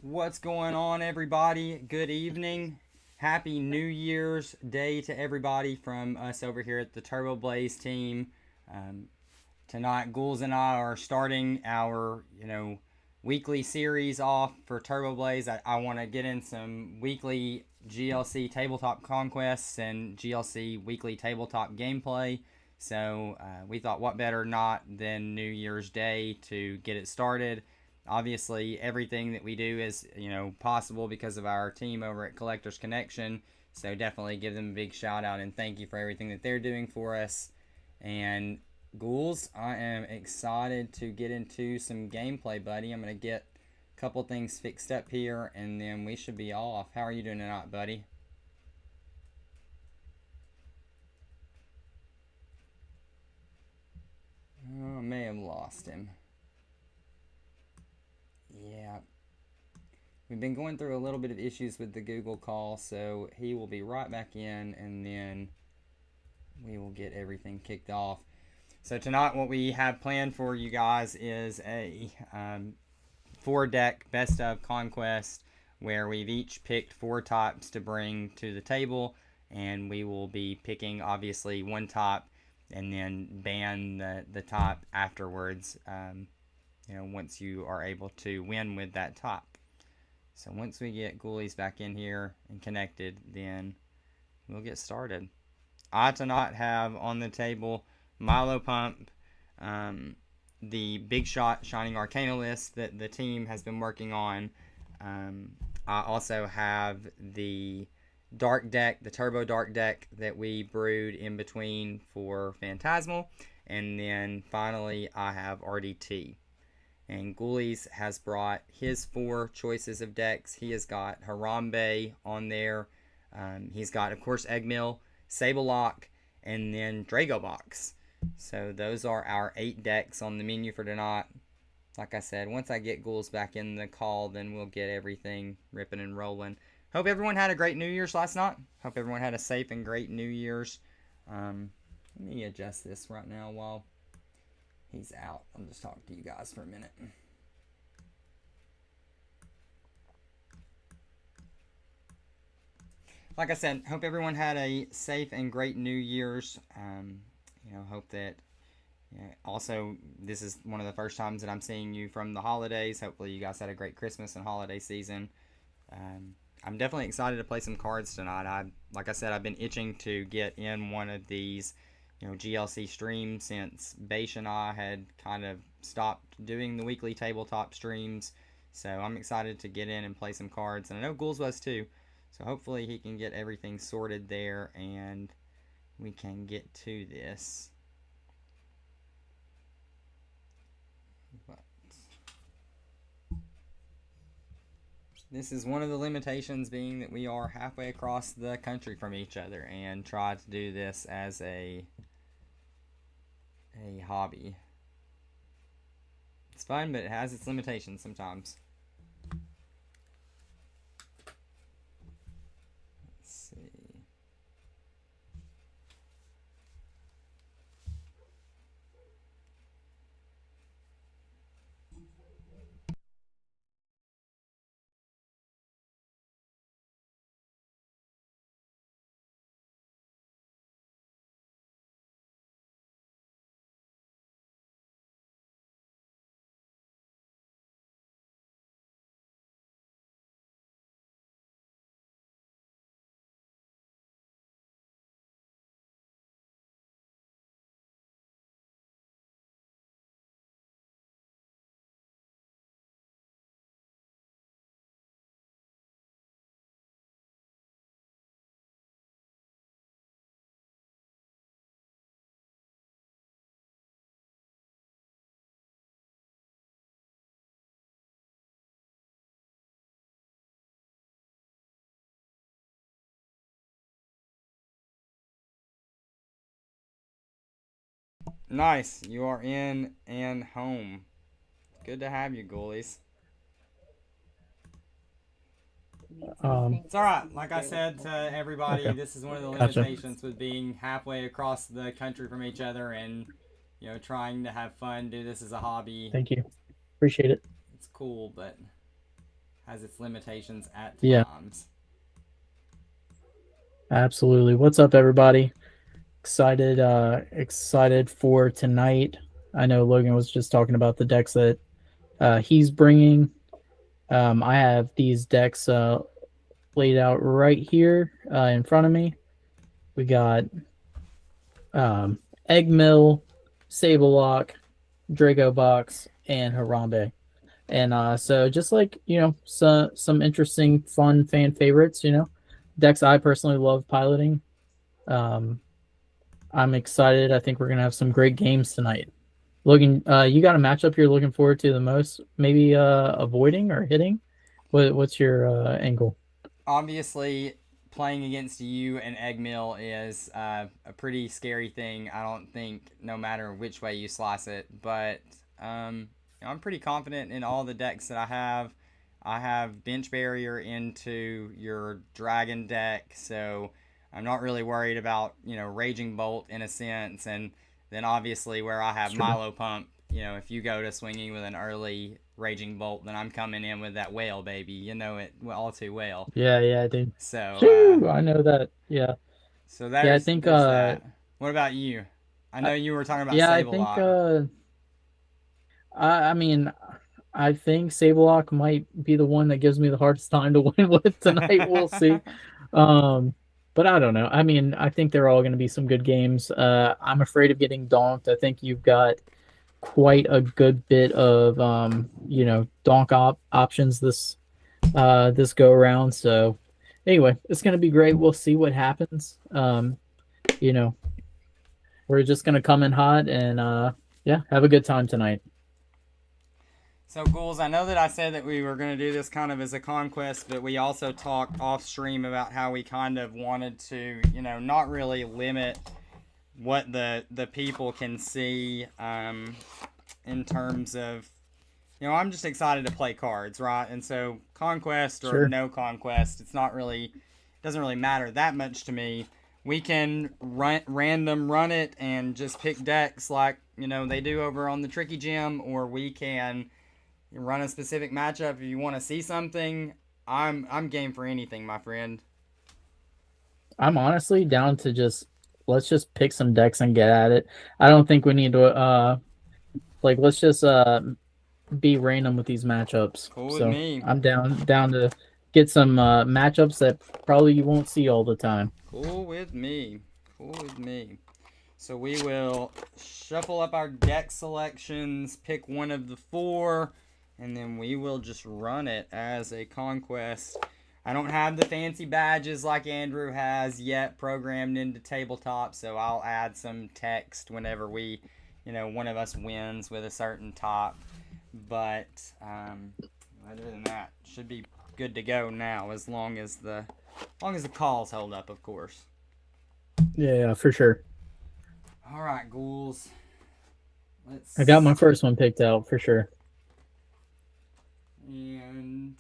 What's going on, everybody? Good evening. Happy New Year's Day to everybody from us over here at the Turboblaze team. Um, Tonight, Ghouls and I are starting our, weekly series off for Turboblaze. I want to get in some weekly GLC tabletop conquests and GLC weekly tabletop gameplay. So we thought, what better not than New Year's Day to get it started. Obviously, everything that we do is, possible because of our team over at Collectors Connection. So definitely give them a big shout out and thank you for everything that they're doing for us. And Ghouls, I am excited to get into some gameplay, buddy. I'm going to get a couple things fixed up here, and then we should be off. How are you doing tonight, buddy? Oh, I may have lost him. Yeah. We've been going through a little bit of issues with the Google call, so he will be right back in, and then we will get everything kicked off. So tonight, what we have planned for you guys is a 4-deck best of conquest, where we've each picked 4 types to bring to the table, and we will be picking obviously one type and then ban the type afterwards. Once you are able to win with that type. So once we get Ghoulies back in here and connected, then we'll get started. I tonight have on the table Milo Pump, the Big Shot Shining Arcana list that the team has been working on. I also have the Dark deck, the Turbo Dark deck that we brewed in between for Phantasmal. And then finally, I have RDT. And Ghoulies has brought his 4 choices of decks. He has got Harambe on there. He's got, of course, Eggmill, Sableye, and then Dragobox. So those are our 8 decks on the menu for tonight. Like I said, once I get Ghouls back in the call, then we'll get everything ripping and rolling. Hope everyone had a great New Year's last night. Hope everyone had a safe and great New Year's. Let me adjust this right now while he's out. I'll just talk to you guys for a minute. Like I said, hope everyone had a safe and great New Year's. Hope that. Also, this is one of the first times that I'm seeing you from the holidays. Hopefully, you guys had a great Christmas and holiday season. I'm definitely excited to play some cards tonight. Like I said, I've been itching to get in one of these GLC streams since Beish and I had kind of stopped doing the weekly tabletop streams. So I'm excited to get in and play some cards. And I know Ghouls was too. So hopefully he can get everything sorted there and we can get to this. But this is one of the limitations, being that we are halfway across the country from each other, and try to do this as a hobby. It's fun, but it has its limitations sometimes. Let's see. Nice. You are in and home. Good to have you, Ghoulies. It's all right. Like I said to everybody, Okay. this is one of the Gotcha. limitations with being halfway across the country from each other, and trying to have fun, do this as a hobby. Thank you. Appreciate it. It's cool, but has its limitations at Yeah, times. absolutely. What's up, everybody? Excited for tonight. I know Logan was just talking about the decks that he's bringing. I have these decks laid out right here in front of me. We got um, Eggmill, Sableye, Draco Box, and Harambe. And so just like, some interesting, fun fan favorites, decks I personally love piloting. Um, I'm excited. I think we're gonna have some great games tonight. Logan, you got a matchup you're looking forward to the most? Maybe avoiding or hitting? What's your angle? Obviously, playing against you and Eggmill is a pretty scary thing. I don't think, no matter which way you slice it, but I'm pretty confident in all the decks that I have. I have bench barrier into your dragon deck, so I'm not really worried about raging bolt in a sense, and then obviously where I have Sure. Milo pump. If you go to swinging with an early raging bolt, then I'm coming in with that whale, baby. You know it all too well. Yeah, yeah, I think. So, Shoo, I know that. Yeah, so yeah, I there's think. there's that. What about you? I I, know you were talking about yeah, I think. Sableye. I mean, I think Sableye might be the one that gives me the hardest time to win with tonight. We'll see. Um, but I don't know. I mean, I think they're all going to be some good games. I'm afraid of getting donked. I think you've got quite a good bit of donk options this go around. So anyway, it's going to be great. We'll see what happens. You know, we're just going to come in hot and yeah, have a good time tonight. So, Ghouls, I know that I said that we were going to do this kind of as a conquest, but we also talked off stream about how we kind of wanted to, not really limit what the people can see in terms of, I'm just excited to play cards, right? And so, conquest or Sure. no conquest, doesn't really matter that much to me. We can random run it and just pick decks like they do over on the Tricky Gym, or we can run a specific matchup if you want to see something. I'm game for anything, my friend. I'm honestly down to just let's just pick some decks and get at it. I don't think we need to let's just be random with these matchups. Cool with So me. I'm down to get some matchups that probably you won't see all the time. Cool with me. Cool with me. So we will shuffle up our deck selections, pick one of the four, and then we will just run it as a conquest. I don't have the fancy badges like Andrew has yet programmed into Tabletop, so I'll add some text whenever one of us wins with a certain top. But other than that, should be good to go now, as long as the calls hold up, of course. Yeah, yeah, for sure. All right, ghouls. I got my Let's first one picked out for sure. and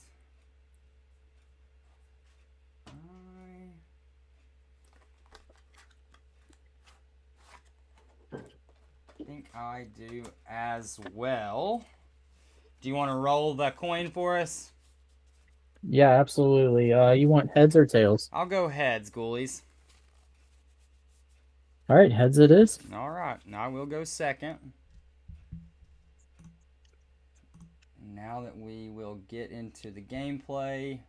I think I do as well. Do you want to roll the coin for us? Yeah, absolutely. You want heads or tails? I'll go heads, ghoulies. All right, heads it is. All right, now I will go second. Now that we will get into the gameplay,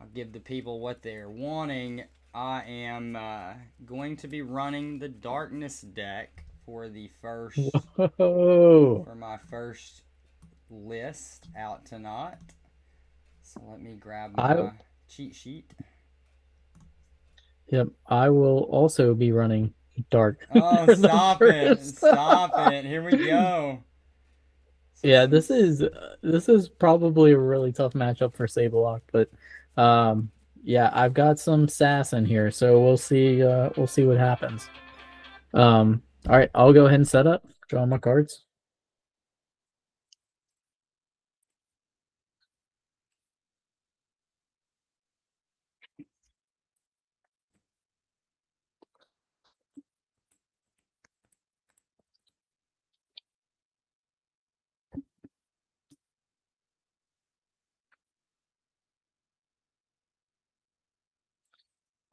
I'll give the people what they're wanting. I am going to be running the darkness deck Whoa. for my first list out tonight. So let me grab I my cheat sheet. Yep, I will also be running dark Oh, for the stop it! first. Stop it! Here we go. So Yeah, since this is probably a really tough matchup for Sableye, but um yeah, I've got some sass in here, so we'll see what happens. All right, I'll go ahead and set up, draw my cards.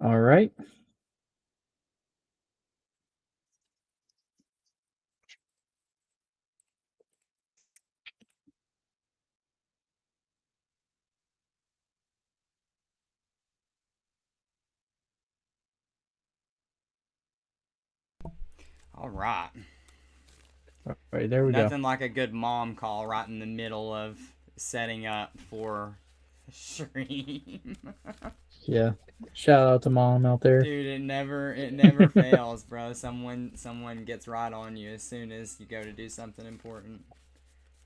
All right. All right. All right, there we go. Nothing like a good mom call right in the middle of setting up for stream. Yeah. Shout out to mom out there. Dude, it never fails, bro. Someone gets right on you as soon as you go to do something important.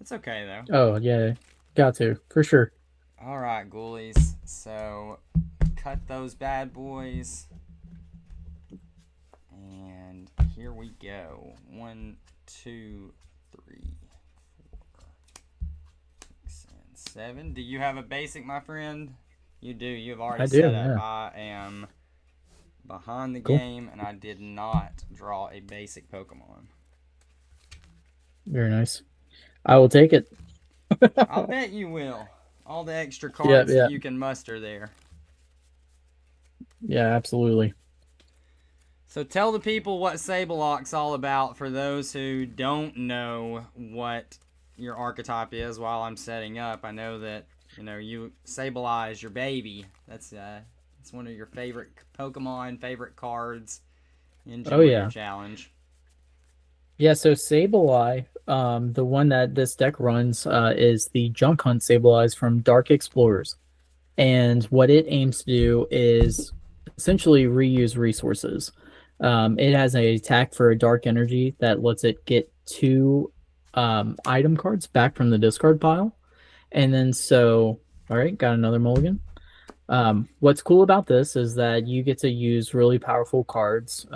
It's okay though. Oh, yeah. Got to, for sure. All right, ghoulies. So cut those bad boys. And here we go. 1, 2, 3, 4, 6, and 7. Do you have a basic, my friend? You do. You've already I do, set up. yeah. I am behind the Cool. game, and I did not draw a basic Pokemon. Very nice. I will take it. I'll bet you will. All the extra cards that you can muster there. Yeah, absolutely. So tell the people what Sableye all about for those who don't know what your archetype is while I'm setting up. I know that, you Sableye is your baby. That's one of your favorite Pokemon, favorite cards in Junior Challenge. Yeah, so Sableye, the one that this deck runs is the Junk Hunt Sableyes from Dark Explorers. And what it aims to do is essentially reuse resources. It has an attack for a dark energy that lets it get 2 item cards back from the discard pile. And then all right, got another mulligan. What's cool about this is that you get to use really powerful cards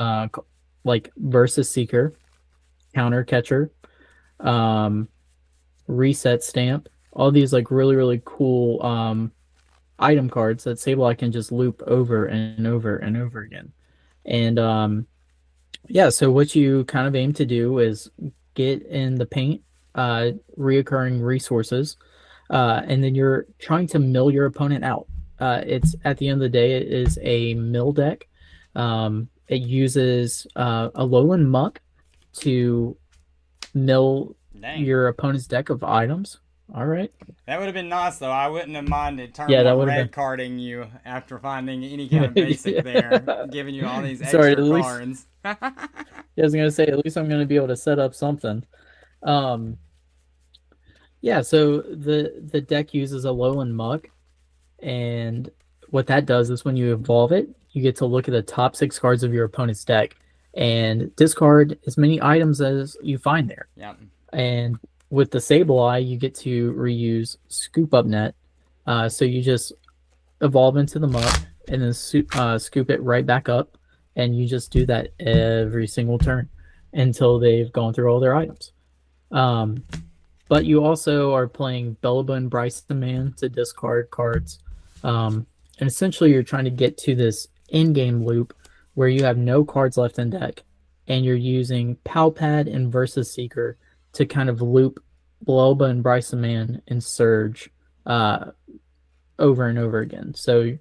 like Versus Seeker, Counter Catcher, Reset Stamp, all these like really, really cool item cards that Sableye can just loop over and over and over again. And yeah, so what you kind of aim to do is get in the paint reoccurring resources, and then you're trying to mill your opponent out. It's at the end of the day, it is a mill deck. It uses a lowland muck to mill your opponent's deck of items. All right. That would have been nice, though. I wouldn't have minded red carding you after finding any kind of basic there, giving you all these extra cards. Yeah, I was gonna say, at least I'm gonna be able to set up something. Yeah, so the deck uses a lowland muck, and what that does is when you evolve it, you get to look at the top 6 cards of your opponent's deck and discard as many items as you find there. Yep. And with the Sableye, you get to reuse Scoop Up Net. So you just evolve into the muck and then scoop it right back up, and you just do that every single turn until they've gone through all their items. But you also are playing Bellabun Bryson Man to discard cards. And essentially you're trying to get to this in-game loop where you have no cards left in deck, and you're using Palpad and Versus Seeker to kind of loop Bloba and Bryson Man and Surge over and over again. So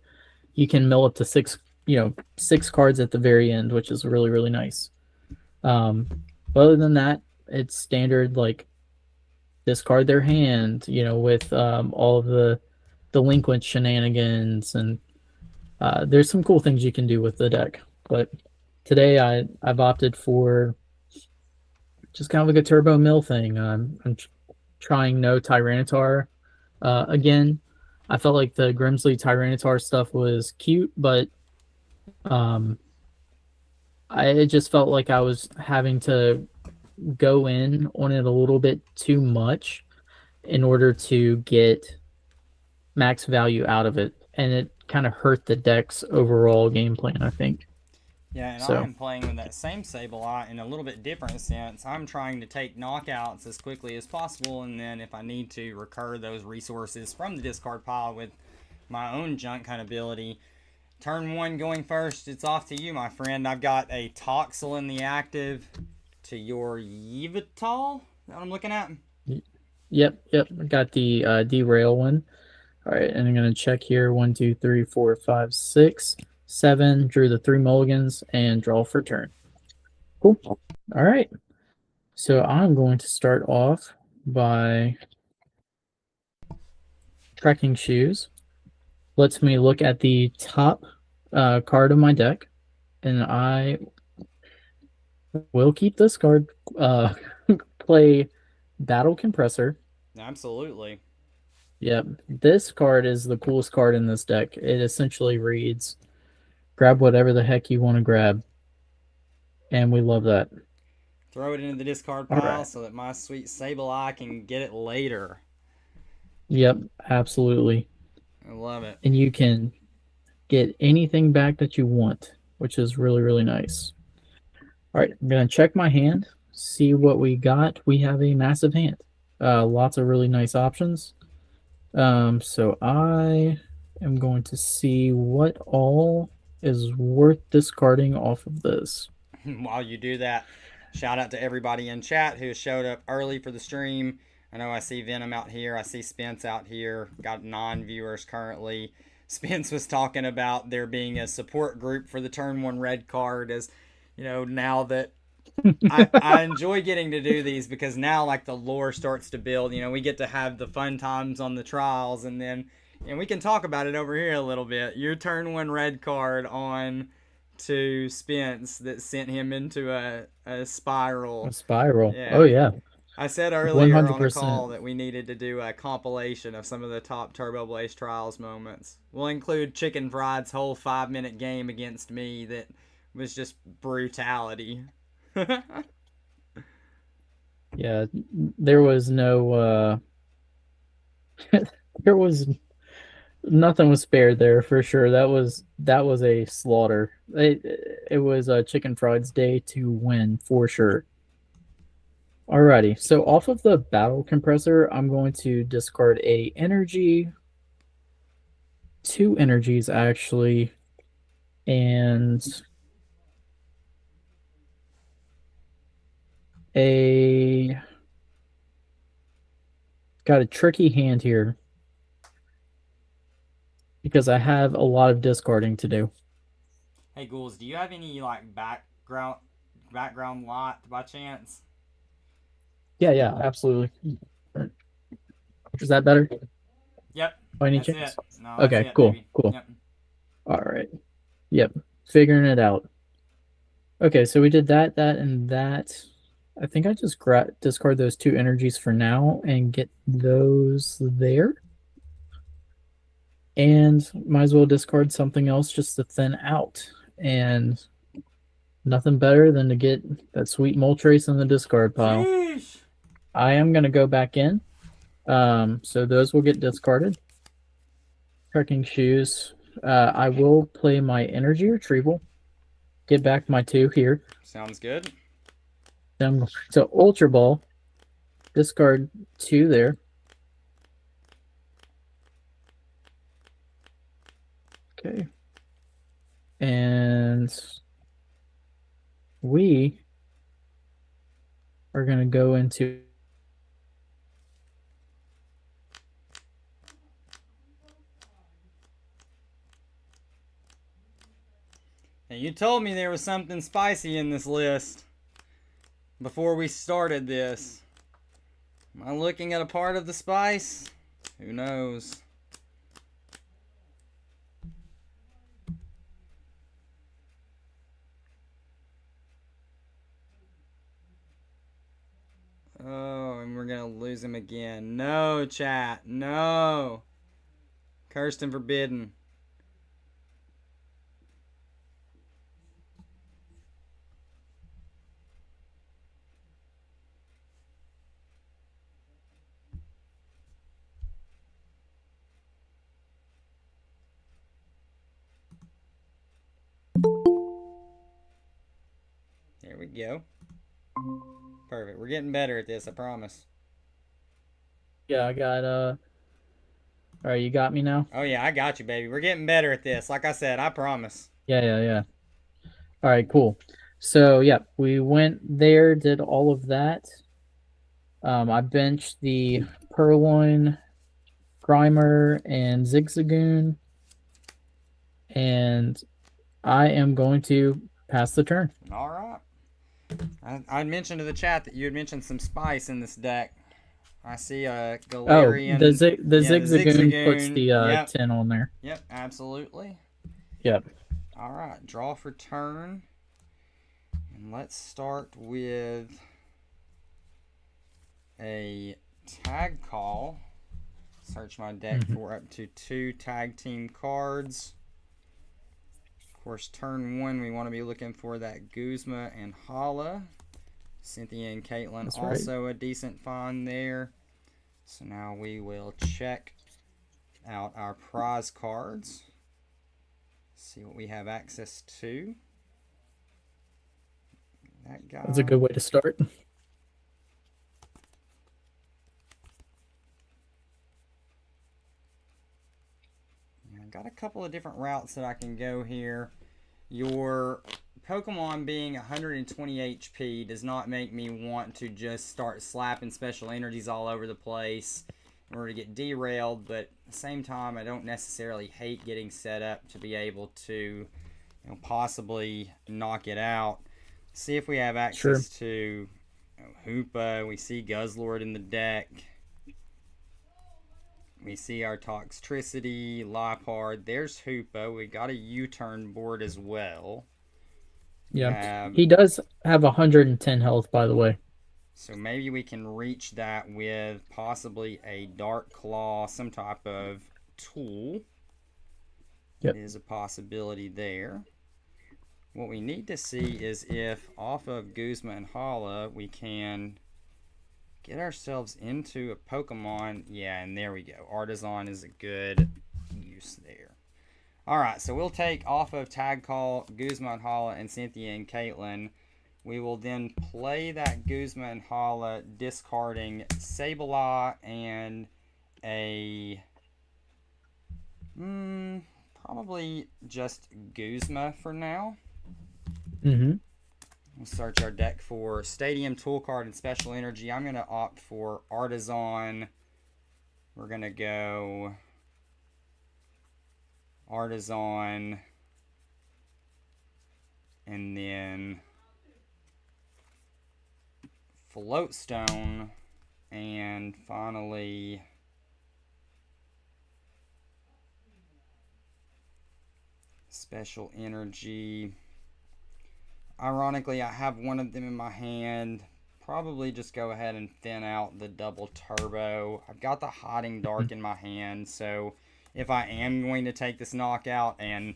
you can mill up to 6 cards at the very end, which is really, really nice. Other than that, it's standard like discard their hand, with all of the delinquent shenanigans, and there's some cool things you can do with the deck. But today I've opted for just kind of like a turbo mill thing. I'm trying no Tyranitar again. I felt like the Grimsley Tyranitar stuff was cute, but I just felt like I was having to go in on it a little bit too much in order to get max value out of it, and it kind of hurt the deck's overall game plan, I think. Yeah, and I'm playing with that same Sableye in a little bit different sense. I'm trying to take knockouts as quickly as possible, and then if I need to, recur those resources from the discard pile with my own junk kind of ability. Turn 1 going first, it's off to you, my friend. I've got a Toxel in the active to your Yveltal that I'm looking at. Yep. I got the derail one. All right, and I'm going to check here. 1, 2, 3, 4, 5, 6. 7, drew the 3 mulligans, and draw for turn. Cool. All right. So I'm going to start off by trekking shoes. Lets me look at the top card of my deck, and I will keep this card. Play Battle Compressor. Absolutely. Yep, this card is the coolest card in this deck. It essentially reads, grab whatever the heck you want to grab. And we love that. Throw it into the discard pile so that my sweet Sableye can get it later. Yep, absolutely. I love it. And you can get anything back that you want, which is really, really nice. All right, I'm going to check my hand, see what we got. We have a massive hand. Lots of really nice options. So I am going to see what all is worth discarding off of this. While you do that, shout out to everybody in chat who showed up early for the stream. I know I see Venom out here. I see Spence out here. Got 9 viewers currently. Spence was talking about there being a support group for the turn 1 red card, as you know, now that I enjoy getting to do these, because now like the lore starts to build. You know, we get to have the fun times on the trials, and then we can talk about it over here a little bit. Your turn 1 red card on to Spence that sent him into a spiral. A spiral. Yeah. Oh yeah. I said earlier 100%. on the call that we needed to do a compilation of some of the top Turboblaze trials moments. We'll include Chicken Fried's whole 5-minute game against me that was just brutality. Yeah, there was no there was nothing was spared there for sure. That was a slaughter. It was Chicken Fried's day to win for sure. Alrighty, so off of the Battle Compressor, I'm going to discard a energy, 2 energies actually, and got a tricky hand here because I have a lot of discarding to do. Hey Ghouls, do you have any like background light by chance? Yeah, absolutely. Is that better? Yep. By any That's chance? it. No, Okay, that's it, cool, baby. cool. Yep. All right. Yep, figuring it out. Okay, so we did that, and that. I think I just discard those 2 energies for now and get those there. And might as well discard something else just to thin out. And nothing better than to get that sweet Moltres in the discard pile. Sheesh. I am going to go back in. So those will get discarded. Trekking shoes. I will play my energy retrieval. Get back my 2 here. Sounds good. So Ultra Ball. Discard 2 there. Okay. And we are going to go into Now you told me there was something spicy in this list before we started this. Am I looking at a part of the spice? Who knows? Oh, and we're gonna lose him again. No, chat. No. Cursed and forbidden. There we go. Perfect. We're getting better at this, I promise. Yeah, I got all right, you got me now? Oh yeah, I got you, baby. We're getting better at this. Like I said, I promise. Yeah. All right, cool. So, yeah, we went there, did all of that. I benched the Purloin, Grimer, and Zigzagoon. And I am going to pass the turn. All right. I mentioned to the chat that you had mentioned some spice in this deck. I see a Galarian. The yeah, Zigzagoon puts Zigzagoon. the Yep. 10 on there. Yep, absolutely. Yep. All right, draw for turn. And let's start with a tag call. Search my deck for up to 2 tag team cards. Of course, turn 1, we want to be looking for that Guzma and Hala. Cynthia and Caitlin That's also a decent find there. So now we will check out our prize cards. See what we have access to. That guy. That's a good way to start. I've got a couple of different routes that I can go here. Your Pokemon being 120 HP does not make me want to just start slapping special energies all over the place in order to get derailed, but at the same time I don't necessarily hate getting set up to be able to possibly knock it out. See if we have access to Hoopa. We see Guzzlord in the deck. We see our Toxtricity, Liepard. There's Hoopa. We got a U-turn board as well. Yeah. He does have 110 health, by the way. So maybe we can reach that with possibly a Dark Claw, some type of tool. Yep. Is a possibility there. What we need to see is if off of Guzma and Hala we can get ourselves into a Pokemon. Yeah, and there we go. Artisan is a good use there. Alright, so we'll take off of Tag Call, Guzma and Hala, and Cynthia and Caitlin. We will then play that Guzma and Hala, discarding Sableye and a... probably just Guzma for now. We'll search our deck for Stadium, Tool Card, and Special Energy. I'm going to opt for Artisan. We're going to go Artisan. And then Floatstone. And finally Special Energy. Ironically, I have one of them in my hand. Probably just go ahead and thin out the double turbo. I've got the Hiding Dark in my hand, so if I am going to take this knockout, and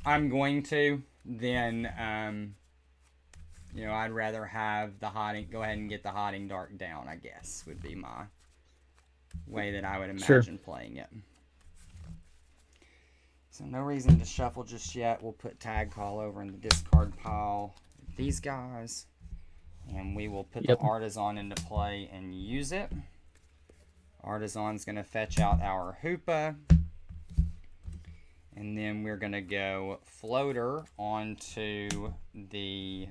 I'm going to, then I'd rather have the go ahead and get the Hiding Dark down, I guess, would be my way that I would imagine playing it. So no reason to shuffle just yet. We'll put Tag Call over in the discard pile with these guys. And we will put the Artisan into play and use it. Artisan's going to fetch out our Hoopa. And then we're going to go Floater onto the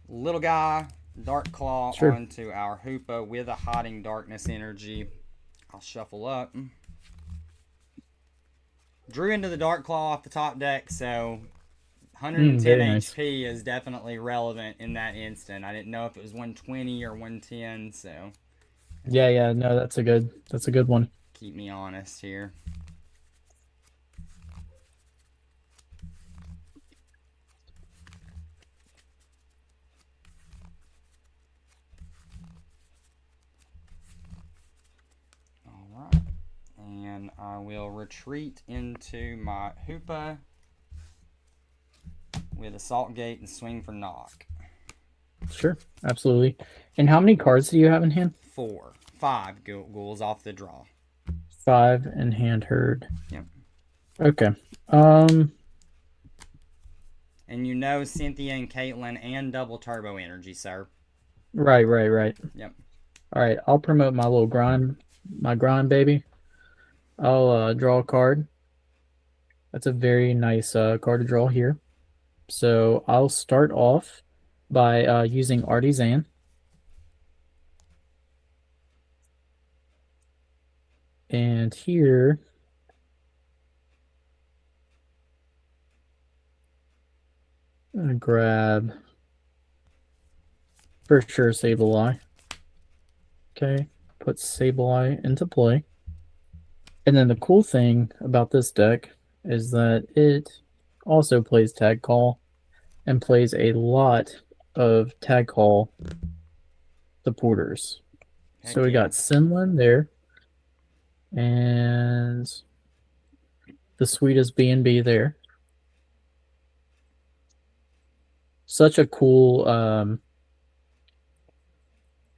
little guy. Dark Claw onto our Hoopa with a Hiding Darkness energy. I'll shuffle up. Drew into the Dark Claw off the top deck, so 110 HP is definitely relevant in that instant. I didn't know if it was 120 or 110, so... Yeah, no, that's a good one. Keep me honest here. Alright. And I will retreat into my Hoopa with Assault Gate and swing for knock. Sure, absolutely. And how many cards do you have in hand? 4. 5 ghouls off the draw. 5 in hand herd. Yep. Okay. And Cynthia and Caitlin and double turbo energy, sir. Right. Yep. All right, I'll promote my little grind baby. I'll draw a card. That's a very nice card to draw here. So I'll start off by using Artisan. And here I'm gonna grab for sure Sableye. Okay, put Sableye into play. And then the cool thing about this deck is that it also plays Tag Call and plays a lot of Tag Call supporters. Heck So we yeah. got Sinlin there, and the sweetest B&B there. Such a cool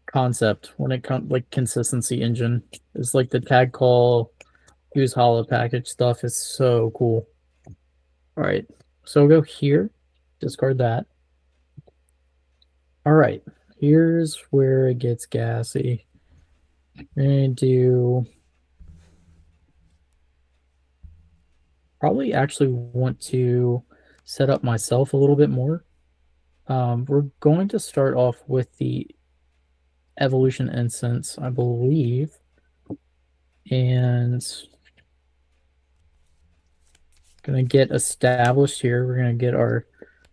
concept when it comes like consistency engine. It's like the Tag Call use hollow package stuff is so cool. All right, so we'll go here, discard that. All right, here's where it gets gassy. We're gonna do probably actually want to set up myself a little bit more. We're going to start off with the evolution instance, I believe, and gonna get established here. We're gonna get our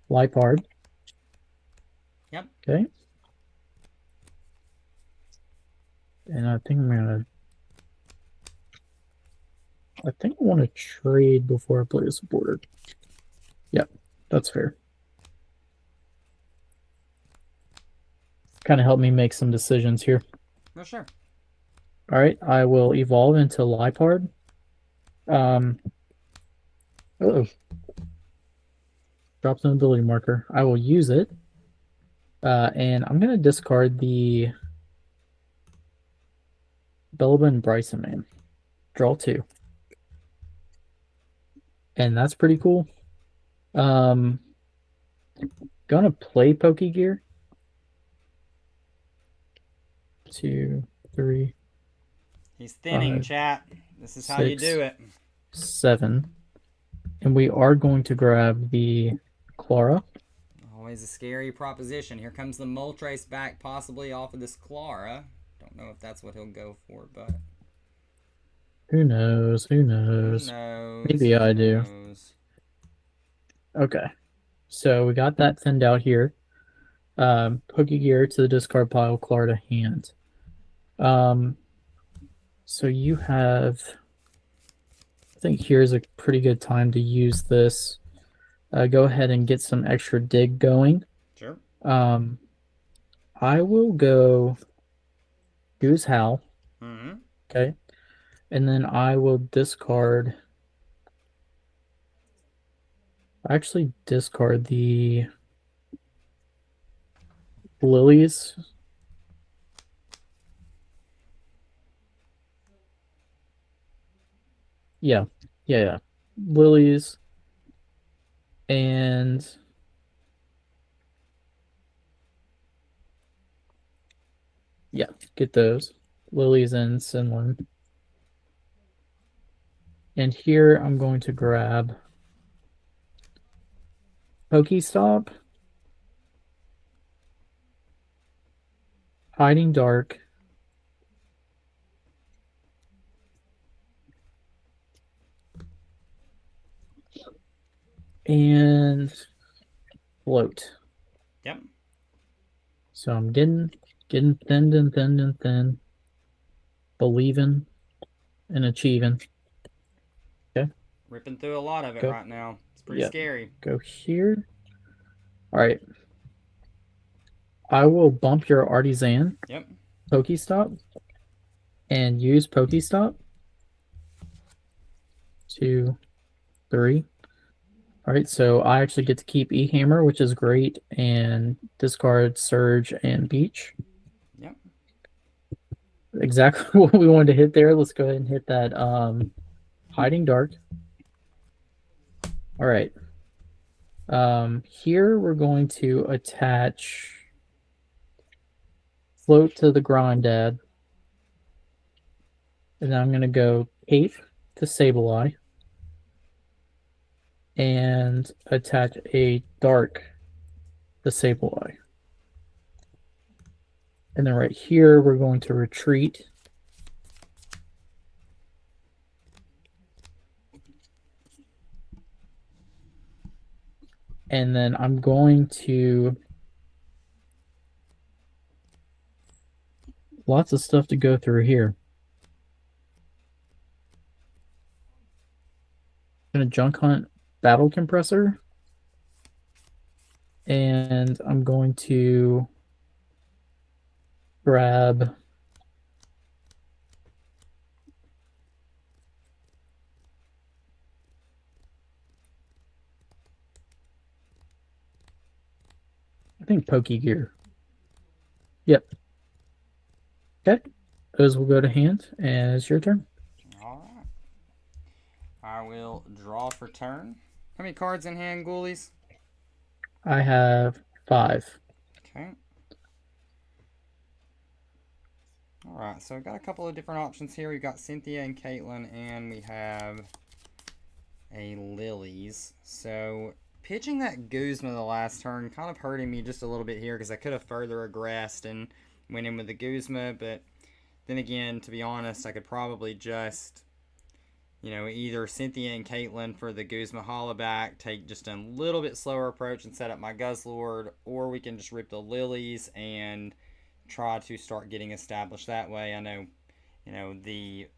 Lipard. Yep. Okay. And I think I want to trade before I play a supporter. Yep, that's fair. Kind of help me make some decisions here. For sure. All right, I will evolve into Lipard. Drops an ability marker. I will use it. And I'm going to discard the Bellabin Bryson Man. Draw 2. And that's pretty cool. Gonna play Pokegear. 2, 3. He's thinning, 5, chat. This is how you 6, do it. 7. And we are going to grab the Clara. Always a scary proposition. Here comes the Moltres back, possibly off of this Clara. Don't know if that's what he'll go for, but Who knows? Who knows? Maybe I do. Okay. So we got that thinned out here. Pokegear to the discard pile, Clara to hand. So you have, I think here's a pretty good time to use this. Go ahead and get some extra dig going. Sure. I will go Goose Howl. Mm-hmm. Okay. And then I will discard. Actually, discard the Lilies. Yeah. Lilies. And yeah, get those. Lilies and Sinlin. And here I'm going to grab Pokestop, Hiding Dark, and Float. Yep. So I'm getting thinned and thinned and thin, believing and achieving. Okay. Ripping through a lot of it right now. It's pretty scary. Go here. All right. I will bump your Artisan. Yep. Pokestop. And use Pokestop. 2, 3. All right, so I actually get to keep E-Hammer, which is great, and discard Surge and Beach. Yep. Exactly what we wanted to hit there. Let's go ahead and hit that Hiding Dark. All right. Here we're going to attach Float to the Grindad. And then I'm going to go Cape to Sableye. And attach a Dark to Sableye. And then right here, we're going to retreat. And then I'm going to... Lots of stuff to go through here. I'm going to junk hunt Battle Compressor. And I'm going to grab... I think Pokey Gear. Yep. Okay. Those will go to hand, and it's your turn. All right. I will draw for turn. How many cards in hand, Ghoulies? I have 5. Okay. All right, so I've got a couple of different options here. We've got Cynthia and Caitlin, and we have a Lily's. So pitching that Guzma the last turn kind of hurting me just a little bit here because I could have further aggressed and went in with the Guzma, but then again, to be honest, I could probably just, either Cynthia and Caitlin for the Guzma hollaback, take just a little bit slower approach and set up my Guzzlord, or we can just rip the Lilies and try to start getting established that way. I know, the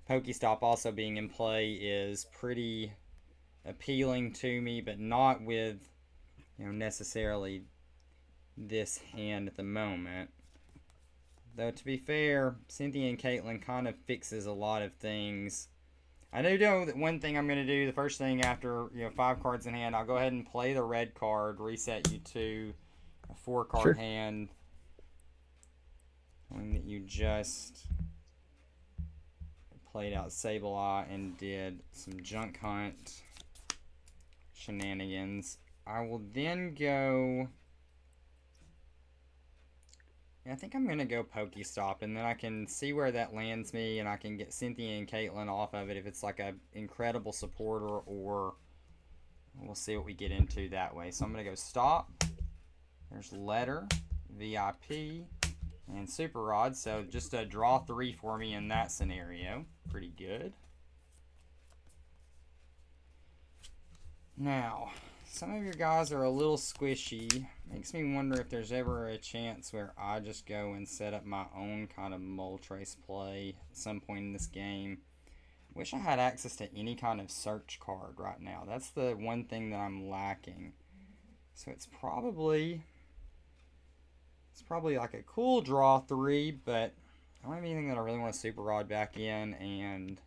Pokestop also being in play is pretty appealing to me, but not with, necessarily this hand at the moment. Though, to be fair, Cynthia and Caitlin kind of fixes a lot of things. I do know that one thing I'm going to do, the first thing after, 5 cards in hand, I'll go ahead and play the red card, reset you to a 4-card hand. Knowing that you just played out Sableye and did some junk hunt shenanigans. I will then go... I think I'm going to go Pokestop, and then I can see where that lands me, and I can get Cynthia and Caitlin off of it if it's like an incredible supporter, or we'll see what we get into that way. So I'm going to go Stop. There's Letter, VIP, and Super Rod. So just a draw 3 for me in that scenario. Pretty good. Now, some of your guys are a little squishy. Makes me wonder if there's ever a chance where I just go and set up my own kind of Moltres play at some point in this game. Wish I had access to any kind of search card right now. That's the one thing that I'm lacking. So it's probably like a cool draw 3, but I don't have anything that I really want to Super Rod back in, and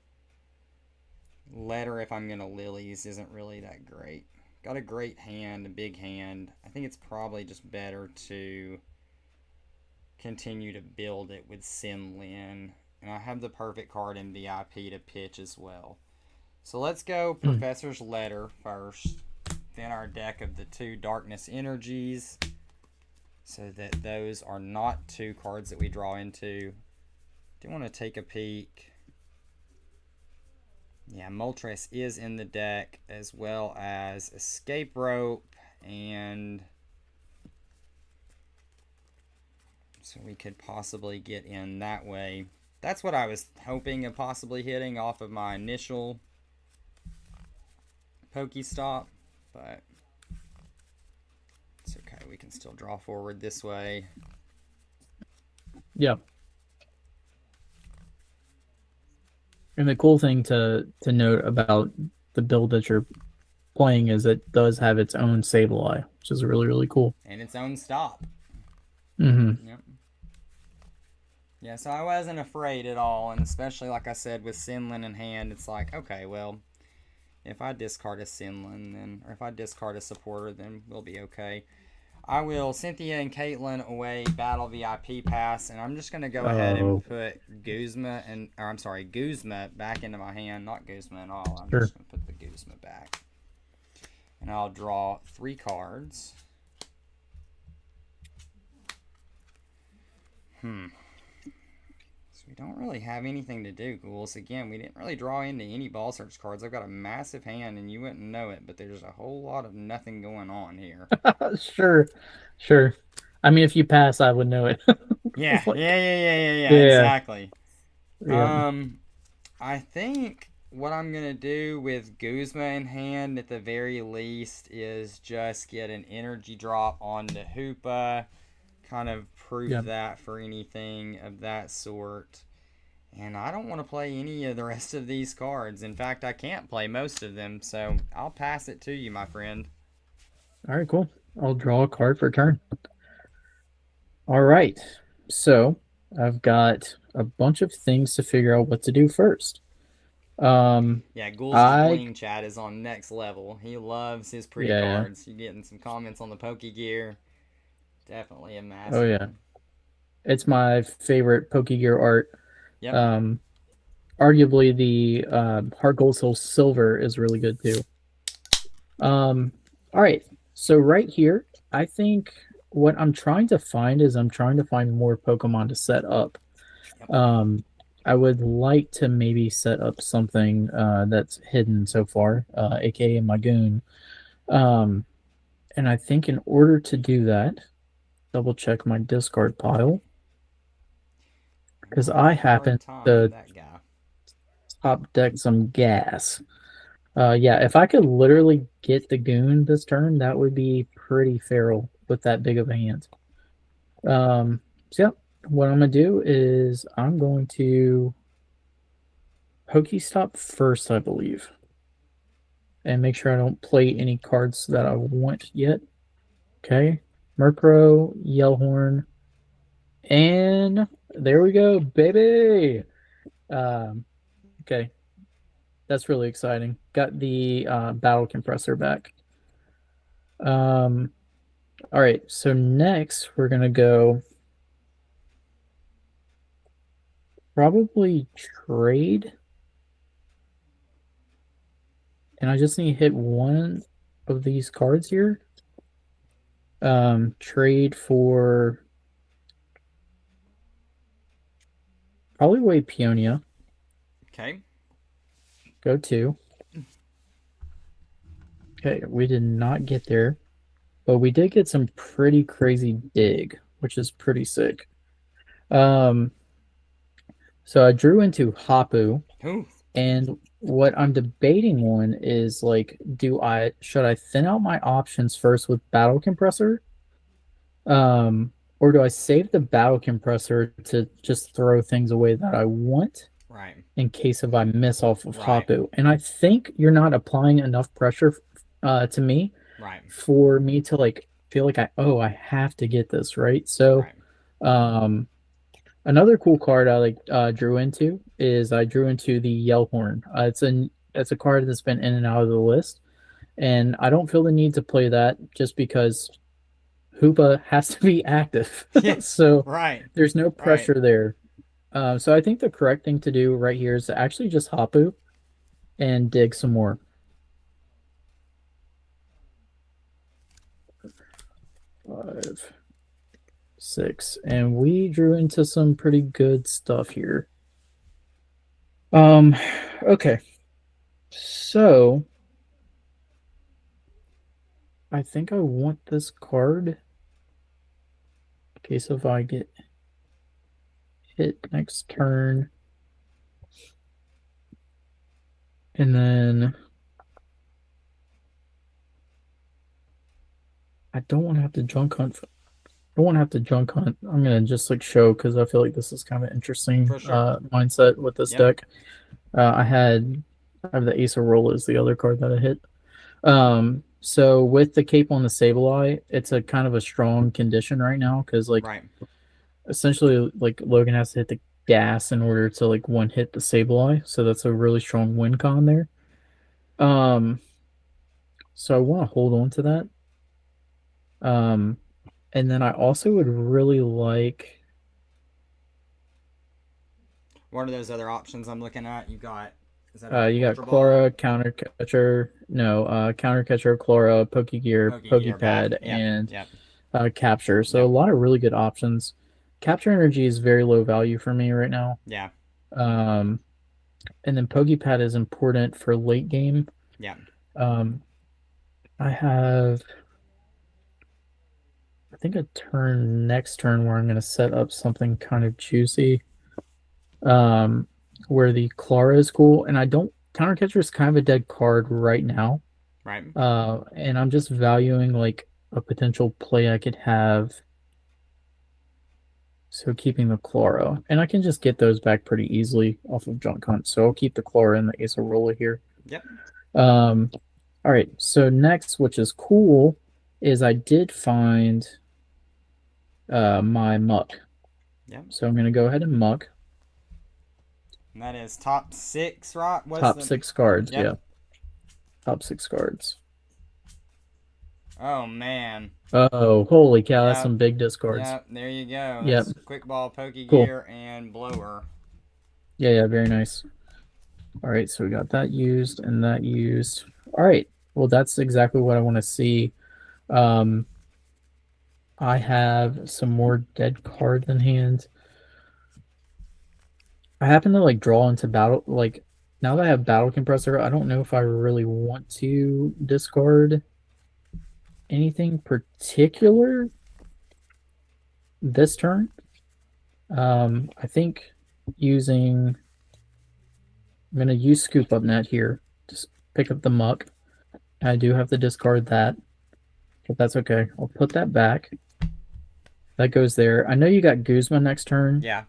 Letter if I'm going to Lilies isn't really that great. Got a great hand, a big hand. I think it's probably just better to continue to build it with Sinlin. And I have the perfect card in VIP to pitch as well. So let's go Professor's Letter first. Then our deck of the 2 Darkness Energies. So that those are not 2 cards that we draw into. Do want to take a peek. Yeah, Moltres is in the deck, as well as Escape Rope, and so we could possibly get in that way. That's what I was hoping of possibly hitting off of my initial Pokestop, but it's okay. We can still draw forward this way. Yeah. And the cool thing to note about the build that you're playing is it does have its own Sableye, which is really, really cool. And its own stop. Mm-hmm. Yep. Yeah, so I wasn't afraid at all, and especially, like I said, with Sinlin in hand, it's like, okay, well, if I discard a Sinlin, then, or if I discard a supporter, then we'll be okay. I will Cynthia and Caitlin away Battle VIP pass, and I'm just going to go ahead and put Guzma back into my hand. Not Guzma at all. I'm just going to put the Guzma back. And I'll draw 3 cards. So we don't really have anything to do, Ghouls. Again, we didn't really draw into any ball search cards. I've got a massive hand, and you wouldn't know it, but there's a whole lot of nothing going on here. Sure. I mean, if you pass, I would know it. Yeah, exactly. Yeah. I think what I'm gonna do with Guzma in hand at the very least is just get an energy drop on the Hoopa, kind of proof Yeah. that for anything of that sort. And I don't want to play any of the rest of these cards. In fact, I can't play most of them, so I'll pass it to you, my friend. All right, cool. I'll draw a card for turn. All right. So I've got a bunch of things to figure out what to do first. Yeah, Ghouls' I bling chat is on next level. He loves his pretty yeah. cards. You getting some comments on the Poke Gear. Definitely a Oh yeah. master. It's my favorite Pokegear art. Yep. Arguably the Heart Gold Soul Silver is really good too. All right. So right here, I think what I'm trying to find is I'm trying to find more Pokemon to set up. Yep. I would like to maybe set up something that's hidden so far, aka my goon. And I think in order to do that, double check my discard pile because I happen Hard time with to that guy. top deck some gas. Yeah, if I could literally get the goon this turn, that would be pretty feral with that big of a hand. So yeah, what I'm gonna do is I'm going to Pokestop first, I believe, and make sure I don't play any cards that I want yet. Okay, Murkrow, Yellhorn, and there we go, baby. Okay, that's really exciting. Got the battle compressor back. All right, so next we're gonna go probably trade, and I just need to hit one of these cards here. Trade for probably Way Peonia. Okay. Go to. Okay, we did not get there, but we did get some pretty crazy dig, which is pretty sick. So I drew into Hapu, Ooh. and what I'm debating on is like, should I thin out my options first with Battle Compressor? Or do I save the Battle Compressor to just throw things away that I want Right. in case if I miss off of Right. Hapu? And I think you're not applying enough pressure to me Right. for me to like feel like I have to get this, right? So Right. another cool card I drew into is I drew into the Yellhorn. It's a card that's been in and out of the list, and I don't feel the need to play that just because Hoopa has to be active. Yeah. So Right. there's no Right. pressure there. So I think the correct thing to do right here is to actually just Hapu and dig some more. 5, 6, and we drew into some pretty good stuff here. Okay. So I think I want this card in case if I get hit next turn. And then I don't want to have to junk hunt. I don't want to have to junk hunt. I'm gonna just like show because I feel like this is kind of interesting For sure. mindset with this Yep. deck. I have the Ace of Roll is the other card that I hit. So with the Cape on the Sableye, it's a kind of a strong condition right now because like Right. essentially like Logan has to hit the gas in order to like one hit the Sableye. So that's a really strong win con there. So I want to hold on to that. And then I also would really like. What are those other options I'm looking at? You got. Is that You got Ultra Chlora, Ball? Counter Catcher, Counter Catcher, Chlora, Pokegear, Gear back. Pokepad, Yep. and Yep. Capture. So a Yep. lot of really good options. Capture Energy is very low value for me right now. Yeah. And then Pokepad is important for late game. Yeah. I have, I think a turn next turn where I'm going to set up something kind of juicy. Where the Clara is cool, and I don't Countercatcher is kind of a dead card right now. Right. And I'm just valuing like a potential play I could have. So keeping the Chloro. And I can just get those back pretty easily off of Junk Hunt. So I'll keep the Chloro and the Ace of Roller here. Yep. All right. So next, which is cool, is I did find my Muck. Yep. So I'm going to go ahead and Muck. And that is top 6, right? Top 6 cards, Yep. yeah. Top 6 cards. Oh, man. Oh, holy cow, that's Yep. some big discards. Yep, there you go. Yep. That's Quick Ball, Cool. Pokegear, and Blower. Yeah, very nice. All right, so we got that used and that used. All right, well, that's exactly what I want to see. I have some more dead cards in hand. I happen to like draw into battle. Like now that I have Battle Compressor, I don't know if I really want to discard anything particular this turn. I think using. I'm going to use Scoop Up Net here. Just pick up the Muck. I do have to discard that, but that's okay. I'll put that back. That goes there. I know you got Guzma next turn. Yeah.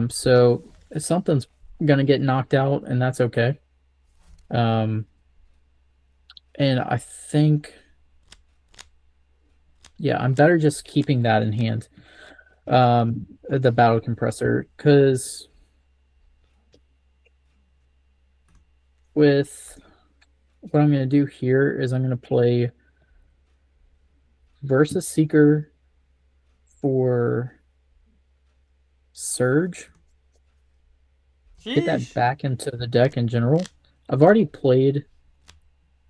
So something's going to get knocked out, and that's okay. And I think, yeah, I'm better just keeping that in hand. The Battle Compressor, because with what I'm going to do here is I'm going to play Versus Seeker for Surge. Get that back into the deck in general. I've already played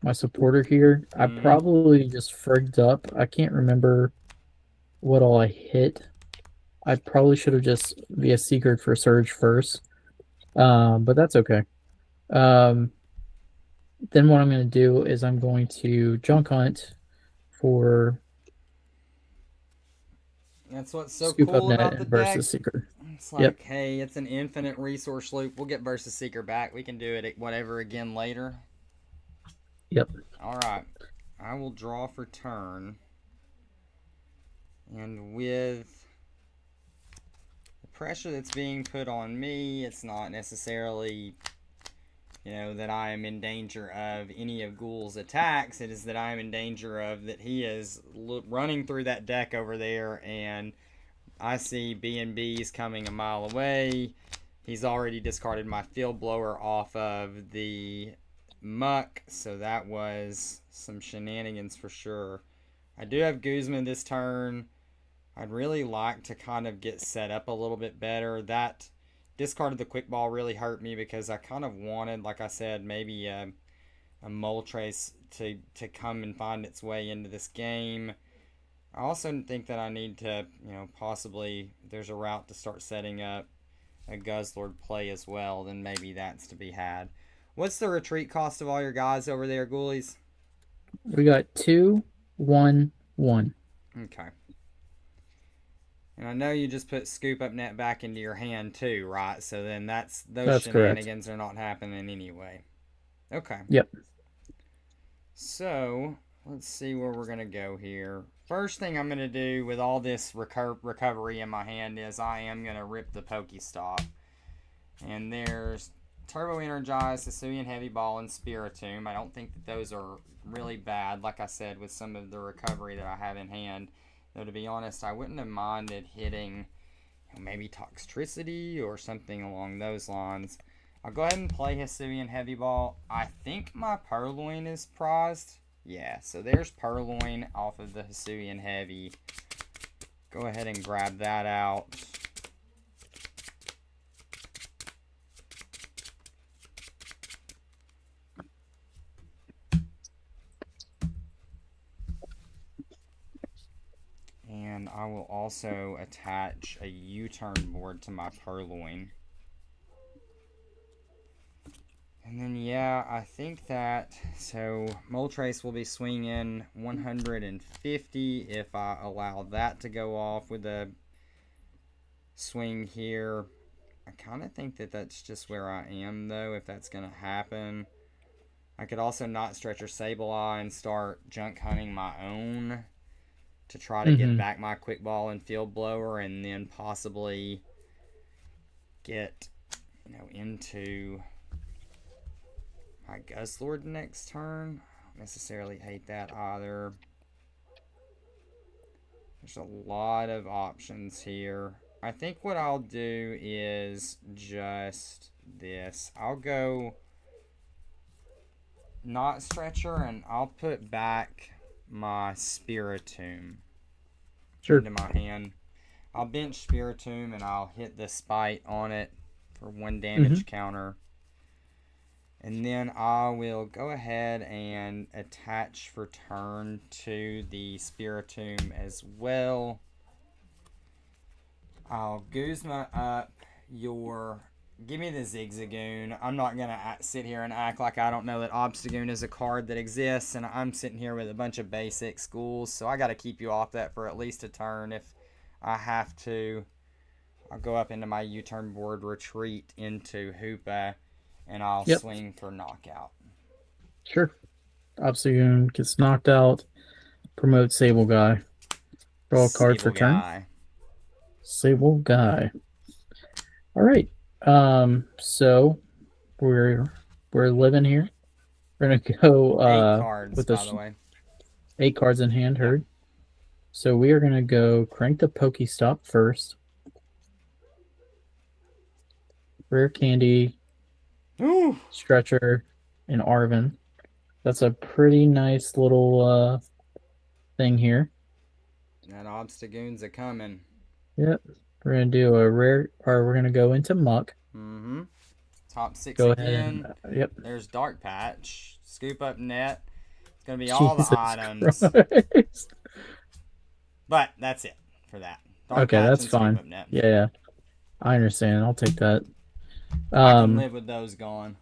my supporter here. I probably just frigged up. I can't remember what all I hit. I probably should have just via Seeker for Surge first. But that's okay. Then what I'm going to do is I'm going to Junk Hunt for That's what's so Scoop cool Up Net about the and Versus deck. Seeker. It's like, hey, it's an infinite resource loop. We'll get Versus Seeker back. We can do it at whatever again later. Yep. All right. I will draw for turn. And with the pressure that's being put on me, it's not necessarily, you know, that I am in danger of any of Ghoul's attacks. It is that I am in danger of that he is running through that deck over there, and I see B&Bs coming a mile away. He's already discarded my Field Blower off of the Muck, so that was some shenanigans for sure. I do have Guzman this turn. I'd really like to kind of get set up a little bit better. That discard of the Quick Ball really hurt me because I kind of wanted, like I said, maybe a Moltres to come and find its way into this game. I also think that I need to, you know, possibly there's a route to start setting up a Guzzlord play as well. Then maybe that's to be had. What's the retreat cost of all your guys over there, Ghoulies? We got 2, 1, 1. Okay. And I know you just put Scoop Up Net back into your hand too, right? So then those shenanigans correct. Are not happening anyway. Okay. Yep. So let's see where we're going to go here. First thing I'm going to do with all this recovery in my hand is I am going to rip the Pokestop. And there's Turbo Energized, Hisuian Heavy Ball, and Spiritomb. I don't think that those are really bad, like I said, with some of the recovery that I have in hand. Though, to be honest, I wouldn't have minded hitting, you know, maybe Toxtricity or something along those lines. I'll go ahead and play Hisuian Heavy Ball. I think my Purloin is prized. Yeah, so there's Purloin off of the Hisuian Heavy. Go ahead and grab that out. And I will also attach a U-turn board to my Purloin. And then, yeah, I think that, so Moltres will be swinging 150 if I allow that to go off with a swing here. I kind of think that that's just where I am, though, if that's going to happen. I could also not stretch or Sableye and start junk hunting my own to try to get back my quick ball and field blower, and then possibly get, into my Guzzlord next turn. I don't necessarily hate that either. There's a lot of options here. I think what I'll do is just this. I'll go not Stretcher, and I'll put back my Spiritomb into my hand. I'll bench Spiritomb, and I'll hit the Spite on it for 1 damage counter. And then I will go ahead and attach for turn to the Spiritomb as well. I'll Guzma up your... Give me the Zigzagoon. I'm not going to sit here and act like I don't know that Obstagoon is a card that exists, and I'm sitting here with a bunch of basic schools, so I got to keep you off that for at least a turn if I have to. I'll go up into my U-turn board, retreat into Hoopa, and I'll swing for knockout. Sure. Obstagoon gets knocked out. Promote Sable Guy. Draw a card for turn. Sable Guy. All right. So we're living here. We're gonna go 8 cards, with by the way. 8 cards in hand. Heard. So we are gonna go crank the Pokestop first. Rare Candy, Stretcher, and Arven. That's a pretty nice little thing here. That Obstagoon's a coming. Yep. We're gonna do a rare, or we're gonna go into Muck. Top 6 go again. Ahead. Yep. There's Dark Patch. Scoop up net. It's gonna be all the items. Christ. But that's it for that. Dark Okay, Patch that's and fine. Scoop up net. Yeah, I understand. I'll take that. I can live with those gone.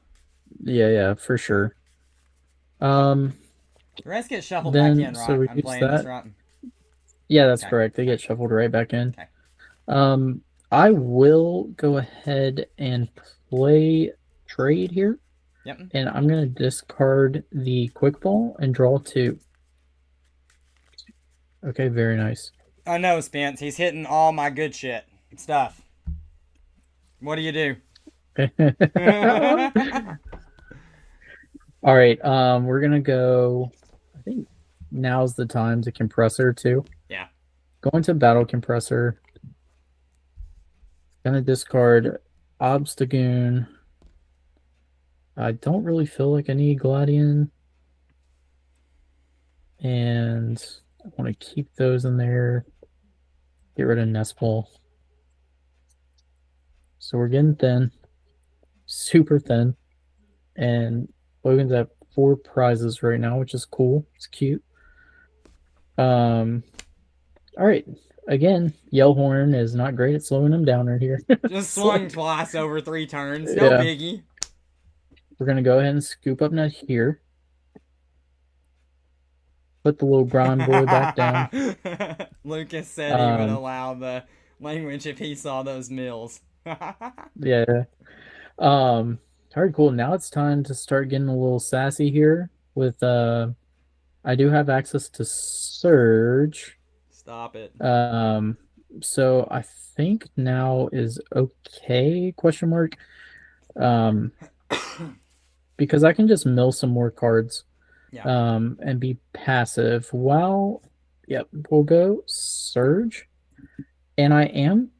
Yeah, for sure. The rest get shuffled back in, right? So we I'm use playing that. this right. Yeah, that's correct. They get shuffled right back in. Okay. I will go ahead and play trade here. Yep. And I'm gonna discard the quick ball and draw 2. Okay, very nice. I know, Spence. He's hitting all my good stuff. What do you do? All right, we're gonna go. I think now's the time to compressor too. Yeah. Go into battle compressor. Gonna discard Obstagoon. I don't really feel like I need Gladian. And I want to keep those in there. Get rid of Nestball. So we're getting thin. Super thin. And Logan's at 4 prizes right now, which is cool. It's cute. All right. Again, Yellhorn is not great at slowing him down right here. Just swung twice over 3 turns. No biggie. We're going to go ahead and scoop up net here. Put the little grind boy back down. Lucas said he would allow the language if he saw those mills. Yeah. All right, cool. Now it's time to start getting a little sassy here with I do have access to Surge. Stop it. So I think now is okay, question mark. Because I can just mill some more cards. Yeah. And be passive. Well, yep, we'll go Surge. And I'm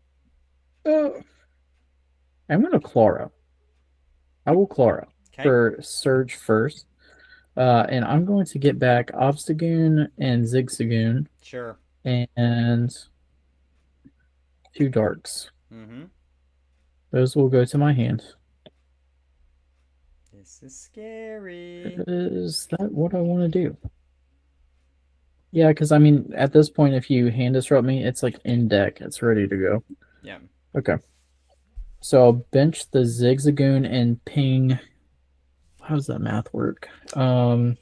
gonna Clara. I will Clara for Surge first. And I'm going to get back Obstagoon and Zigzagoon. Sure. And 2 darks. Mm-hmm. Those will go to my hand. This is scary. Is that what I want to do? Yeah, because I mean, at this point, if you hand disrupt me, it's like in deck. It's ready to go. Yeah. Okay. So I'll bench the Zigzagoon and ping. How does that math work? I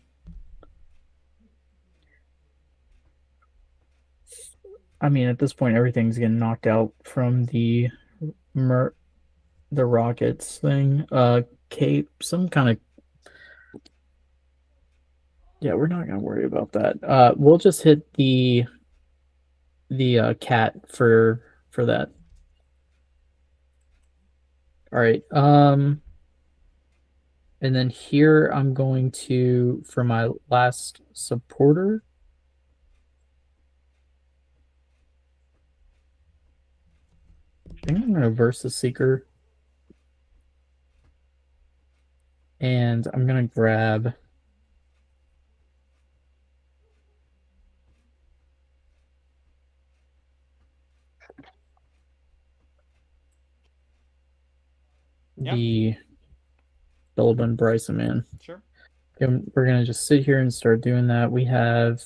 mean, at this point, everything's getting knocked out from the the rockets thing. Cape, some kind of. Yeah, we're not gonna worry about that. We'll just hit the cat for that. All right. And then here I'm going to, for my last supporter, I think I'm going to Versus Seeker. And I'm going to grab the Logan Bryson, man. Sure. And we're going to just sit here and start doing that. We have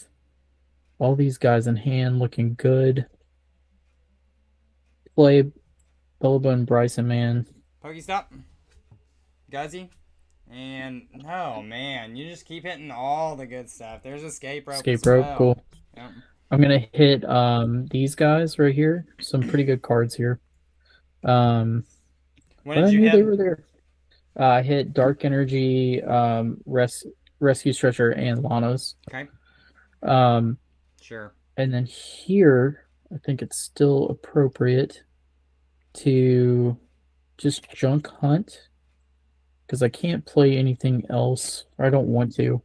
all these guys in hand looking good. Play Logan Bryson, man. Pokestop. Guzzy. And, oh man, you just keep hitting all the good stuff. There's escape rope. Escape rope, well. cool. Yep. I'm going to hit these guys right here. Some pretty good cards here. When did you I knew hit? they were there. I hit Dark Energy, Rescue Stretcher, and Lanos. Okay. Sure. And then here, I think it's still appropriate to just junk hunt because I can't play anything else. Or I don't want to.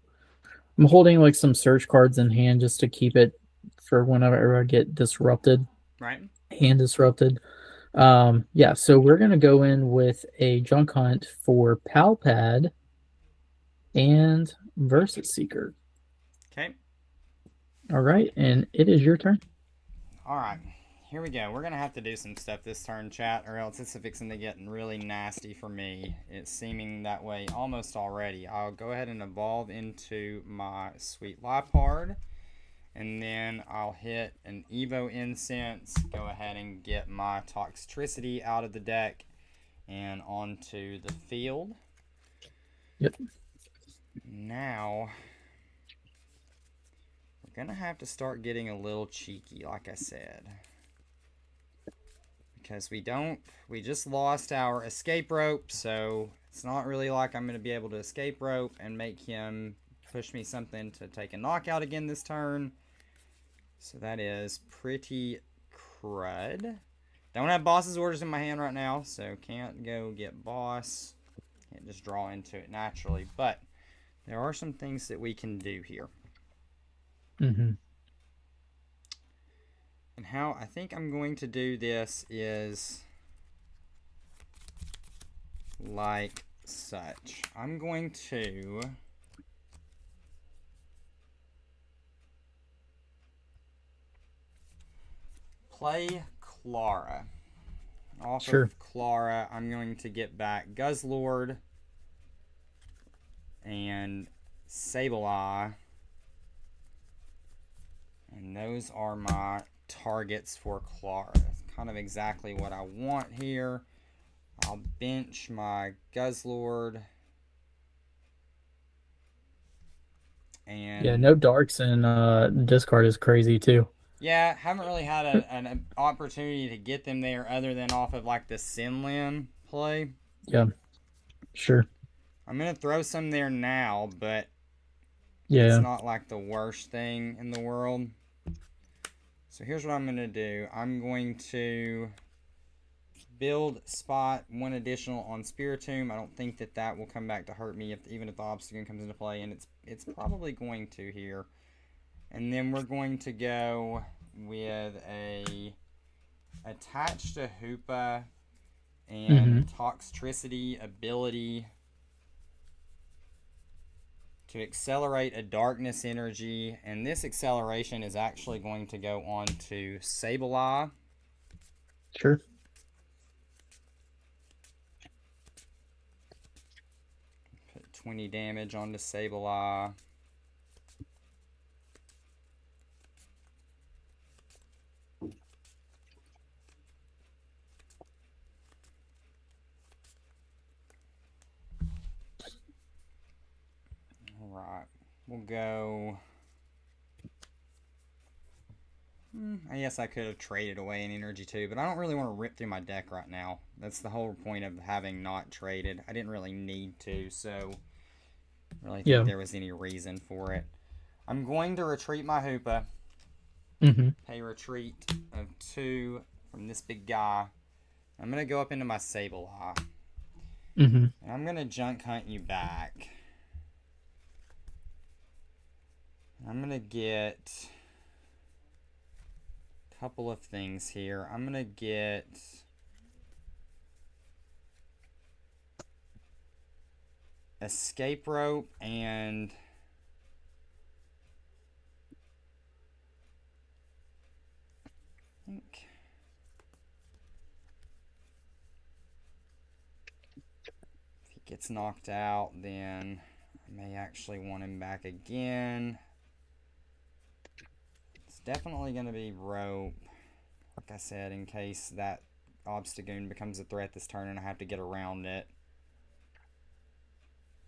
I'm holding like some search cards in hand just to keep it for whenever I get disrupted. Right. Hand disrupted. Yeah, so we're gonna go in with a junk hunt for Palpad and Versus Seeker. Okay. All right, and it is your turn. All right. Here we go. We're going to have to do some stuff this turn, chat, or else it's fixing to get really nasty for me. It's seeming that way almost already. I'll go ahead and evolve into my Sweet Lipard, and then I'll hit an Evo Incense, go ahead and get my Toxtricity out of the deck and onto the field. Yep. Now, we're going to have to start getting a little cheeky, like I said. Because we just lost our escape rope, so it's not really like I'm going to be able to escape rope and make him push me something to take a knockout again this turn. So that is pretty crud. Don't have boss's orders in my hand right now, so can't go get boss. Can't just draw into it naturally, but there are some things that we can do here. Mm-hmm. And how I think I'm going to do this is like such. I'm going to play Clara. Off of Clara, I'm going to get back Guzzlord and Sableye. And those are my targets for Clara. That's kind of exactly what I want here. I'll bench my Guzzlord. And yeah, no darks and discard is crazy too. Yeah, haven't really had an opportunity to get them there other than off of like the Sinlin play. Yeah, sure. I'm going to throw some there now, but yeah, it's not like the worst thing in the world. So here's what I'm going to do. I'm going to build spot 1 additional on Spiritomb. I don't think that will come back to hurt me even if the Obstagoon comes into play, and it's probably going to here. And then we're going to go with a attach to Hoopa and Toxtricity ability to accelerate a darkness energy, and this acceleration is actually going to go on to Sableye. Sure. Put 20 damage onto Sableye. Alright, we'll go... I guess I could have traded away an energy too, but I don't really want to rip through my deck right now. That's the whole point of having not traded. I didn't really need to, so I really think there was any reason for it. I'm going to retreat my Hoopa. Pay retreat of 2 from this big guy. I'm going to go up into my Sableye. And I'm going to junk hunt you back. I'm going to get a couple of things here. I'm going to get escape rope and I think if he gets knocked out, then I may actually want him back again. It's definitely going to be rope, like I said, in case that Obstagoon becomes a threat this turn and I have to get around it.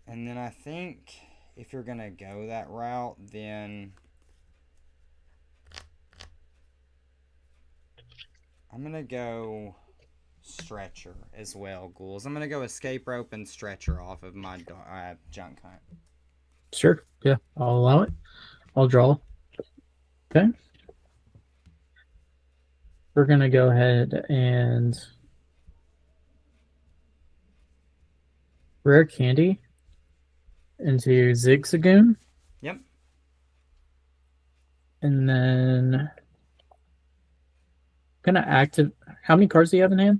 And then I think if you're going to go that route, then I'm going to go stretcher as well, Ghouls. I'm going to go escape rope and stretcher off of my junk hunt. Sure. Yeah, I'll allow it. I'll draw. Okay. We're going to go ahead and rare candy into Zigzagoon. Yep. And then gonna active. How many cards do you have in hand?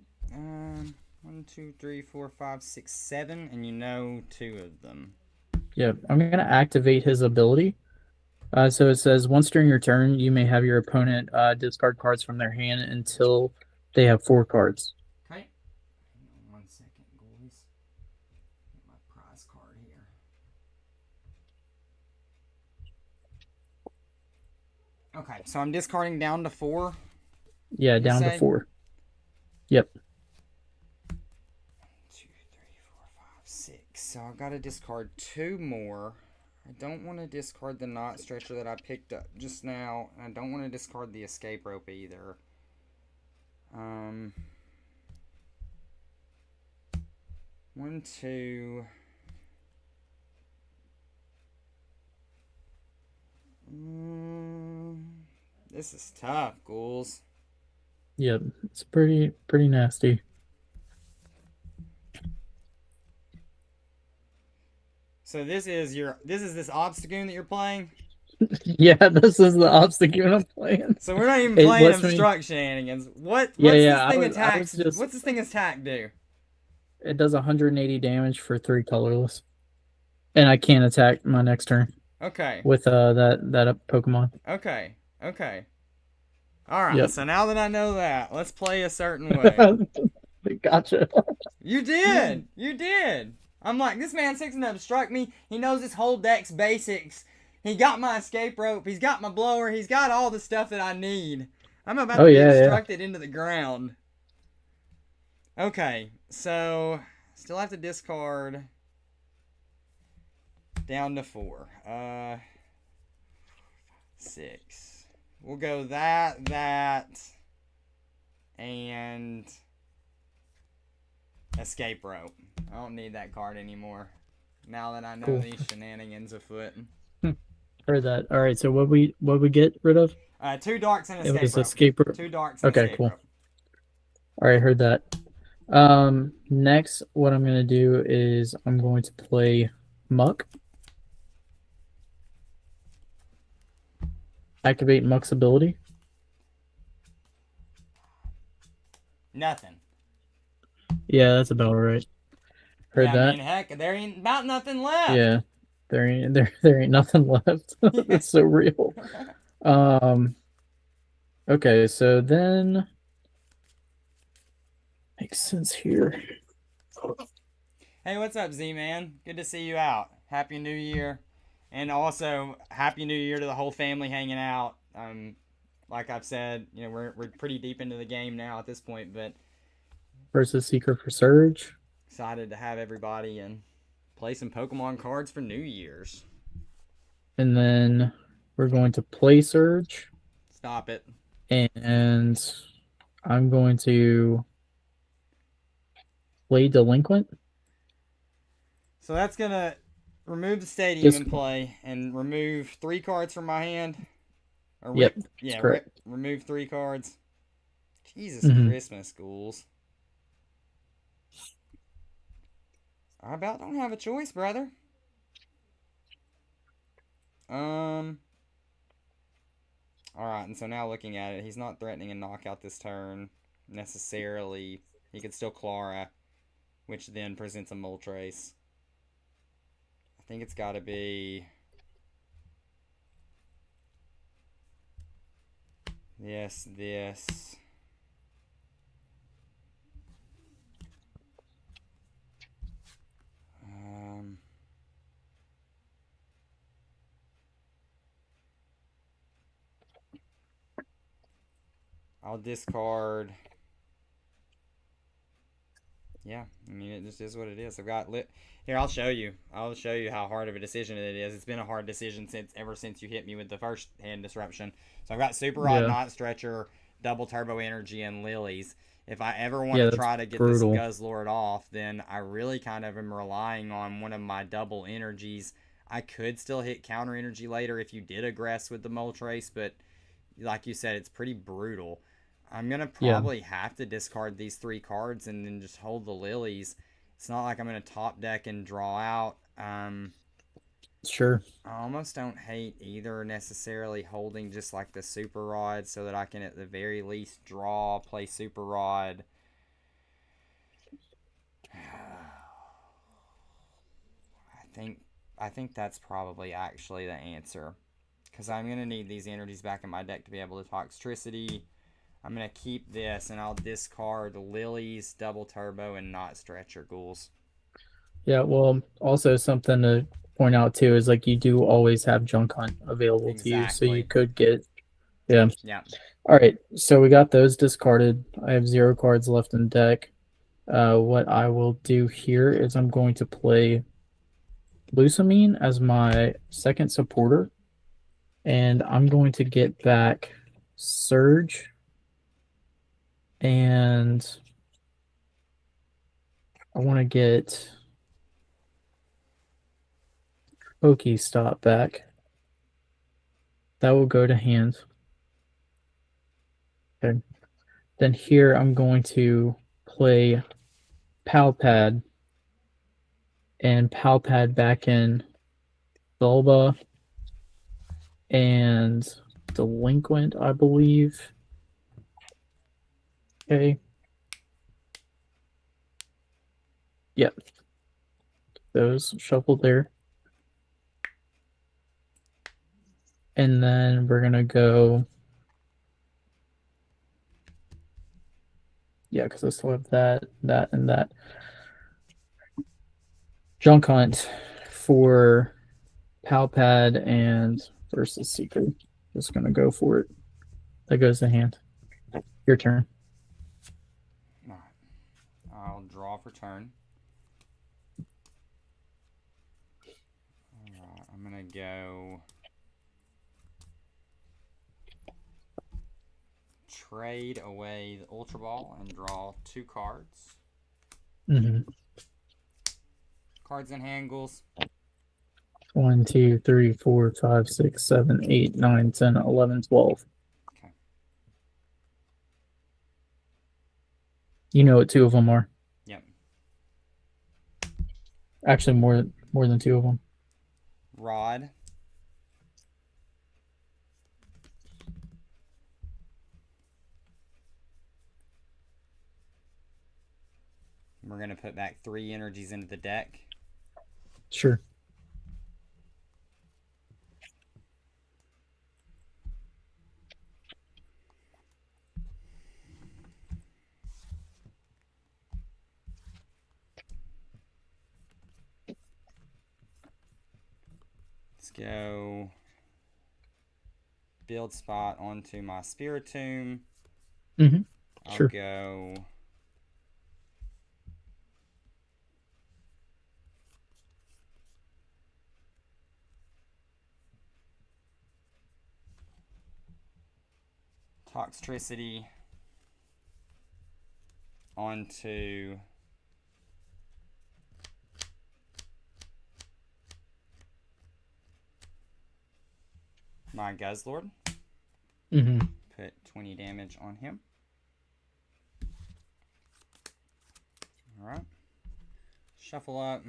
1, 2, 3, 4, 5, 6, 7, and you know 2 of them. Yeah, I'm gonna activate his ability. So it says once during your turn, you may have your opponent discard cards from their hand until they have 4 cards. Okay. Hang on 1 second, Ghoulies. Get my prize card here. Okay, so I'm discarding down to 4. Yeah, down to 4. Yep. 2, 3, 4, 5, 6. So I've got to discard 2 more. I don't want to discard the knot stretcher that I picked up just now. And I don't want to discard the escape rope either. 1, 2. This is tough, Ghouls. Yep, it's pretty nasty. So this is this Obstagoon that you're playing? Yeah, this is the Obstagoon I'm playing. So we're not even playing obstruct shenanigans. What's this thing attack do? It does 180 damage for 3 colorless. And I can't attack my next turn. Okay. With that Pokemon. Okay. Alright, yep. So now that I know that, let's play a certain way. Gotcha. You did! I'm like, this man's fixing to obstruct me. He knows his whole deck's basics. He got my escape rope. He's got my blower. He's got all the stuff that I need. I'm about to be obstructed into the ground. Okay, so still have to discard down to 4. 6. We'll go that, and escape rope. I don't need that card anymore. Now that I know these shenanigans afoot. Heard that. All right. So what we get rid of? 2 darks and escape rope. It was escape rope. 2 darks. And escape rope. All right. Heard that. Next, what I'm gonna do is I'm going to play Muck. Activate Muck's ability. Nothing. Yeah, that's about right. Heard that. I mean, heck, there ain't about nothing left. Yeah, there ain't nothing left. That's so real. Okay, so then makes sense here. Hey, what's up, Z-Man? Good to see you out. Happy New Year. And also, Happy New Year to the whole family hanging out. Like I've said, you know, we're pretty deep into the game now at this point, but versus Seeker for Surge. Excited to have everybody and play some Pokemon cards for New Year's. And then we're going to play Surge. Stop it. And I'm going to play Delinquent. So that's gonna remove the stadium Just in play and remove 3 cards from my hand. yep, that's correct. Remove 3 cards. Jesus Hmm. Christmas, Ghouls. I about don't have a choice, brother. Um. All right, and so now looking at it, he's not threatening a knockout this turn necessarily. He could still Clara, which then presents a Moltres. I think it's got to be. Yes, this. Um, I'll discard. Yeah, I mean it just is what it is. I've got lit. Here, I'll show you. I'll show you how hard of a decision it is. It's been a hard decision ever since you hit me with the first hand disruption. So I've got Super Rod, Yeah, Knot Stretcher, Double Turbo Energy, and Lilies. If I ever want yeah, to that's try to get this brutal. Guzzlord off, then I really kind of am relying on one of my double energies. I could still hit counter energy later if you did aggress with the Moltres, but like you said, it's pretty brutal. I'm gonna Yeah, probably have to discard these 3 cards and then just hold the Lilies. It's not like I'm gonna top deck and draw out. sure. I almost don't hate either necessarily holding just like the Super Rod so that I can at the very least draw, play Super Rod. think I think that's probably actually the answer because I'm gonna need these energies back in my deck to be able to Toxtricity. I'm gonna keep this and I'll discard Lilies, Double Turbo, and Not Stretcher Ghouls. Yeah, well, also something to point out too is like you do always have Junk Hunt available to you, so you Exactly. could get yeah. Yeah. All right, so we got those discarded. I have 0 cards left in deck. What I will do here is I'm going to play Lusamine as my second supporter, and I'm going to get back Surge, and I want to get Pokestop back. That will go to hand. Okay. Then here I'm going to play Palpad and Palpad back in Bulba and Delinquent, I believe. Okay. Yep. Those shuffled there. And then we're going to go. Yeah, because I still have that, and that. Junk Hunt for Palpad and versus Secret. Just going to go for it. That goes to hand. Your turn. Alright. I'll draw for turn. Alright, I'm gonna go trade away the Ultra Ball and draw 2 cards. Mm-hmm. Cards in hand, Ghouls. 1, 2, 3, 4, 5, 6, 7, 8, 9, 10, 11, 12. Okay. You know what 2 of them are. Yep. Actually, more than 2 of them. Rod. We're gonna put back 3 energies into the deck. Sure. Let's go build spot onto my Spiritomb. Mm-hmm. I'll Sure. go Toxtricity onto my Guzzlord. Put 20 damage on him. Alright. Shuffle up.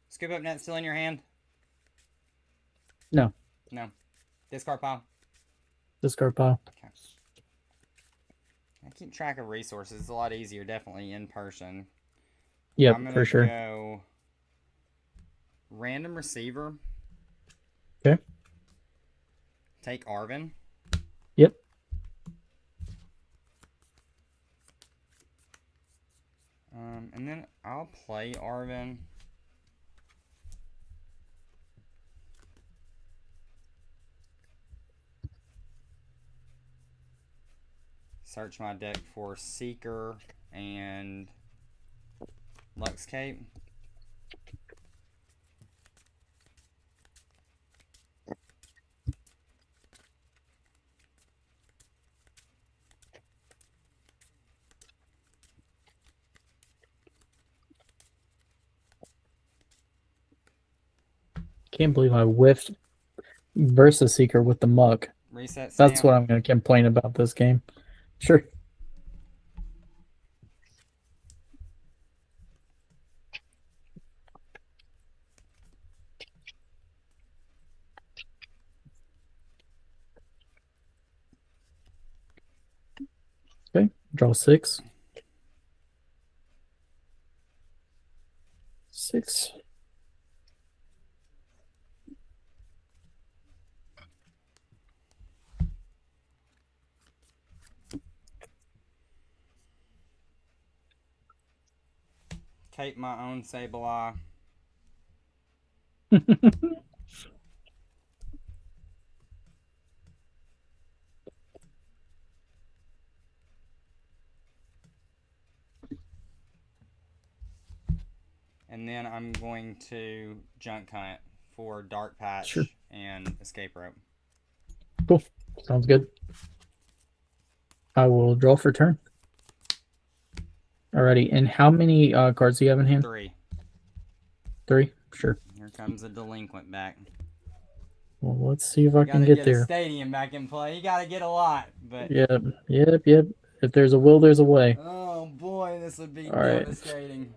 Scoop up net still in your hand? No. No. Discard pile? Discard pile. Okay. I keep track of resources. It's a lot easier, definitely, in person. Yep, I'm gonna for sure. go random receiver. Okay. Take Arvin. Yep. And then I'll play Arvin. Search my deck for Seeker and Luxcape. Can't believe I whiffed Versus Seeker with the muck. Reset That's stamp. what I'm going to complain about this game. Sure. Okay, draw 6. 6. Tape my own Sableye. And then I'm going to junk hunt for Dark Patch and Escape Rope. Cool. Sounds good. I will draw for turn. Alrighty, and how many cards do you have in hand? 3. 3? Sure. Here comes a delinquent back. Well, let's see if I can get get there. A stadium back in play. You gotta get a lot, but Yep. If there's a will, there's a way. Oh boy, this would be right. Devastating.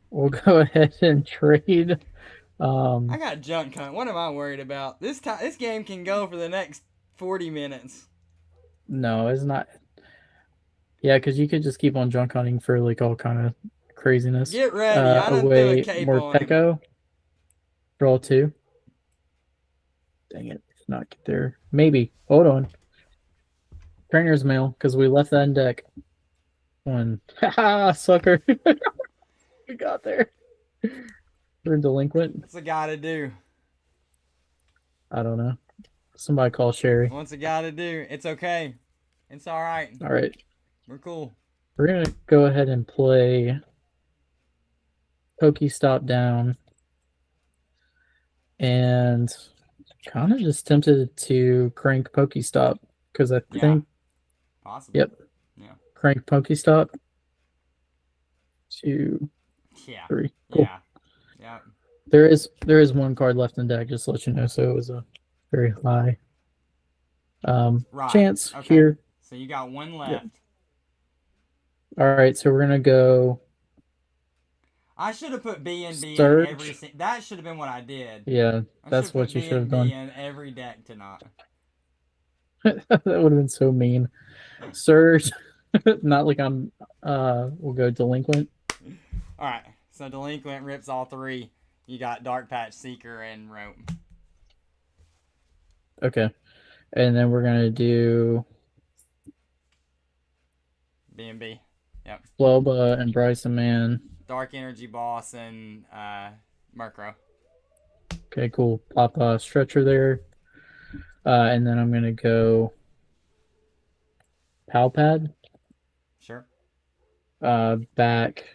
We'll go ahead and trade. I got junk hunt. What am I worried about? This game can go for the next 40 minutes. No, it's not. Yeah, because you could just keep on junk hunting for like all kind of craziness. Get ready. I done threw a cape on him. Draw 2. Dang it. Not get there. Maybe. Hold on. Trainer's mail, because we left that in deck. 1. Haha, sucker. We got there. We're delinquent. What's a guy to do? I don't know. Somebody call Sherry. What's a guy to do? It's okay. It's all right. All right. We're cool. We're going to go ahead and play Pokestop down. And kind of just tempted to crank Pokestop because I think. Possible. Yep. Yeah. Crank Pokestop. 2, 3. Cool. Yeah. There is one card left in deck, just to let you know. So it was a very high chance here. So you got one left. Yep. All right, so we're gonna go. I should have put B and B in every. That should have been what I did. Yeah, that's what you should have done. In every deck tonight. That would have been so mean. Surge, not like I'm. We'll go delinquent. All right, so delinquent rips all 3. You got Dark Patch, Seeker, and Rope. Okay, and then we're gonna do B and B. Yep. Floba and Bryson Man. Dark Energy Boss and Murkrow. Okay, cool. Pop a Stretcher there. And then I'm going to go Palpad. Sure. Back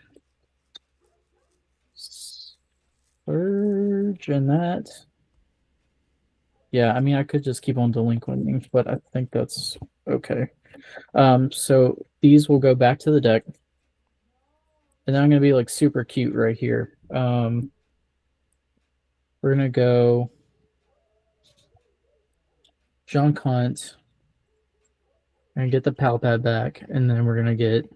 Purge and that. Yeah, I mean, I could just keep on delinquenting, but I think that's okay. So these will go back to the deck. And then I'm going to be like super cute right here. We're going to go Junk Hunt and get the Pal Pad back. And then we're going to get,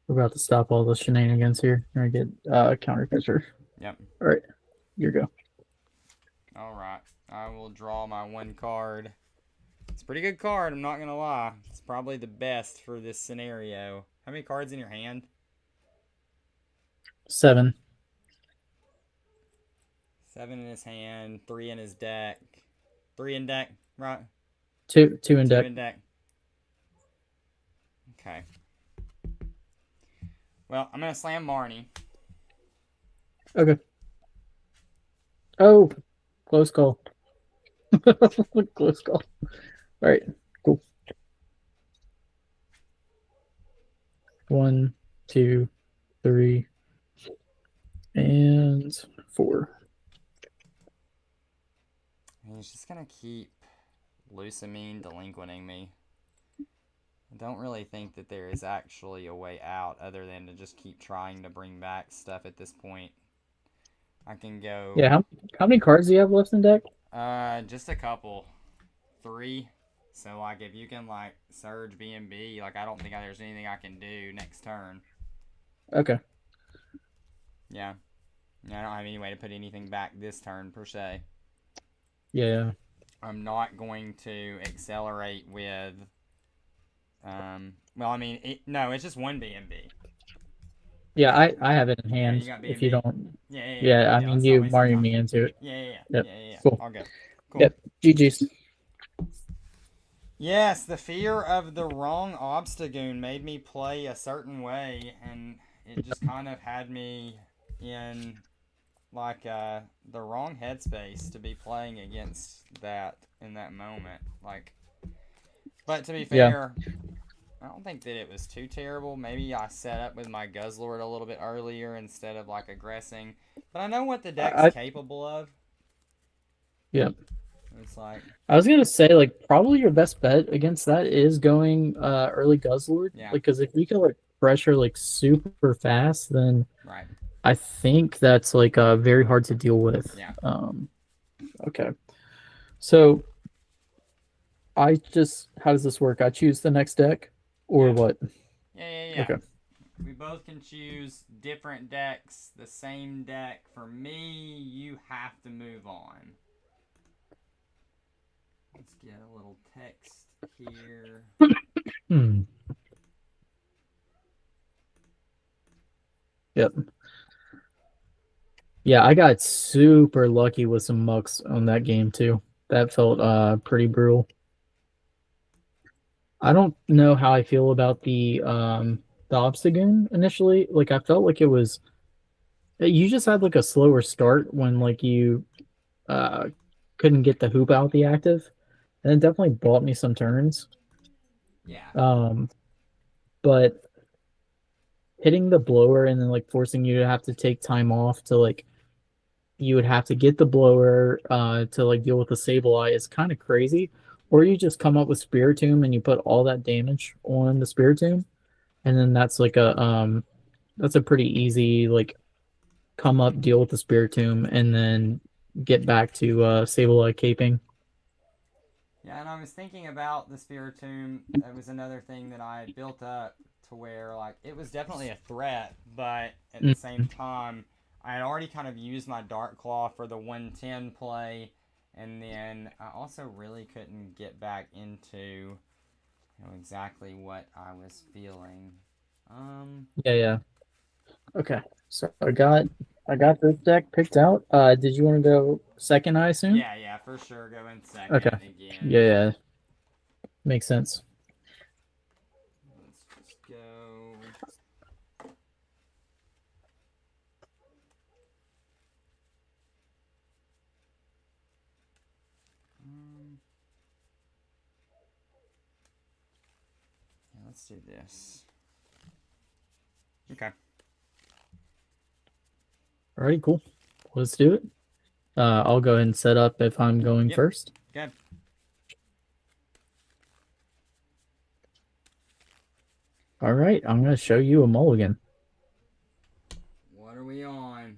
we're about to stop all the shenanigans here. We're going to get Counter Pitcher. Yep. All right, here you go. All right. I will draw my one card. It's a pretty good card, I'm not going to lie. It's probably the best for this scenario. How many cards in your hand? 7. 7 in his hand, 3 in his deck. 3 in deck, right? 2 in 2 deck. in deck. Okay. Well, I'm going to slam Marnie. Okay. Oh, close call. Close call. All right, cool. 1, 2, 3, and 4. He's just going to keep Lusamine delinquenting me. I don't really think that there is actually a way out other than to just keep trying to bring back stuff at this point. I can go... Yeah, how many cards do you have left in deck? Just a couple. 3. So, like, if you can, like, Surge B&B, like, I don't think there's anything I can do next turn. Okay. Yeah. I don't have any way to put anything back this turn, per se. Yeah. I'm not going to accelerate with... well, I mean, no, it's just 1 B&B. Yeah, I have it in hand. Yeah, you got If you B&B? don't... Yeah, I mean, you married me into it. Yeah. Cool. I'll go. Cool. Yep, GG's. Yes, the fear of the wrong Obstagoon made me play a certain way, and it just kind of had me in, like, the wrong headspace to be playing against that in that moment. Like, but to be fair, I don't think that it was too terrible. Maybe I set up with my Guzzlord a little bit earlier instead of, like, aggressing. But I know what the deck's capable of. Yep. It's like... I was going to say, like, probably your best bet against that is going early Guzzlord. Yeah. Because if we can, like, pressure, like, super fast, then right. I think that's, like, very hard to deal with. Yeah. Okay. So, how does this work? I choose the next deck? Or what? Yeah. Okay. We both can choose different decks, the same deck. For me, you have to move on. Let's get a little text here. Yep. Yeah, I got super lucky with some mucks on that game too. That felt pretty brutal. I don't know how I feel about the Obstagoon initially. Like, I felt like you just had like a slower start when like you couldn't get the hoop out the active. And it definitely bought me some turns. Yeah. But hitting the blower and then like forcing you to have to take time off to like you would have to get the blower to like deal with the Sableye is kind of crazy. Or you just come up with Spiritomb and you put all that damage on the Spiritomb, and then that's like that's a pretty easy like come up, deal with the Spiritomb, and then get back to Sableye caping. Yeah, and I was thinking about the Spiritomb. That was another thing that I built up to where like it was definitely a threat, but at the same time, I had already kind of used my Dark Claw for the 110 play. And then I also really couldn't get back into exactly what I was feeling. Yeah. Okay. So I got this deck picked out. Did you want to go second, I assume? Yeah, for sure. Go in second again. Yeah. Makes sense. Let's just go. Let's do this. Okay. Alrighty, cool. let's do it. I'll go ahead and set up if I'm going first. Good. All right, I'm going to show you a mulligan. What are we on?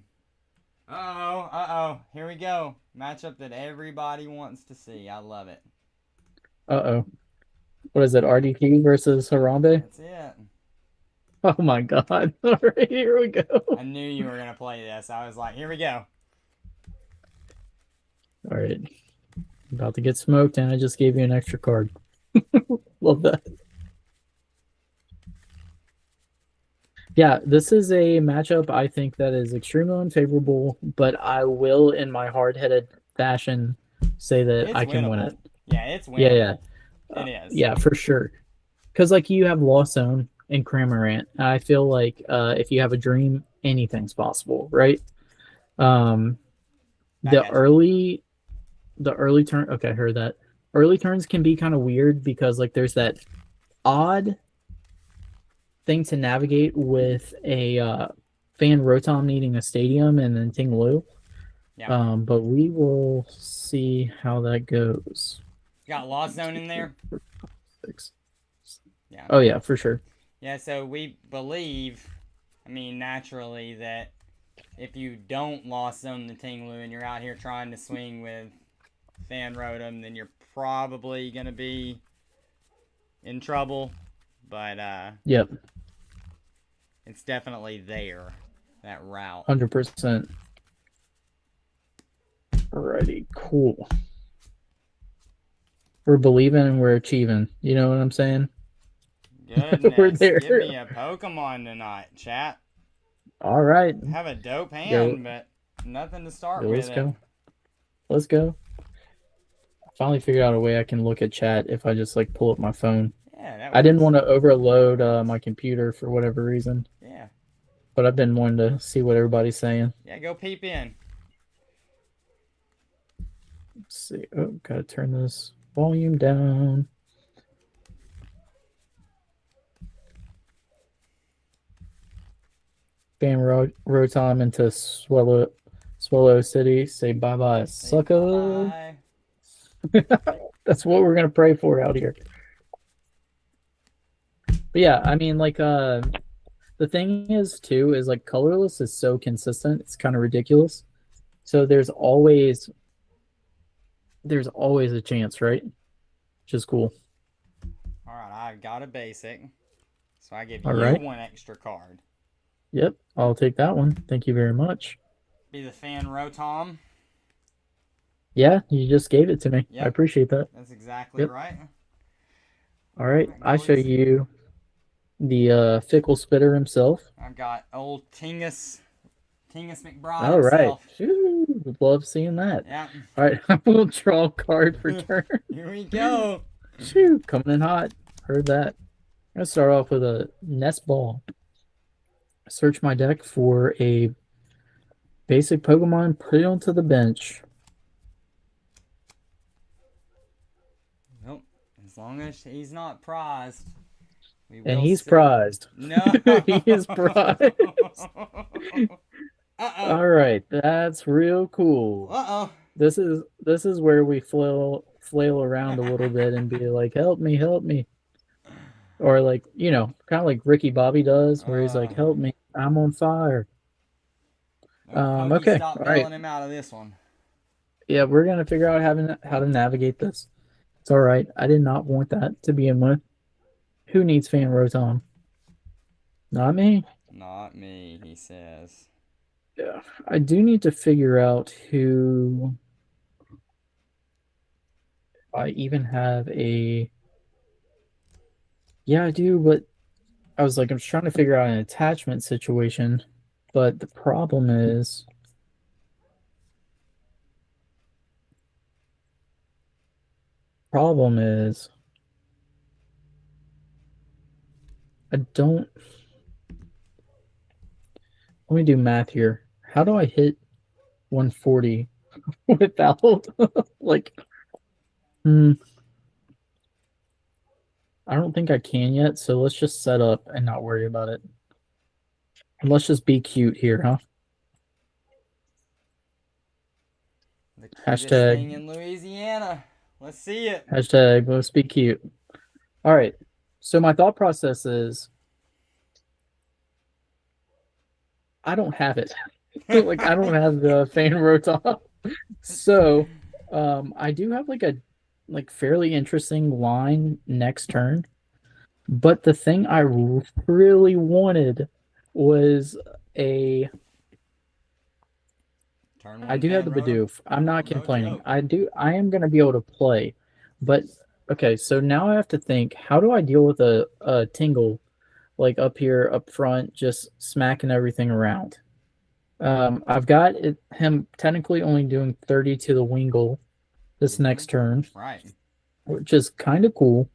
Uh-oh. Here we go. Matchup that everybody wants to see. I love it. Uh-oh. What is it, RDP versus Harambe? That's it. Oh my god. All right, here we go. I knew you were going to play this. I was like, here we go. All right. About to get smoked, and I just gave you an extra card. Love that. Yeah, this is a matchup I think that is extremely unfavorable, but I will, in my hard-headed fashion, say that It's I can win winnable. it. Yeah, it's winnable. Yeah. It is. Yeah, for sure. Because, like, you have Lost Zone and Cramorant. I feel like if you have a dream, anything's possible, right? The early turn. Okay, I heard that. Early turns can be kind of weird because, like, there's that odd thing to navigate with a Fan Rotom needing a stadium and then Ting Lu. Yeah. But we will see how that goes. Got Lost Zone in there? 6. Yeah. Oh, yeah, for sure. Yeah, so we believe, I mean, naturally, that if you don't Lost Zone the Ting Lu and you're out here trying to swing with Fan Rotom, then you're probably going to be in trouble. But yep, it's definitely there, that route. 100%. Alrighty, cool. We're believing and we're achieving. You know what I'm saying? Goodness, We're there. Give me a Pokemon tonight, chat. All right. Have a dope hand, but nothing to start with. Let's go. Let's go. I finally figured out a way I can look at chat if I just like pull up my phone. Yeah, I didn't want to overload my computer for whatever reason. Yeah. But I've been wanting to see what everybody's saying. Yeah, go peep in. Let's see. Oh, gotta turn this volume down. Fan Rotom into Swallow City. Say bye-bye, sucker. Bye. That's what we're gonna pray for out here. But yeah, I mean, like, the thing is too is like colorless is so consistent, it's kind of ridiculous. So there's always a chance, right? Which is cool. All right, I've got a basic, so I give All you right. one extra card. Yep, I'll take that one. Thank you very much. Be the Fan Rotom. Yeah, you just gave it to me. Yep. I appreciate that. That's exactly right. All right, I show you the fickle spitter himself. I've got old Tingus McBride All right. himself. Ooh, love seeing that. Yeah. All right, I will draw a card for turn. Here we go. Shoo, coming in hot. Heard that. I'm going to start off with a Nest Ball. Search my deck for a basic Pokemon, put it onto the bench. Nope. As long as he's not prized. And he's prized. No. He is prized. Uh-oh. All right, that's real cool. Uh-oh. This is where we flail around a little bit and be like, help me. Or like, you know, kind of like Ricky Bobby does, where he's like, help me, I'm on fire. Okay, Stop bailing him out of this one. Yeah, we're gonna figure out how to navigate this. It's all right. I did not want that to begin with. Who needs Fan Rotom? Not me. Not me, he says. Yeah, I do need to figure out who. I even have a. Yeah, I do, but I was like, I'm trying to figure out an attachment situation, but the problem is. I don't. Let me do math here. How do I hit 140 without like? I don't think I can yet, so let's just set up and not worry about it. And let's just be cute here, huh? The cutest thing Hashtag in Louisiana. Let's see it. hashtag let's be cute. All right. So my thought process is I don't have it. Like I don't have the fan Rotom. So I do have like a fairly interesting line next turn. But the thing I really wanted was a Turn I one do have fan the rotom. Bidoof. I'm not No complaining. joke. I am gonna be able to play. But okay, so now I have to think, how do I deal with a Tingle like up here up front, just smacking everything around? I've got him technically only doing 30 to the Wingle this next turn, Right. which is kind of cool.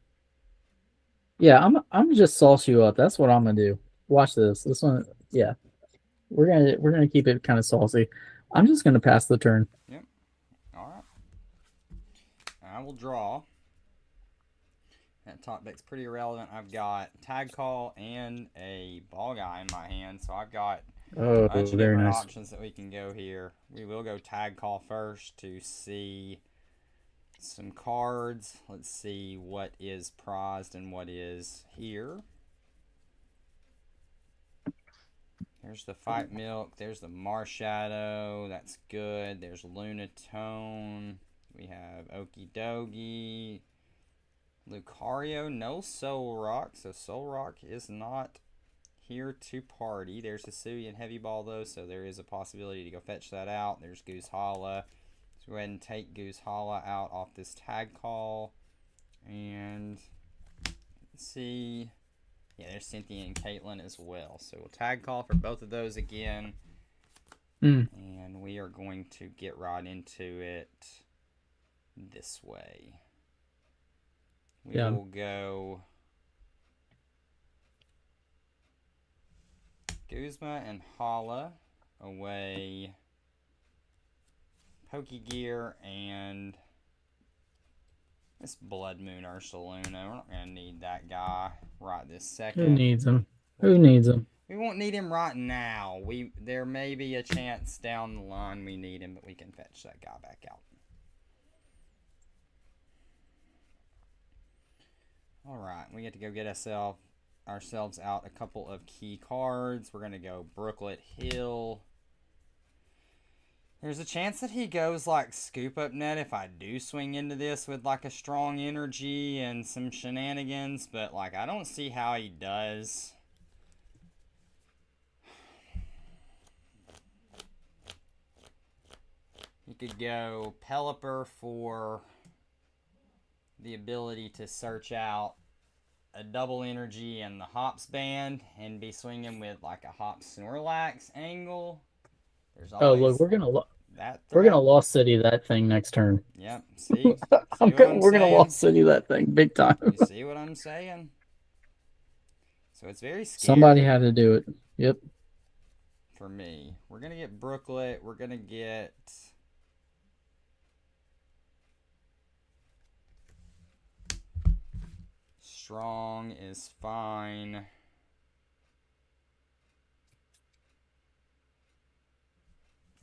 Yeah, I'm just sauce you up. That's what I'm gonna do. Watch this. This one, yeah. We're gonna keep it kind of saucy. I'm just gonna pass the turn. Yep. All right. I will draw. That top deck's pretty irrelevant. I've got Tag Call and a Ball Guy in my hand, so I've got a bunch of Very different nice. options that we can go here. We will go Tag Call first to see some cards. Let's see what is prized and what is here. There's the Fight Milk. There's the Marshadow. That's good. There's Lunatone. We have Okie Dokie. Lucario, no Soul Rock. So Soul Rock is not here to party. There's Hisuian Heavy Ball, though, so there is a possibility to go fetch that out. There's Goose Hala. So go ahead and take Goose Hala out off this Tag Call. And let's see. Yeah, there's Cynthia and Caitlin as well. So we'll Tag Call for both of those again. And we are going to get right into it this way. We will go Guzma and Hala away. Pokegear and this Blood Moon Ursaluna. We're not going to need that guy right this second. Who needs him? Who needs him? We won't need him right now. There may be a chance down the line we need him, but we can fetch that guy back out. Alright, we get to go get ourselves out a couple of key cards. We're going to go Brooklet Hill. There's a chance that he goes like Scoop Up Net if I do swing into this with like a strong energy and some shenanigans, but like I don't see how he does. You could go Pelipper for the ability to search out a double energy and the Hops Band and be swinging with like a Hops Snorlax angle. There's always look, we're gonna Lost City that thing next turn. Yep. See we're gonna Lost City that thing big time. You see what I'm saying? So it's very scary. Somebody had to do it. Yep. For me, we're gonna get Brooklet. We're gonna get Strong is fine.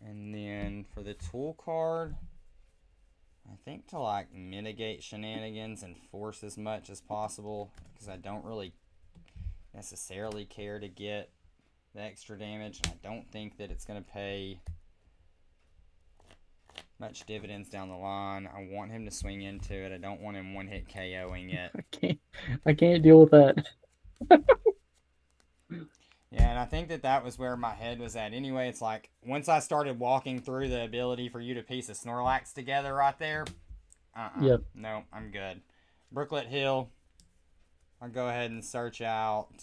And then for the tool card, I think to like mitigate shenanigans and force as much as possible, because I don't really necessarily care to get the extra damage, and I don't think that it's going to pay much dividends down the line. I want him to swing into it. I don't want him one-hit KOing it. I can't deal with that. Yeah, and I think that was where my head was at. Anyway, it's like, once I started walking through the ability for you to piece a Snorlax together right there, Yep. No, I'm good. Brooklet Hill, I'll go ahead and search out.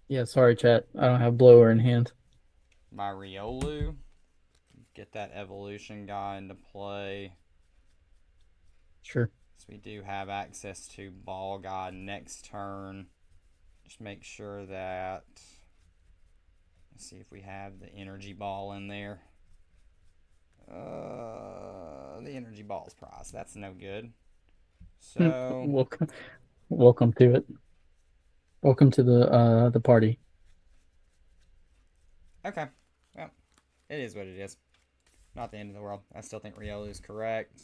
Yeah, sorry, chat. I don't have Blower in hand. My Riolu. Get that evolution guy into play. Sure. So we do have access to Ball God next turn. Just make sure that, let's see if we have the energy ball in there. The energy ball's prize. That's no good. So welcome to it. Welcome to the party. Okay. Well, it is what it is. not the end of the world. I still think Riolu is correct.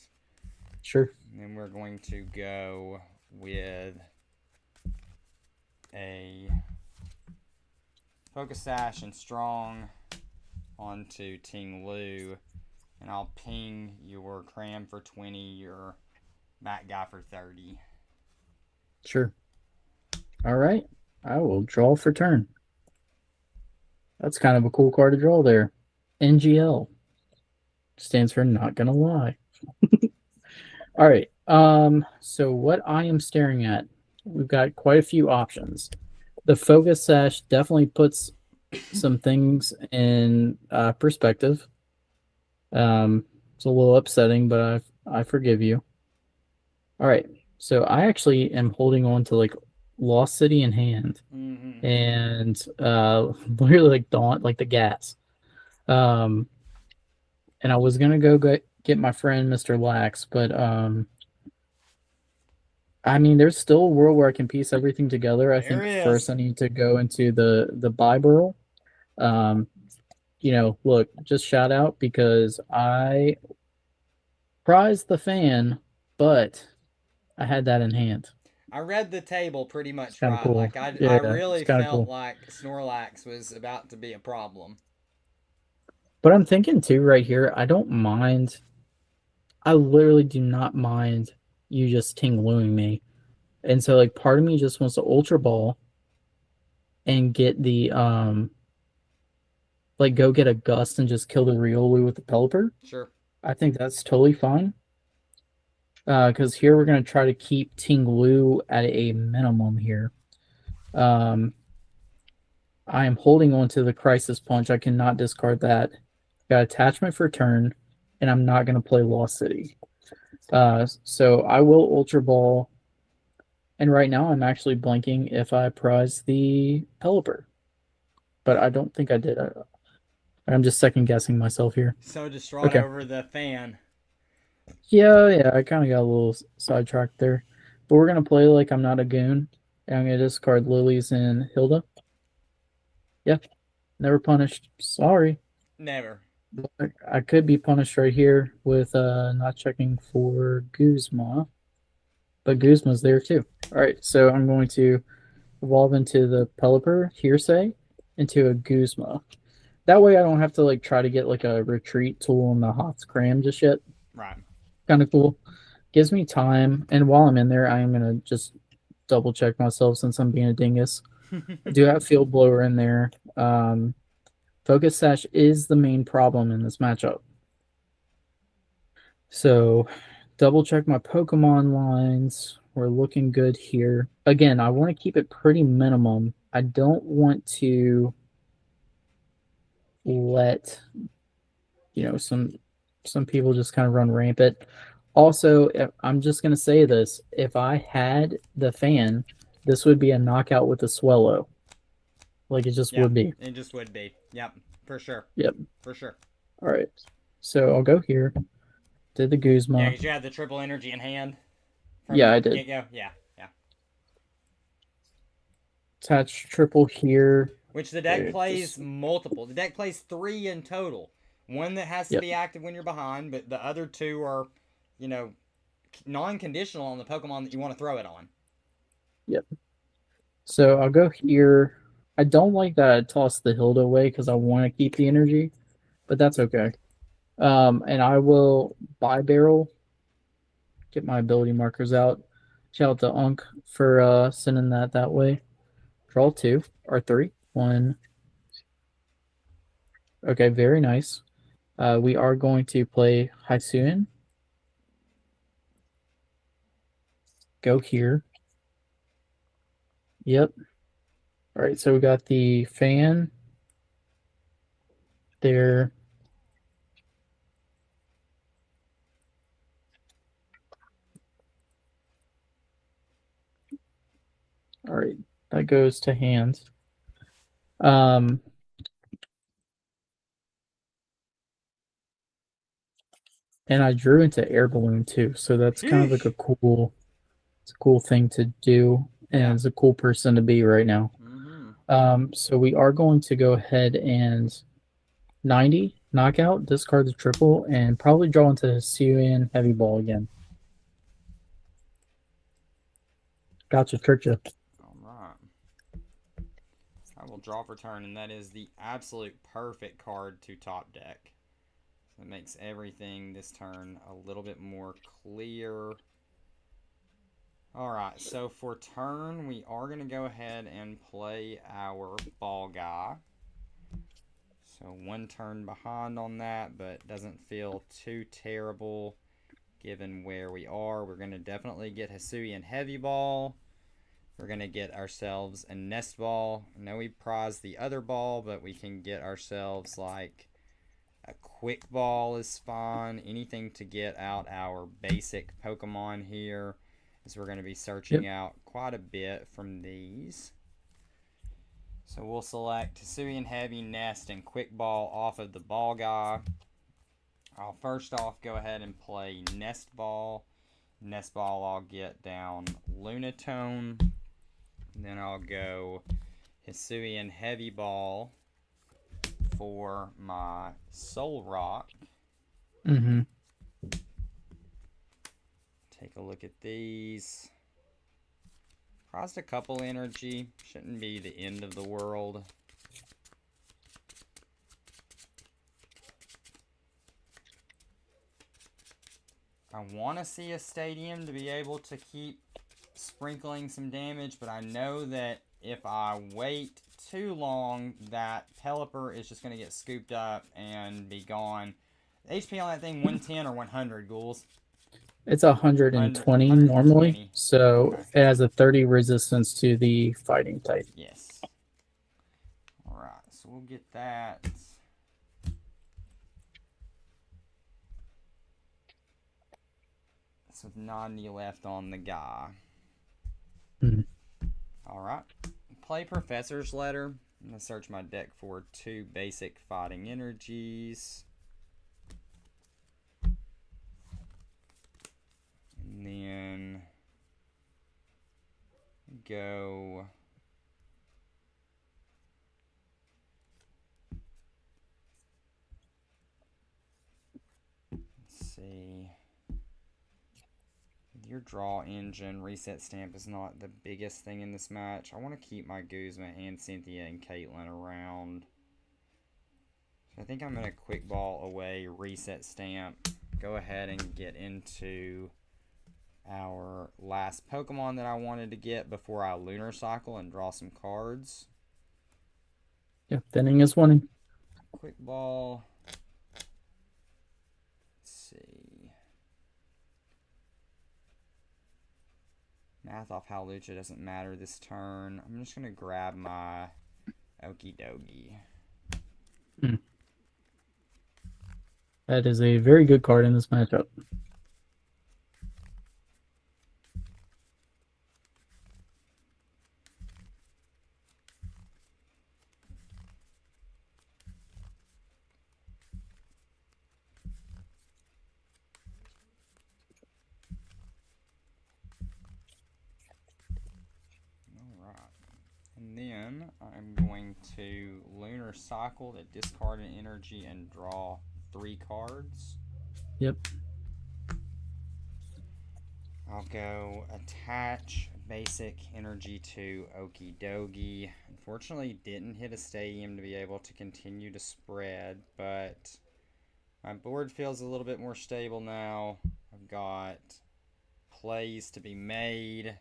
Sure. And then we're going to go with a Focus Sash and Strong onto Ting Lu. And I'll ping your Cram for 20, your Back Guy for 30. Sure. All right. I will draw for turn. That's kind of a cool card to draw there. NGL stands for not gonna lie. All right. So what I am staring at, we've got quite a few options. The Focus Sash definitely puts some things in perspective. It's a little upsetting, but I forgive you. All right. So I actually am holding on to like Lost City in hand, and literally like Daunt, like the gas. And I was gonna go get my friend Mr. Lax, but I mean, there's still a world where I can piece everything together. I think first I need to go into the buy barrel. Look, just shout out because I prized the fan, but I had that in hand. I read the table pretty much Kind of right. cool. Like I really felt like Snorlax was about to be a problem. But I'm thinking too right here, I don't mind. I literally do not mind you just Ting-Luing me. And so like part of me just wants to Ultra Ball and get the like go get a Gust and just kill the Riolu with the Pelipper. Sure. I think that's totally fine. Because here we're going to try to keep Ting-Lu at a minimum here. I am holding on to the Crisis Punch. I cannot discard that. Got attachment for turn, and I'm not going to play Lost City. So I will Ultra Ball, and right now I'm actually blanking if I prize the Pelipper. But I don't think I did. I'm just second guessing myself here. So distraught over the fan. Yeah, I kind of got a little sidetracked there. But we're going to play like I'm not a goon. And I'm going to discard Lilies and Hilda. Yeah, never punished. Sorry. Never. I could be punished right here with not checking for Guzma. But Guzma's there too. All right, so I'm going to evolve into the Pelipper, Hearsay, into a Guzma. That way I don't have to like try to get like a retreat tool in the Hots Cram just yet. Right. Kind of cool. Gives me time, and while I'm in there, I am gonna just double check myself since I'm being a dingus. I do have Field Blower in there. Focus Sash is the main problem in this matchup. So double check my Pokemon lines. We're looking good here. Again, I want to keep it pretty minimum. I don't want to let some people just kind of run rampant. Also, I'm just going to say this. If I had the fan, this would be a knockout with a Swellow. Like it just would be. It just would be. Yep, for sure. Yep. For sure. All right. So I'll go here. Did the Guzma. Yeah, because you had the triple energy in hand. Yeah, I did. Yeah. Attach triple here. Which the deck plays multiple. The deck plays 3 in total. One that has to be active when you're behind, but the other 2 are, non-conditional on the Pokemon that you want to throw it on. Yep. So I'll go here. I don't like that I tossed the Hilda away because I want to keep the energy, but that's okay. And I will buy barrel, get my ability markers out. Shout out to Unk for sending that way. Draw 2 or 3. 1. Okay, very nice. We are going to play Hisuian. Go here. Yep. All right, so we got the fan there. All right, that goes to hand. And I drew into Air Balloon too, so that's kind of like a cool thing to do, and it's a cool person to be right now. So we are going to go ahead and 90 knockout, discard the triple, and probably draw into Hisuian Heavy Ball again. Gotcha, tricked you. All right. I will draw for turn, and that is the absolute perfect card to top deck. So it makes everything this turn a little bit more clear. Alright, so for turn, we are going to go ahead and play our ball guy. So one turn behind on that, but doesn't feel too terrible given where we are. We're going to definitely get Hisuian Heavy Ball. We're going to get ourselves a Nest Ball. I know we prize the other ball, but we can get ourselves like a Quick Ball is fine. Anything to get out our basic Pokemon here. As we're going to be searching out quite a bit from these. So we'll select Hisuian Heavy, Nest, and Quick Ball off of the ball guy. I'll first off go ahead and play Nest Ball. Nest Ball I'll get down Lunatone. Then I'll go Hisuian Heavy Ball for my Soul Rock. Mm-hmm. Take a look at these. Prized a couple energy. Shouldn't be the end of the world. I want to see a stadium to be able to keep sprinkling some damage, but I know that if I wait too long, that Pelipper is just going to get scooped up and be gone. The HP on that thing, 110 or 100, Ghouls? It's 120 normally, so okay. It has a 30 resistance to the fighting type. Yes. Alright, so we'll get that. So with 90 left on the guy. Alright. Play Professor's Letter. I'm going to search my deck for 2 basic fighting energies. And then go let's see. Your draw engine reset stamp is not the biggest thing in this match. I want to keep my Guzma and Cynthia and Caitlin around. So I think I'm going to quick ball away reset stamp. Go ahead and get into our last Pokemon that I wanted to get before I Lunar Cycle and draw some cards. Yeah, thinning is winning. Quick ball. Let's see. Math off Howlucha doesn't matter this turn. I'm just going to grab my Okie Dokie. That is a very good card in this matchup. And then I'm going to Lunar Cycle to discard an energy and draw 3 cards. Yep. I'll go attach basic energy to Okie Dokie. Unfortunately, didn't hit a stadium to be able to continue to spread, but my board feels a little bit more stable now. I've got plays to be made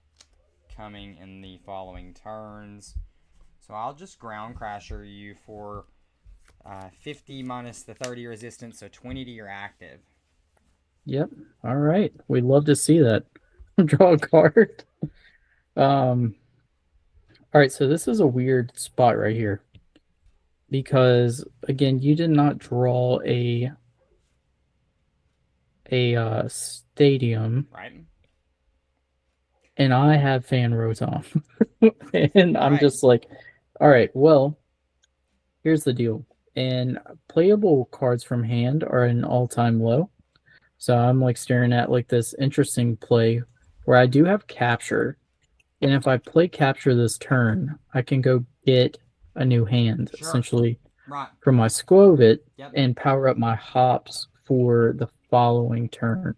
coming in the following turns. So I'll just Ground Crasher you for 50 minus the 30 resistance, so 20 to your active. Yep. All right. We'd love to see that. Draw a card. All right, so this is a weird spot right here. Because, again, you did not draw a stadium. Right. And I have Fan Rotom. And I'm just like, all right, well, here's the deal. And playable cards from hand are an all-time low. So I'm like staring at like this interesting play where I do have Capture. And if I play Capture this turn, I can go get a new hand, essentially Right. from my Squovit Yep. and power up my hops for the following turn.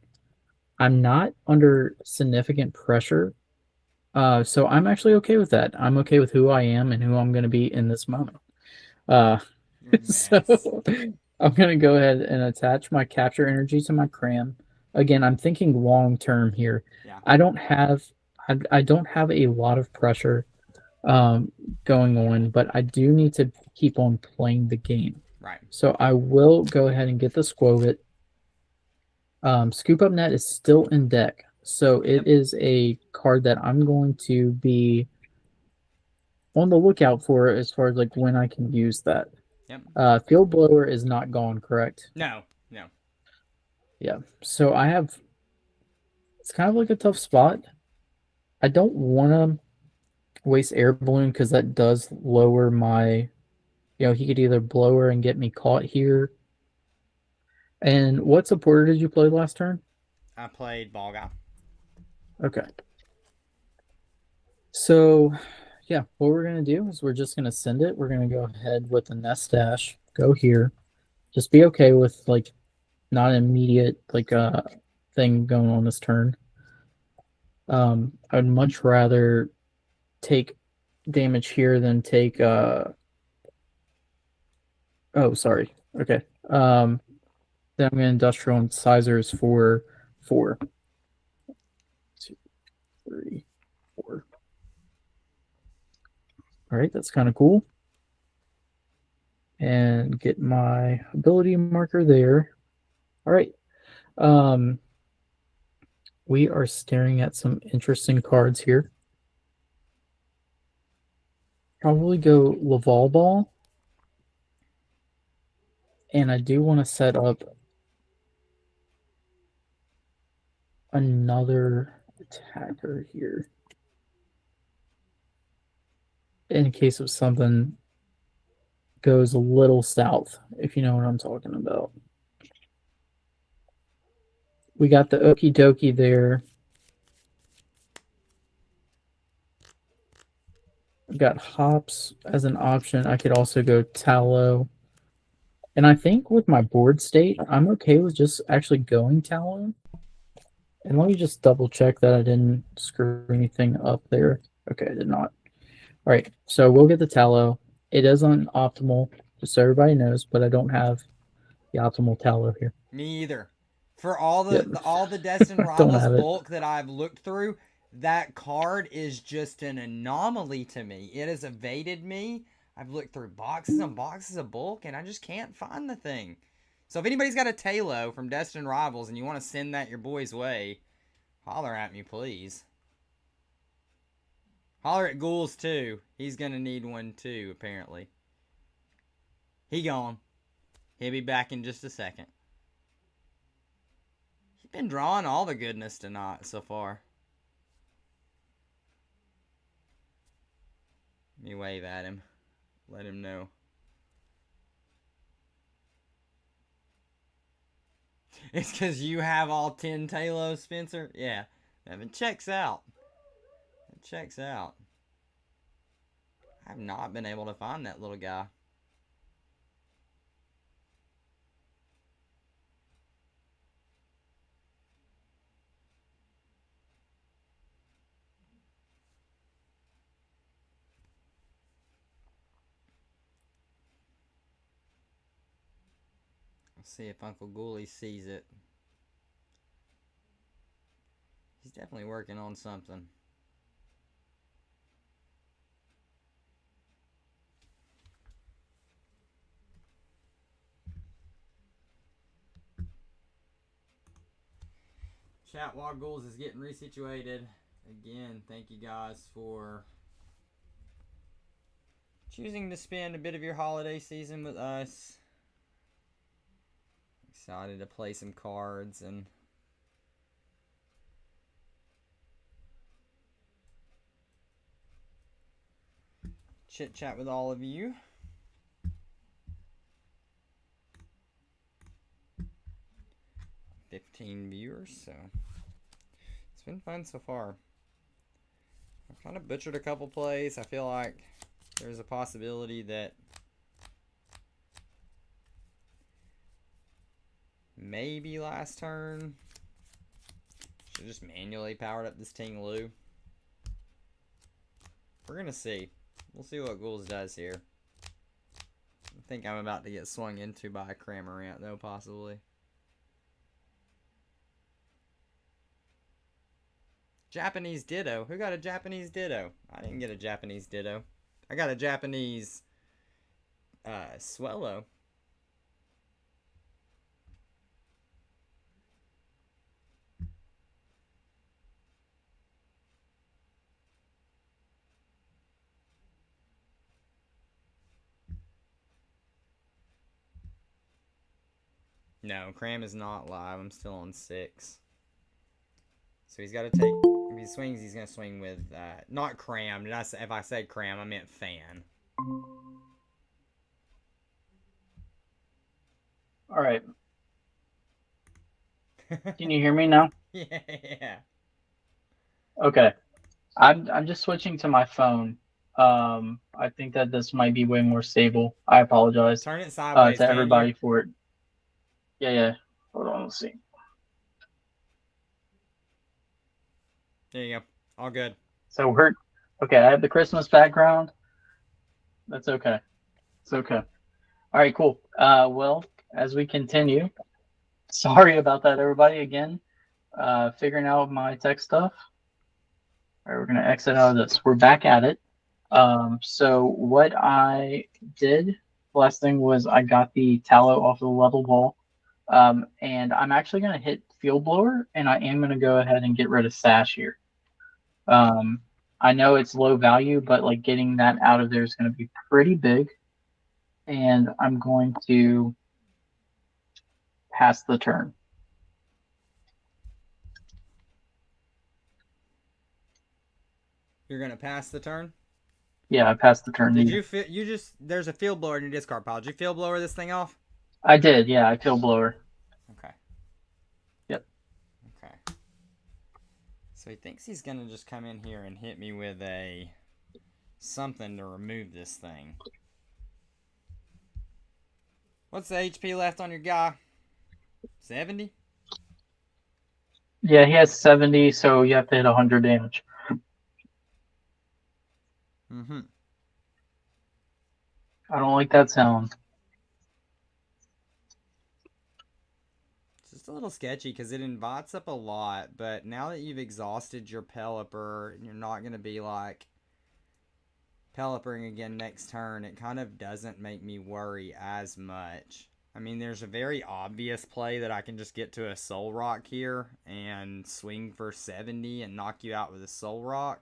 I'm not under significant pressure, so I'm actually okay with that. I'm okay with who I am and who I'm going to be in this moment. You're a So mess. I'm going to go ahead and attach my capture energy to my cram. Again, I'm thinking long term here. Yeah. I don't have a lot of pressure going on, but I do need to keep on playing the game. Right. So I will go ahead and get the Squovit. Scoop Up Net is still in deck, so it is a card that I'm going to be on the lookout for as far as like when I can use that. Yep. Field Blower is not gone, correct? No. No. Yeah. So I have. It's kind of like a tough spot. I don't want to waste Air Balloon because that does lower my. He could either blow her and get me caught here. And what supporter did you play last turn? I played Ball Guy. Okay. So, yeah, what we're going to do is we're just going to send it. We're going to go ahead with the Nest Dash. Go here. Just be okay with, like, not an immediate, like, thing going on this turn. I would much rather take damage here than take, oh, sorry. Okay. Then I'm going to Industrial Incisors for 4. 2, 3, 4. All right, that's kind of cool. And get my ability marker there. All right. We are staring at some interesting cards here. Probably go Laval Ball. And I do want to set up another attacker here. In case of something goes a little south, if you know what I'm talking about. We got the Okie Dokie there. I've got hops as an option. I could also go tallow. And I think with my board state, I'm okay with just actually going tallow. And let me just double check that I didn't screw anything up there. Okay, I did not. All right, so we'll get the tallow. It is on optimal, just so everybody knows, but I don't have the optimal tallow here. Me either. For all the, Yep. all the Destined I don't Rivals have it. bulk that I've looked through, that card is just an anomaly to me. It has evaded me. I've looked through boxes and boxes of bulk, and I just can't find the thing. So if anybody's got a Talo from Destined Rivals and you want to send that your boy's way, holler at me, please. Holler at Ghouls too. He's gonna need one too, apparently. He gone. He'll be back in just a second. He's been drawing all the goodness tonight so far. Let me wave at him. Let him know. It's because you have all 10 Talos, Spencer? Yeah. It checks out. It checks out. I've not been able to find that little guy. Let's see if Uncle Ghoulie sees it. He's definitely working on something. Chat while Ghouls is getting resituated. Again, thank you guys for choosing to spend a bit of your holiday season with us. Excited to play some cards and chit chat with all of you. $15 viewers, so it's been fun so far. I've kind of butchered a couple plays. I feel like there's a possibility that maybe last turn. Should just manually powered up this Ting Lu. We're gonna see. We'll see what Ghouls does here. I think I'm about to get swung into by a Cramorant, though, possibly. Japanese Ditto. Who got a Japanese Ditto? I didn't get a Japanese Ditto. I got a Japanese Swellow. No, Cram is not live. I'm still on 6. So he's got to take... If he swings, he's going to swing with... not Cram. If I said Cram, I meant Fan. All right. Can you hear me now? Yeah. Okay. I'm just switching to my phone. I think that this might be way more stable. I apologize. Turn it sideways, to everybody for it. Yeah. Hold on, let's see. There you go. All good. So we're okay. I have the Christmas background. That's okay. It's okay. All right, cool. Well, as we continue, sorry about that, everybody. Again, figuring out my tech stuff. All right, we're gonna exit out of this. We're back at it. So what I did, last thing was I got the tallow off of the level ball. And I'm actually going to hit Field Blower, and I am going to go ahead and get rid of Sash here. I know it's low value, but like getting that out of there is going to be pretty big. And I'm going to pass the turn. You're going to pass the turn? Yeah, I passed the turn. Did you feel... There's a Field Blower in your discard pile. Did you Field Blower this thing off? I did, yeah. I Field Blower. Okay. Yep. Okay. So he thinks he's going to just come in here and hit me with a... something to remove this thing. What's the HP left on your guy? 70? Yeah, he has 70, so you have to hit 100 damage. Mm-hmm. I don't like that sound. It's just a little sketchy because it invites up a lot, but now that you've exhausted your Pelipper, and you're not going to be like Pelipering again next turn, it kind of doesn't make me worry as much. I mean, there's a very obvious play that I can just get to a Soul Rock here and swing for 70 and knock you out with a Soul Rock.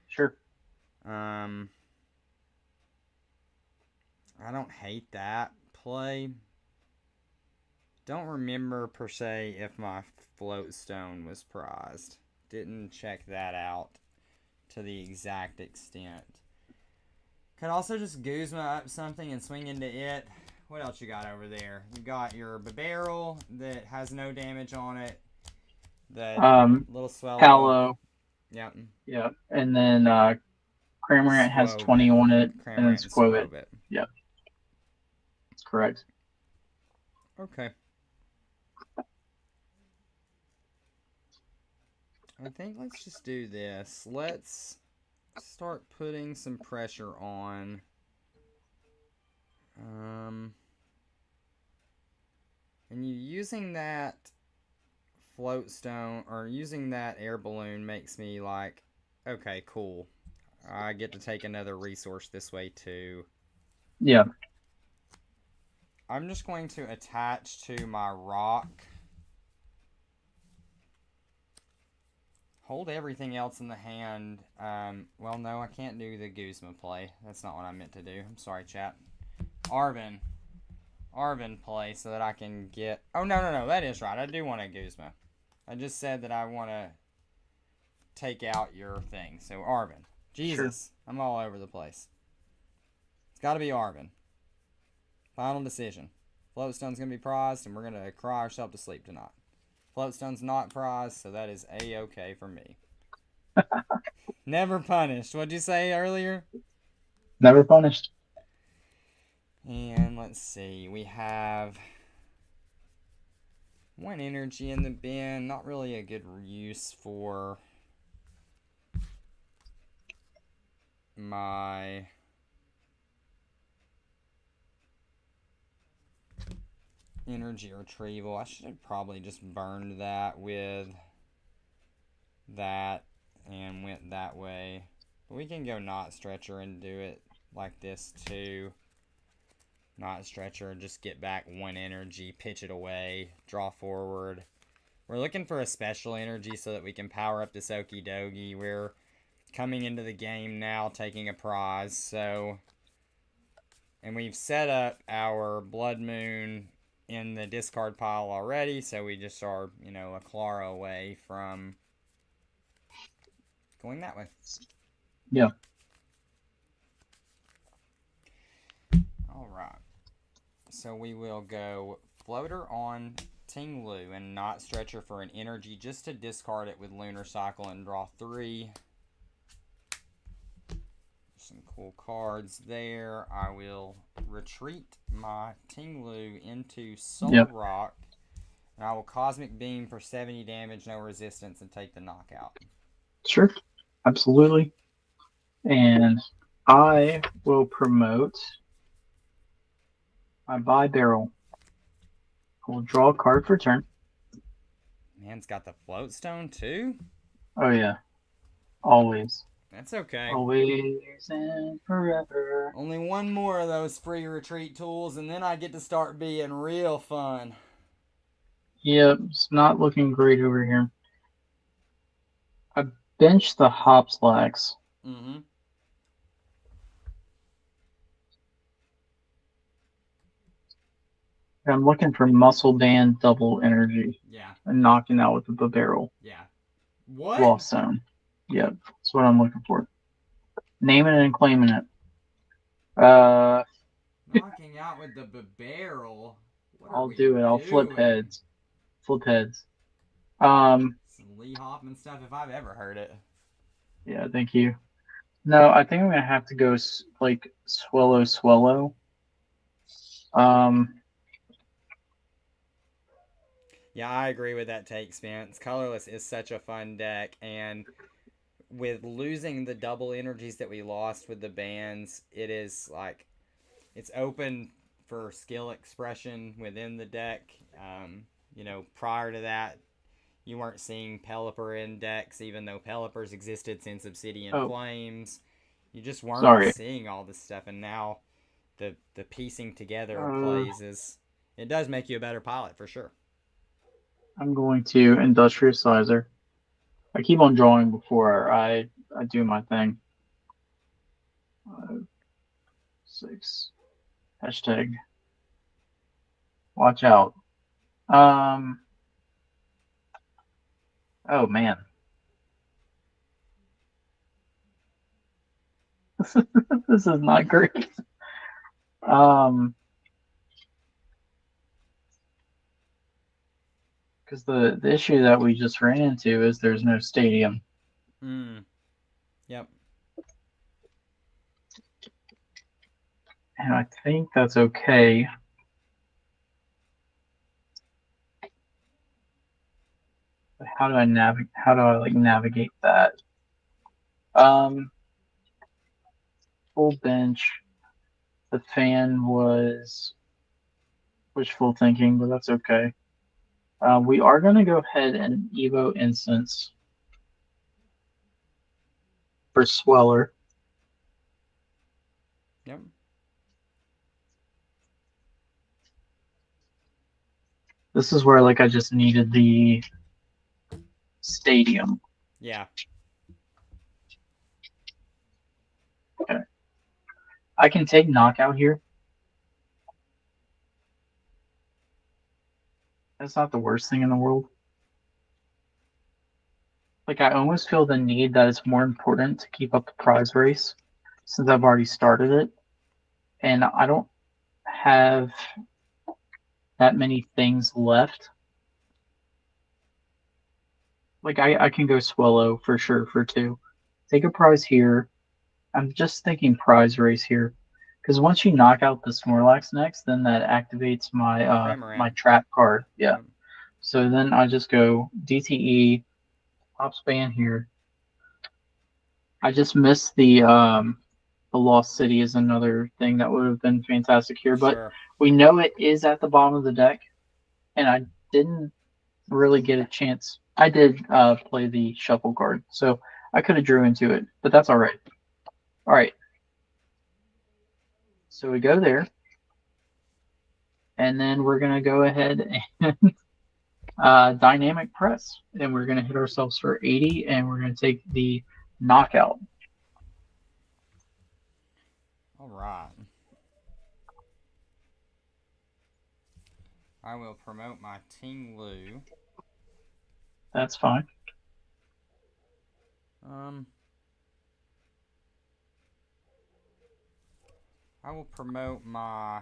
Sure. I don't hate that play. Don't remember per se if my Float Stone was prized. Didn't check that out to the exact extent. Could also just Guzma up something and swing into it. What else you got over there? You got your Barrel that has no damage on it. The little Swallow. Tallow. Yep. Yep. And then Cramorant has 20 on it. And then Squove it. Yep. That's correct. Okay. I think let's just do this. Let's start putting some pressure on. And you using that Float Stone or using that Air Balloon makes me like, okay, cool. I get to take another resource this way too. Yeah. I'm just going to attach to my rock. Hold everything else in the hand. Well, no, I can't do the Guzma play. That's not what I meant to do. I'm sorry, chat. Arvin play so that I can get... Oh, no. That is right. I do want a Guzma. I just said that I want to take out your thing. So, Arvin. Jesus. Sure. I'm all over the place. It's got to be Arvin. Final decision. Floatstone's going to be prized, and we're going to cry ourselves to sleep tonight. Floatstone's not prized, so that is A-okay for me. Never punished. What'd you say earlier? Never punished. And let's see. We have 1 energy in the bin. Not really a good use for my energy retrieval. I should have probably just burned that with that and went that way. But we can go not stretcher and do it like this too. Not stretcher, just get back 1 energy, pitch it away, draw forward. We're looking for a special energy so that we can power up this Okie Dokie. We're coming into the game now taking a prize, so... And we've set up our Blood Moon in the discard pile already, so we just are, you know, a Clara away from going that way. Yeah. Alright. So we will go Floater on Ting-Lu and not Stretcher for an energy just to discard it with Lunar Cycle and draw 3. Some cool cards there. I will retreat my Ting-Lu into Soul Rock. And I will Cosmic Beam for 70 damage, no resistance, and take the knockout. Sure. Absolutely. And I will promote my buy barrel. I will draw a card for turn. Man's got the Float Stone too? Oh, yeah. Always. That's okay. Always and forever. Only 1 more of those free retreat tools, and then I get to start being real fun. Yep, it's not looking great over here. I benched the Hopslax. Mm-hmm. I'm looking for Muscle Band double energy. Yeah. And knocking out with the barrel. Yeah. What? Lost Zone. Yep, that's what I'm looking for. Naming it and claiming it. Knocking out with the barrel. I'll do it. I'll flip heads. Flip heads. Some Lee Hoffman stuff if I've ever heard it. Yeah, thank you. No, I think I'm gonna have to go like swallow. Yeah, I agree with that take, Spence. Colorless is such a fun deck, and with losing the double energies that we lost with the bands, it is like it's open for skill expression within the deck. You know, prior to that, you weren't seeing Pelipper in decks, even though Pelipper's existed since Obsidian Flames. You just weren't seeing all this stuff, and now the piecing together of plays is it does make you a better pilot for sure. I'm going to Industrializer. I keep on drawing before I do my thing. 6. Hashtag. Watch out. Oh man. This is not great. Because the issue that we just ran into is there's no stadium. Yep. And I think that's okay. But how do I navigate that? Full bench. The fan was wishful thinking, but that's okay. We are going to go ahead and Evo Instance for Sweller. Yep. This is where I just needed the stadium. Yeah. Okay. I can take knockout here. That's not the worst thing in the world. I almost feel the need that it's more important to keep up the prize race since I've already started it. And I don't have that many things left. I can go Swallow for sure for 2. Take a prize here. I'm just thinking prize race here. Because once you knock out the Snorlax next, then that activates my my trap card. Yeah. So then I just go DTE, top span here. I just missed the Lost City is another thing that would have been fantastic here, but Sure. we know it is at the bottom of the deck, and I didn't really get a chance. I did play the shuffle card, so I could have drew into it, but that's all right. All right. So we go there, and then we're gonna go ahead and dynamic press, and we're gonna hit ourselves for 80, and we're gonna take the knockout. All right. I will promote my Ting Lu. That's fine. I will promote my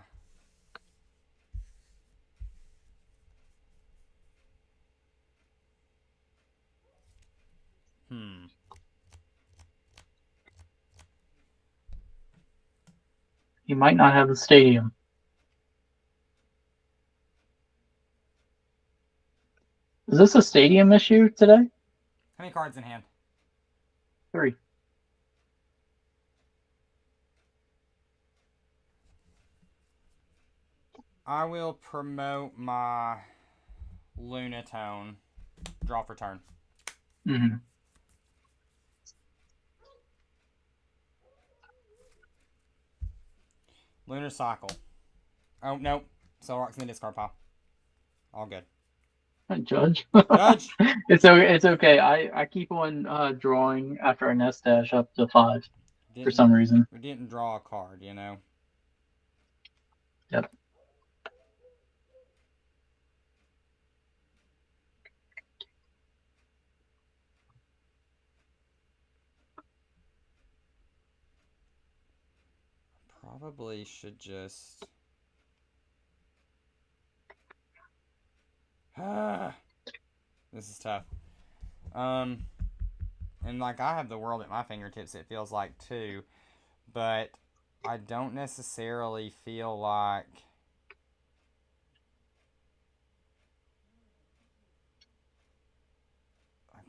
You might not have the stadium. Is this a stadium issue today? How many cards in hand? 3. I will promote my Lunatone. Draw for turn. Mm-hmm. Lunar Cycle. Oh, nope. Solrock's in the discard pile. All good. Judge. Judge! It's okay. I keep on drawing after a nest dash up to 5 for some reason. We didn't draw a card, you know? Yep. Probably should just... This is tough. And like I have the world at my fingertips, it feels like too, but I don't necessarily feel like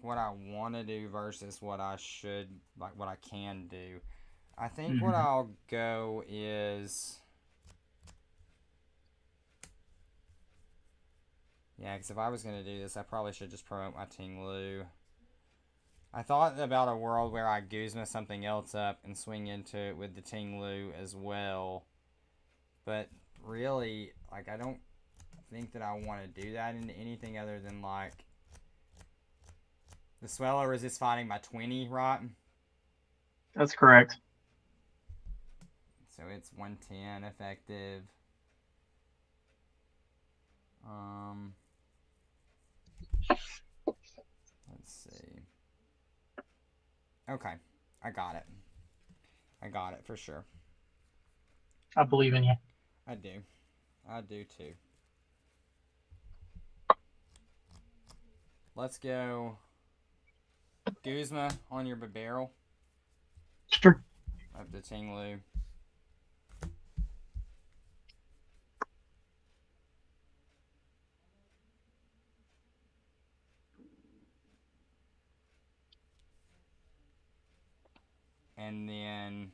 what I want to do versus what I should, like what I can do. I think what I'll go is... Yeah, because if I was going to do this, I probably should just promote my Ting Lu. I thought about a world where I Guzma something else up and swing into it with the Ting Lu as well. But really, like, I don't think that I want to do that into anything other than, like, the Swellow resists fighting by 20, right? That's correct. So it's 110 effective. Let's see. Okay, I got it. I got it for sure. I believe in you. I do. I do too. Let's go Guzma on your barrel. Sure. Up to Ting Lu. And then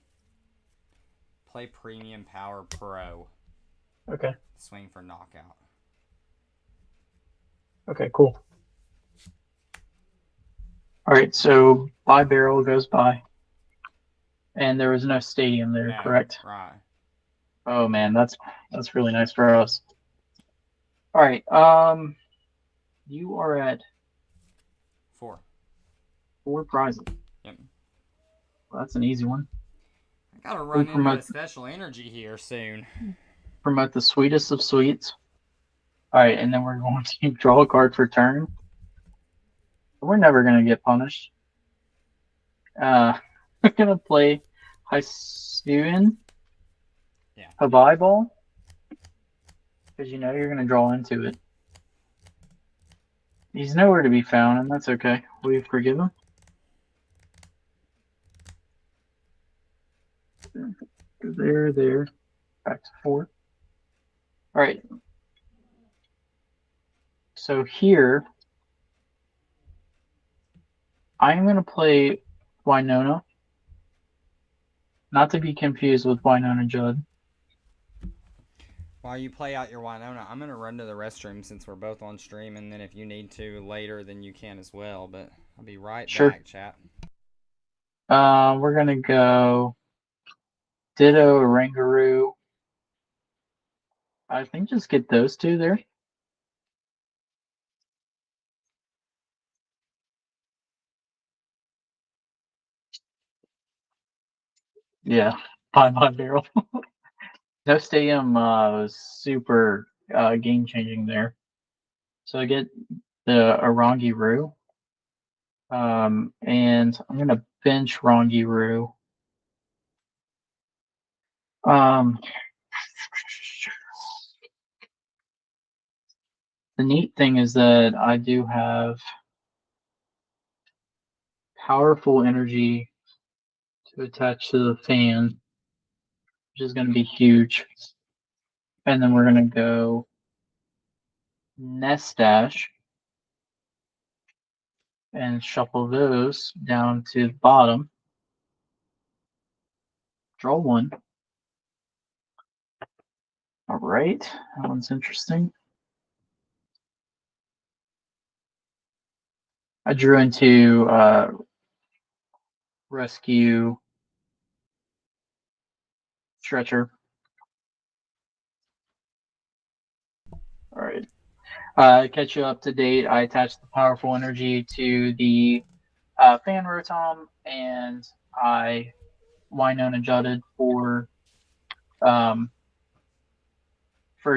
play Premium Power Pro. Okay. Swing for knockout. Okay, cool. All right, so by barrel goes by. And there was no stadium there, No, correct? Right. Oh man, that's really nice for us. All right, you are at 4. 4 prizes. Yep. Well, that's an easy one. I gotta run into a special energy here soon. Promote the sweetest of sweets. All right, and then we're going to draw a card for turn. We're never gonna get punished. We're gonna play Hisuian. Yeah. Hawaii Ball. Because you know you're gonna draw into it. He's nowhere to be found, and that's okay. We forgive him. There. Back to 4. All right. So here, I'm going to play Winona, not to be confused with Winona Judd. While you play out your Winona, I'm going to run to the restroom since we're both on stream, and then if you need to later, then you can as well. But I'll be right back, chat. We're going to go Ditto, Rangaroo. I think just get those two there. Yeah, 5 barrel. No Stadium was super game changing there. So I get the Rangaroo. And I'm going to bench Rangaroo. The neat thing is that I do have powerful energy to attach to the fan, which is going to be huge. And then we're going to go Nestash and shuffle those down to the bottom. Draw one. All right, that one's interesting. I drew into Rescue Stretcher. All right. Catch you up to date. I attached the powerful energy to the fan rotom, and I Winona Judded for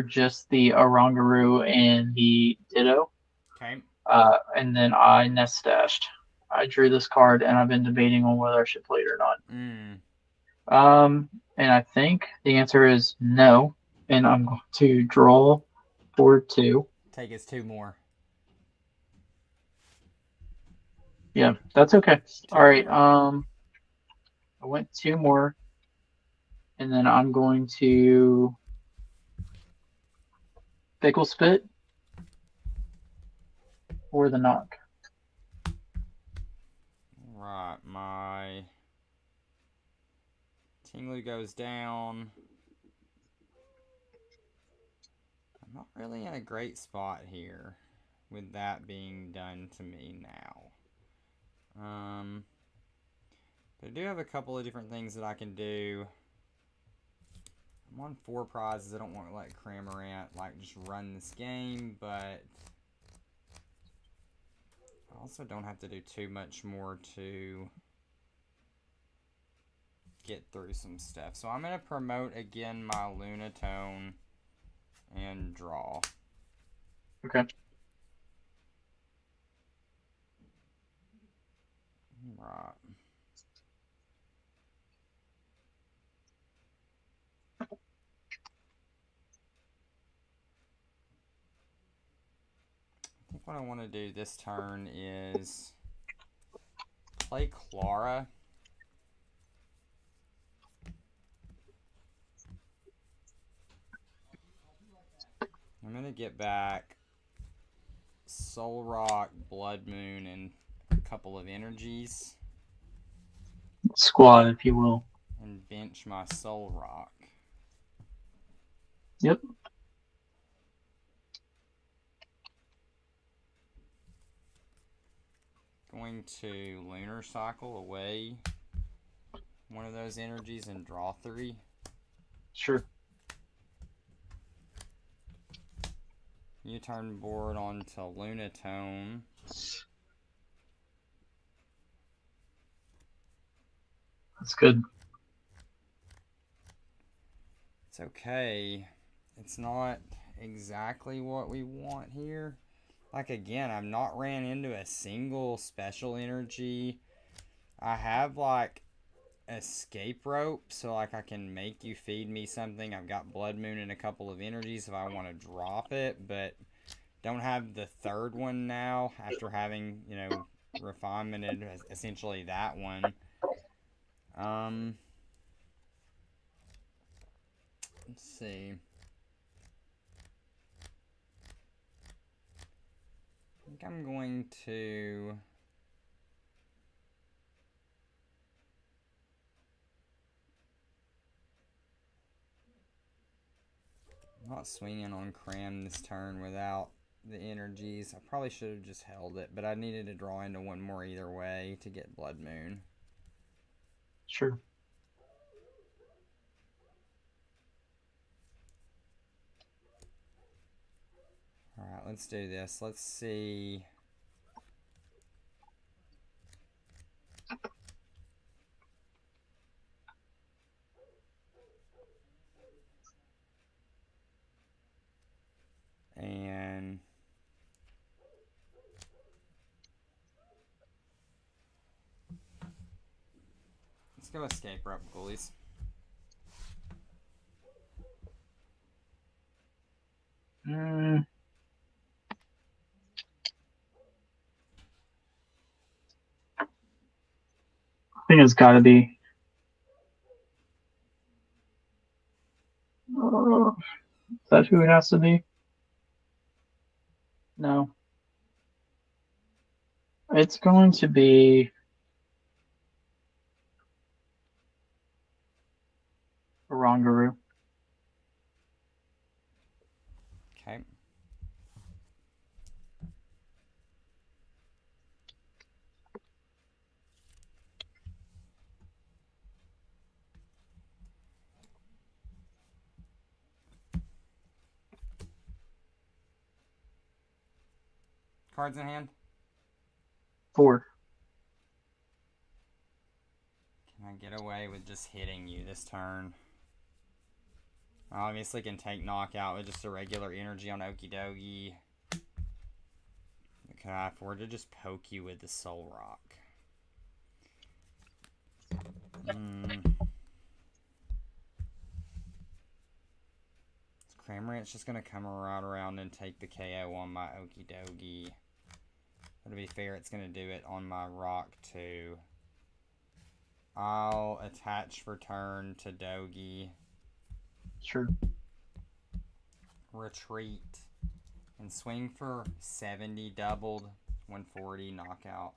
just the Orangaroo and the Ditto. Okay. And then I nest stashed. I drew this card, and I've been debating on whether I should play it or not. And I think the answer is no. And I'm going to draw for 2. Take us 2 more. Yeah, that's okay. All right. I went 2 more, and then I'm going to Pickle Spit for the knock. Right, my Tinglu goes down. I'm not really in a great spot here with that being done to me now. But I do have a couple of different things that I can do. I'm on 4 prizes. I don't want to let Cramorant just run this game, but I also don't have to do too much more to get through some stuff. So I'm going to promote again my Lunatone and draw. Okay. Right. I think what I want to do this turn is play Clara. I'm going to get back Soul Rock, Blood Moon, and a couple of energies. Squad, if you will. And bench my Soul Rock. Yep. Going to Lunar Cycle away one of those energies and draw 3. Sure. You turn board onto Lunatone. That's good. It's okay. It's not exactly what we want here. Again, I've not ran into a single special energy. I have, escape rope, so, I can make you feed me something. I've got Blood Moon and a couple of energies if I want to drop it, but don't have the third one now after having, refinemented essentially that one. Let's see. I think I'm going to... I'm not swinging on Cram this turn without the energies. I probably should have just held it, but I needed to draw into one more either way to get Blood Moon. Sure. Alright, let's do this. Let's see. And let's go Escape Rope, Ghoulies. I think it's got to be. Is that who it has to be? No. It's going to be Orangaroo. Okay. Cards in hand? 4. Can I get away with just hitting you this turn? I obviously can take knockout with just a regular energy on Okie Dokie. Can I afford to just poke you with the Soul Rock? Cramorant's just going to come right around and take the KO on my Okie Dokie. But to be fair, it's going to do it on my rock too. I'll attach for turn to Dogie. Sure. Retreat. And swing for 70 doubled. 140 knockout.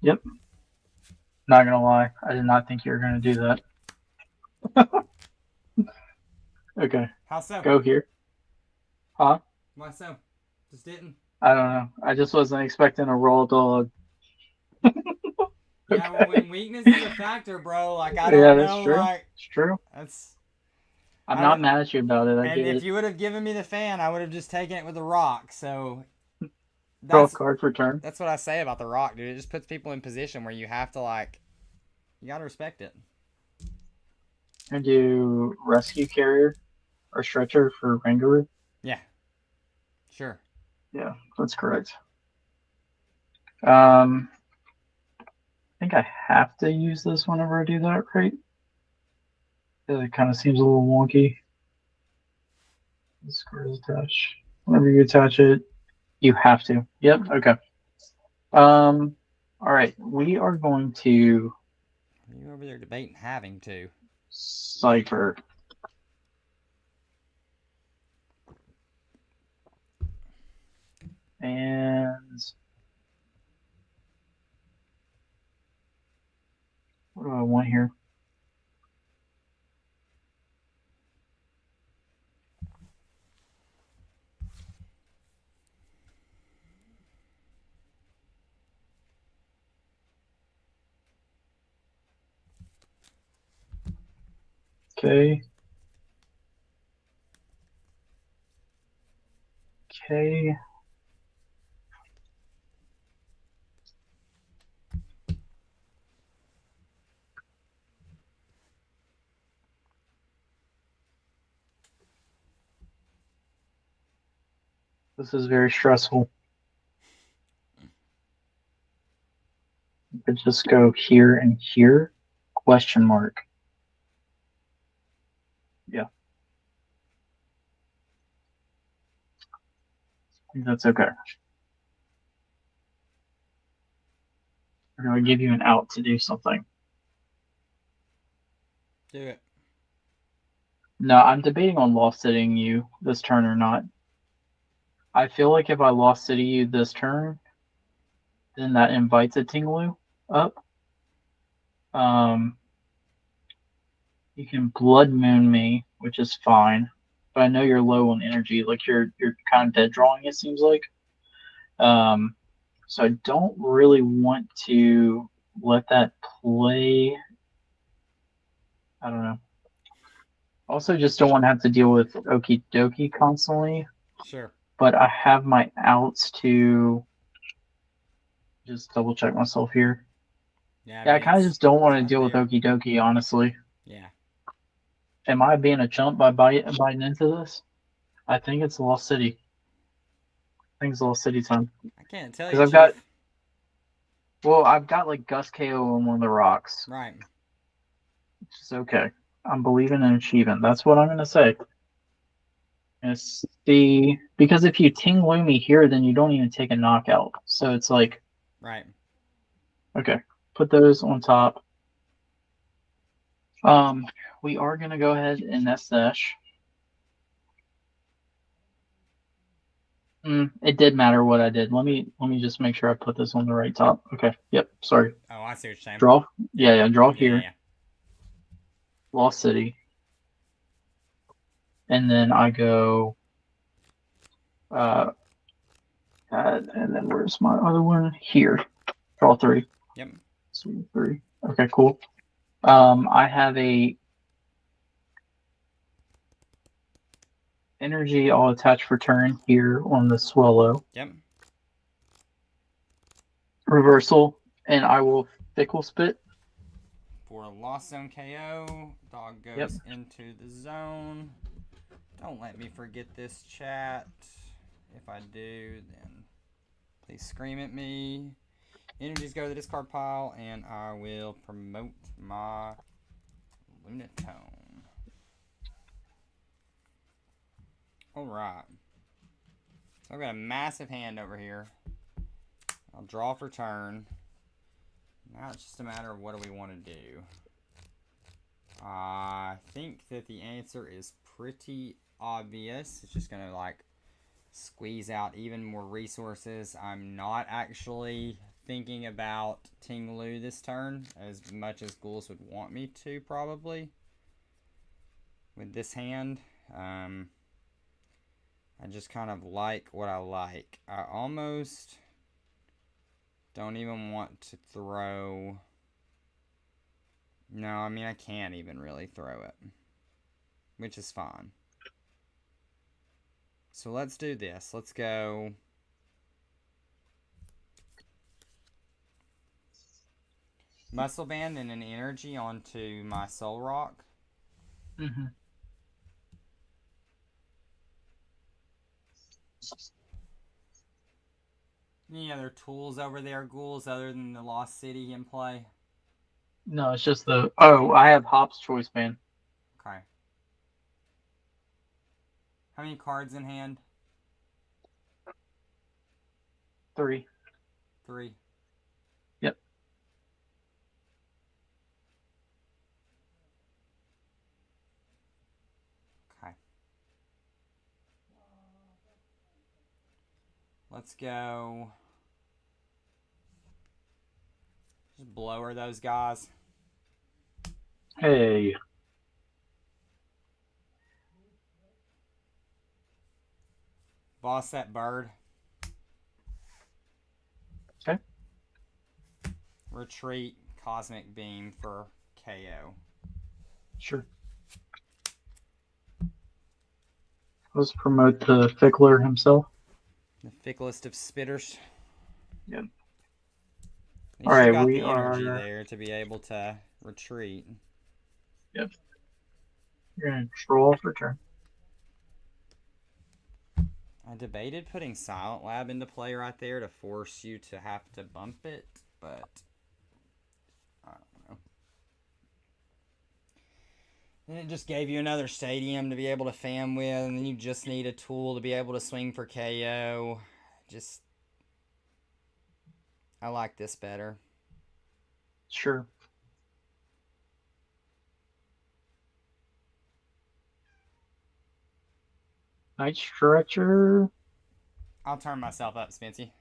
Yep. Not gonna lie, I did not think you were gonna do that. Okay. How so? Go here. Huh? Why so? Just didn't. I don't know. I just wasn't expecting a roll dog. Yeah, well, when weakness is a factor, bro, like I don't Yeah, know, that's true. like It's true. that's. I'm not mad at you about it. I And get if it. you would have given me the fan, I would have just taken it with a rock. So Draw a that's card for turn. that's what I say about the rock, dude. It just puts people in position where you have to like, you gotta respect it. And do rescue carrier or stretcher for Rangaroo. Yeah. Sure. Yeah, that's correct. I think I have to use this whenever I do that, right? It kind of seems a little wonky. This card is attached. Whenever you attach it, you have to. Yep. Okay. All right. We are going to You over there debating having to. cipher. And what do I want here? Okay. Okay. This is very stressful. You could just go here and here, question mark. Yeah. I think that's okay. We're going to give you an out to do something. Do it. No, I'm debating on loft sitting you this turn or not. I feel like if I lost City U this turn, then that invites a Tinglu up. You can Blood Moon me, which is fine, but I know you're low on energy. Like you're kind of dead drawing. It seems like. So I don't really want to let that play. I don't know. Also, just don't want to have to deal with Okie Dokie constantly. Sure. But I have my outs to just double check myself here. Yeah, Yeah, I kind of just don't want to right deal with there. Okie Dokie, honestly. Yeah. Am I being a chump by biting into this? I think it's Lost City. I think it's Lost City time. I can't tell Because you, Chief. I've got like Gus KO on one of the rocks. Right. Which is okay. I'm believing and achieving. That's what I'm going to say. It's because if you Ting Lumi here, then you don't even take a knockout. So it's like, right. Okay, put those on top. We are going to go ahead and nest dash. It did matter what I did. Let me just make sure I put this on the right top. Okay. Yep. Sorry. Oh, I see what you're saying. Draw. Yeah. Draw here. Yeah. Lost City. And then I go. And then where's my other one? Here. Draw 3. Yep. Swing 3. Okay. Cool. I have a energy I'll attach for turn here on the Swallow. Yep. Reversal, and I will Fickle Spit. For a Lost Zone KO, dog goes into the zone. Don't let me forget this, chat. If I do, then please scream at me. Energies go to the discard pile, and I will promote my Lunatone. Alright. So I've got a massive hand over here. I'll draw for turn. Now it's just a matter of what do we want to do. I think that the answer is pretty obvious. It's just going to like squeeze out even more resources. I'm not actually thinking about Tinglu this turn as much as Ghouls would want me to, probably. With this hand. I just kind of like what I like. I almost don't even want to throw... No, I mean, I can't even really throw it. Which is fine. So let's do this. Let's go... Muscle Band and an energy onto my Soul Rock. Mm-hmm. Any other tools over there, Ghouls, other than the Lost City in play? No, it's just the... Oh, I have Hop's Choice Band. Okay. How many cards in hand? 3. 3. Yep. Okay. Let's go. Just blower those guys. Hey. Boss that bird. Okay. Retreat Cosmic Beam for KO. Sure. Let's promote the Fickler himself. The ficklest of spitters. Yep. All right, got we the energy are there to be able to retreat. Yep. You're gonna draw for turn. I debated putting Silent Lab into play right there to force you to have to bump it, but I don't know. Then it just gave you another stadium to be able to fam with, and then you just need a tool to be able to swing for KO. Just, I like this better. Sure. Night Stretcher. I'll turn myself up, Spency.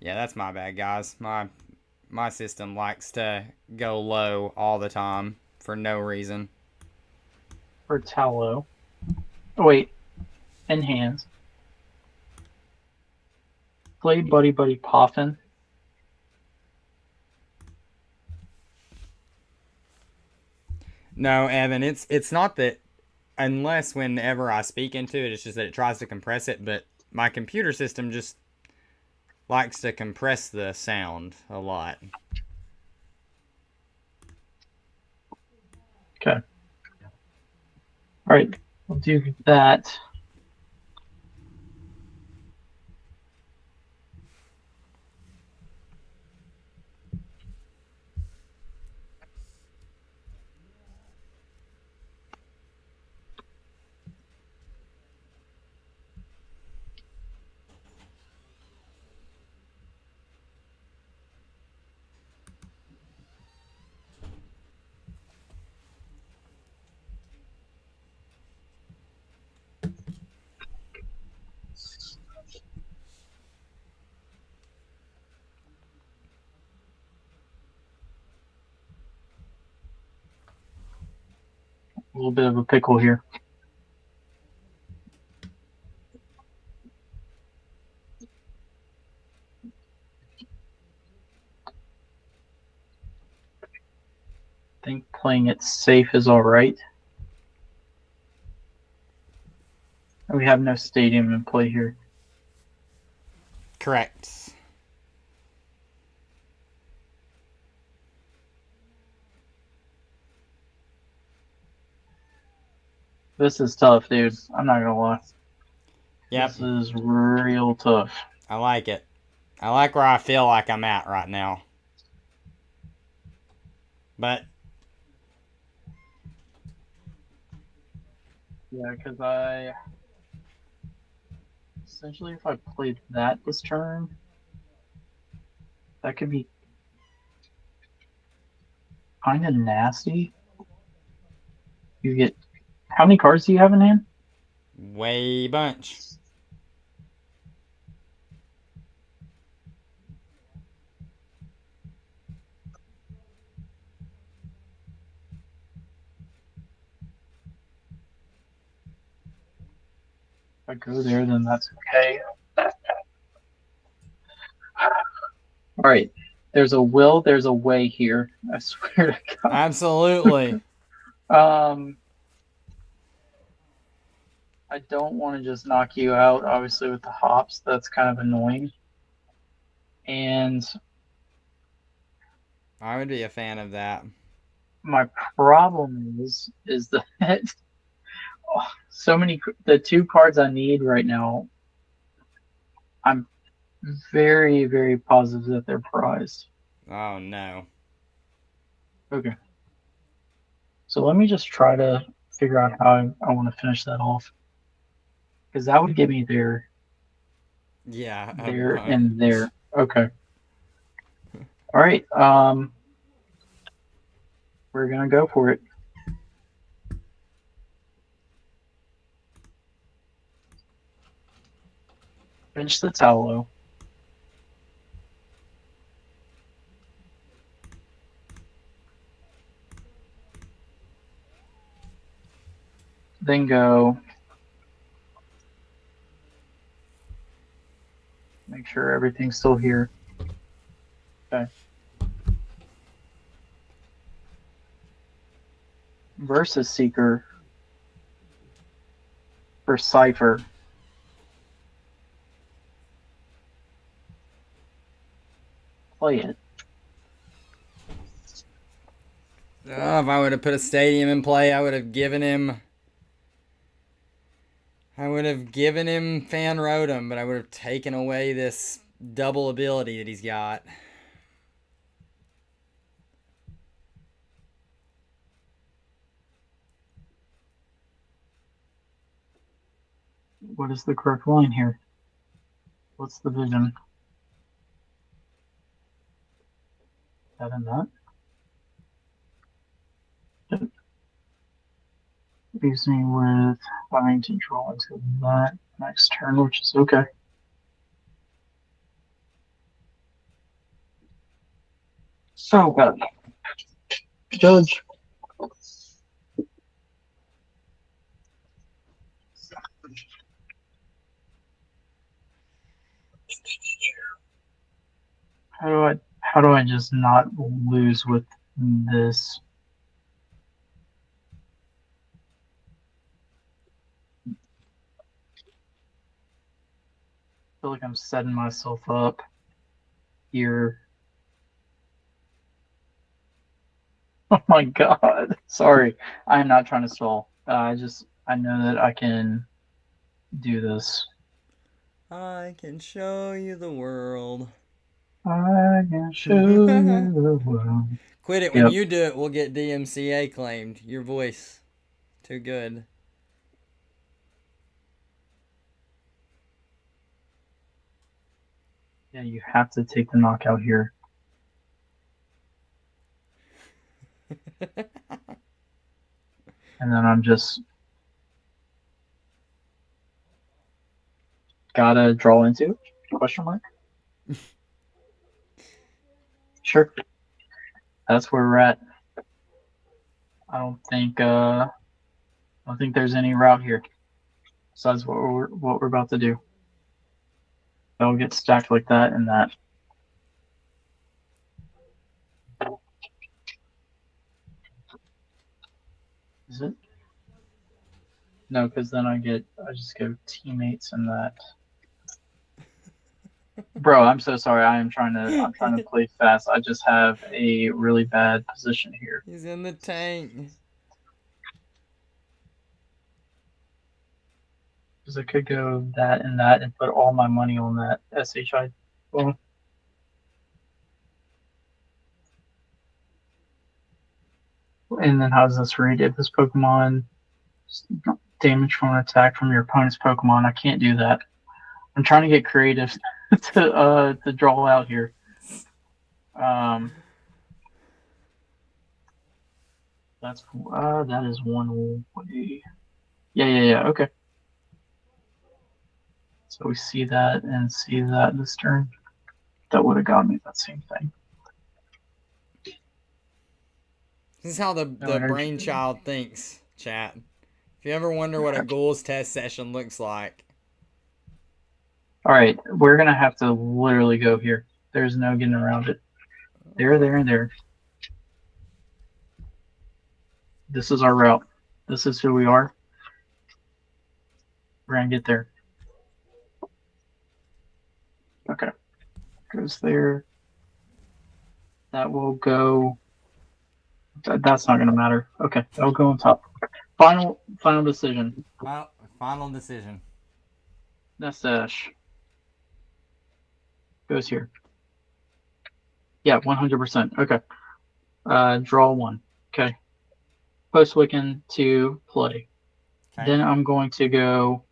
Yeah, that's my bad, guys. My system likes to go low all the time for no reason. For Tallow. Oh, wait. Enhance. Play Buddy Buddy Poffin. No, Evan, it's not that, unless whenever I speak into it, it's just that it tries to compress it, but my computer system just likes to compress the sound a lot. Okay. All right, we'll do that. A little bit of a pickle here. I think playing it safe is all right. We have no stadium in play here. Correct. This is tough, dude. I'm not gonna lie. Yep. This is real tough. I like it. I like where I feel like I'm at right now. But yeah, because essentially, if I played that this turn, that could be kind of nasty. You get, how many cards do you have in hand? way bunch. If I go there, then that's okay. All right. There's a will, there's a way here. I swear to God. Absolutely. I don't want to just knock you out, obviously, with the hops. That's kind of annoying. And I would be a fan of that. my problem is that so many, the two cards I need right now, I'm very, very positive that they're prized. Oh, no. Okay. So let me just try to figure out how I want to finish that off. Because that would give me there, Yeah. there, and there. Okay. All right. We're gonna go for it. Finish the Tallow. Then go. Make sure everything's still here. Okay. Versus Seeker for Cypher. Play it. Oh, if I would have put a stadium in play, I would have given him Fan Rotom, but I would have taken away this double ability that he's got. What is the correct line here? What's the vision? That and that? leaves me with having to draw into that next turn, which is okay. So good. Judge. How do I just not lose with this? I feel like I'm setting myself up here. Oh my god. Sorry. I am not trying to stall. I know that I can do this. I can show you the world. I can show you the world. Quit it. When you do it, we'll get DMCA claimed. Your voice. Too good. Yeah, you have to take the knockout here. And then I'm just gotta draw into it? Question mark? Sure. That's where we're at. I don't think there's any route here besides what we're about to do. They'll get stacked like that and that. Is it? No, because then I just go teammates and that. Bro, I'm so sorry. I'm trying to play fast. I just have a really bad position here. He's in the tank. Because I could go that and that and put all my money on that SHI. Well, and then how does this read? If this Pokemon damage from an attack from your opponent's Pokemon, I can't do that. I'm trying to get creative to draw out here. That is one way. Yeah. Okay. So we see that and see that this turn. That would have got me that same thing. This is how the brainchild thinks, chat. If you ever wonder what a Ghouls test session looks like. All right, we're going to have to literally go here. There's no getting around it. There, and there. This is our route. This is who we are. We're going to get there. Okay. Goes there. That will go. That's not going to matter. Okay, that'll go on top. Final decision. Final decision. Nest Dash. Goes here. Yeah, 100%. Okay. Draw one. Okay. Post Wiccan to play. Okay. Then I'm going to go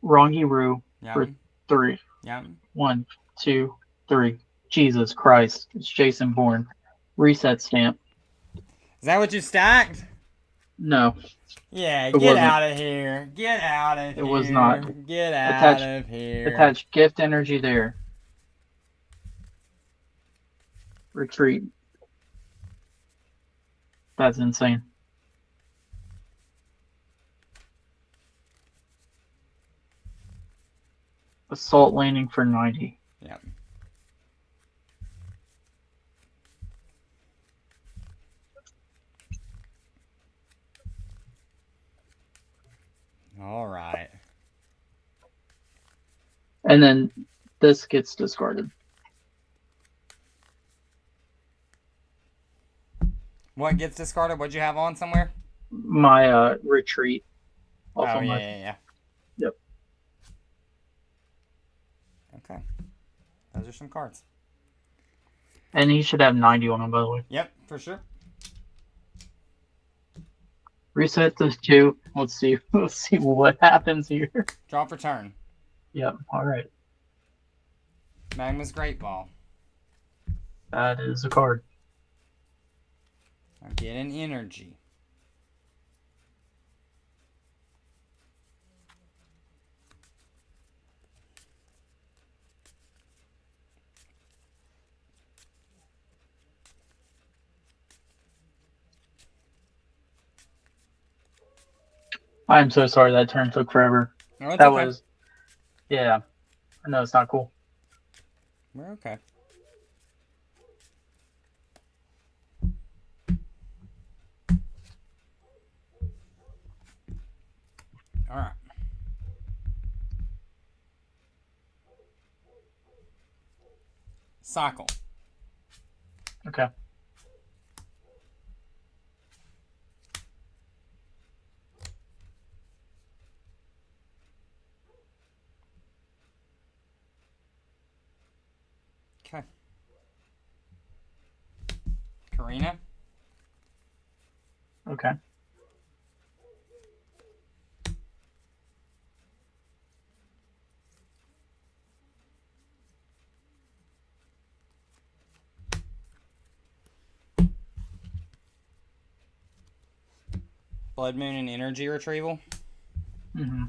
Rongiru for 3. Yeah. 1, 2, 3. Jesus Christ. It's Jason Bourne. Reset stamp. Is that what you stacked? No. Yeah, get out of here. Get out of here. It was not. Get out of here. Attach gift energy there. Retreat. That's insane. Assault landing for 90. Yeah. All right. And then this gets discarded. What gets discarded? What'd you have on somewhere? My retreat. Yeah. Yep. Okay. Those are some cards. And he should have 90 on him, by the way. Yep, for sure. Reset this 2. Let's see what happens here. Draw for turn. Yep. All right. Magma's Great Ball. That is a card. I get an energy. I'm so sorry that turn took forever. Oh, it's That okay. was, yeah. I know it's not cool. We're okay. All right. Cycle. Okay. Okay. Karina. Okay. Blood Moon and energy retrieval. Mm-hmm.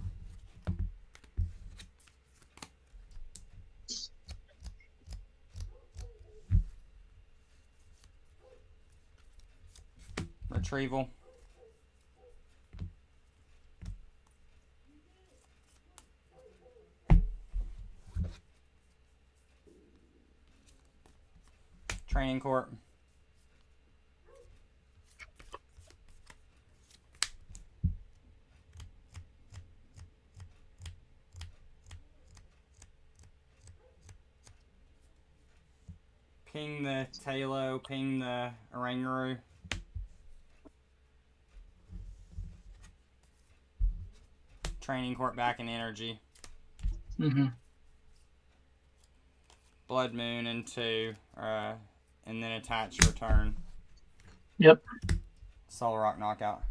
Retrieval. Training court. Ping the Talo, ping the Oranguru. Training court back in energy. Mm-hmm. Blood Moon into, and then attach return. Yep. Solar Rock knockout.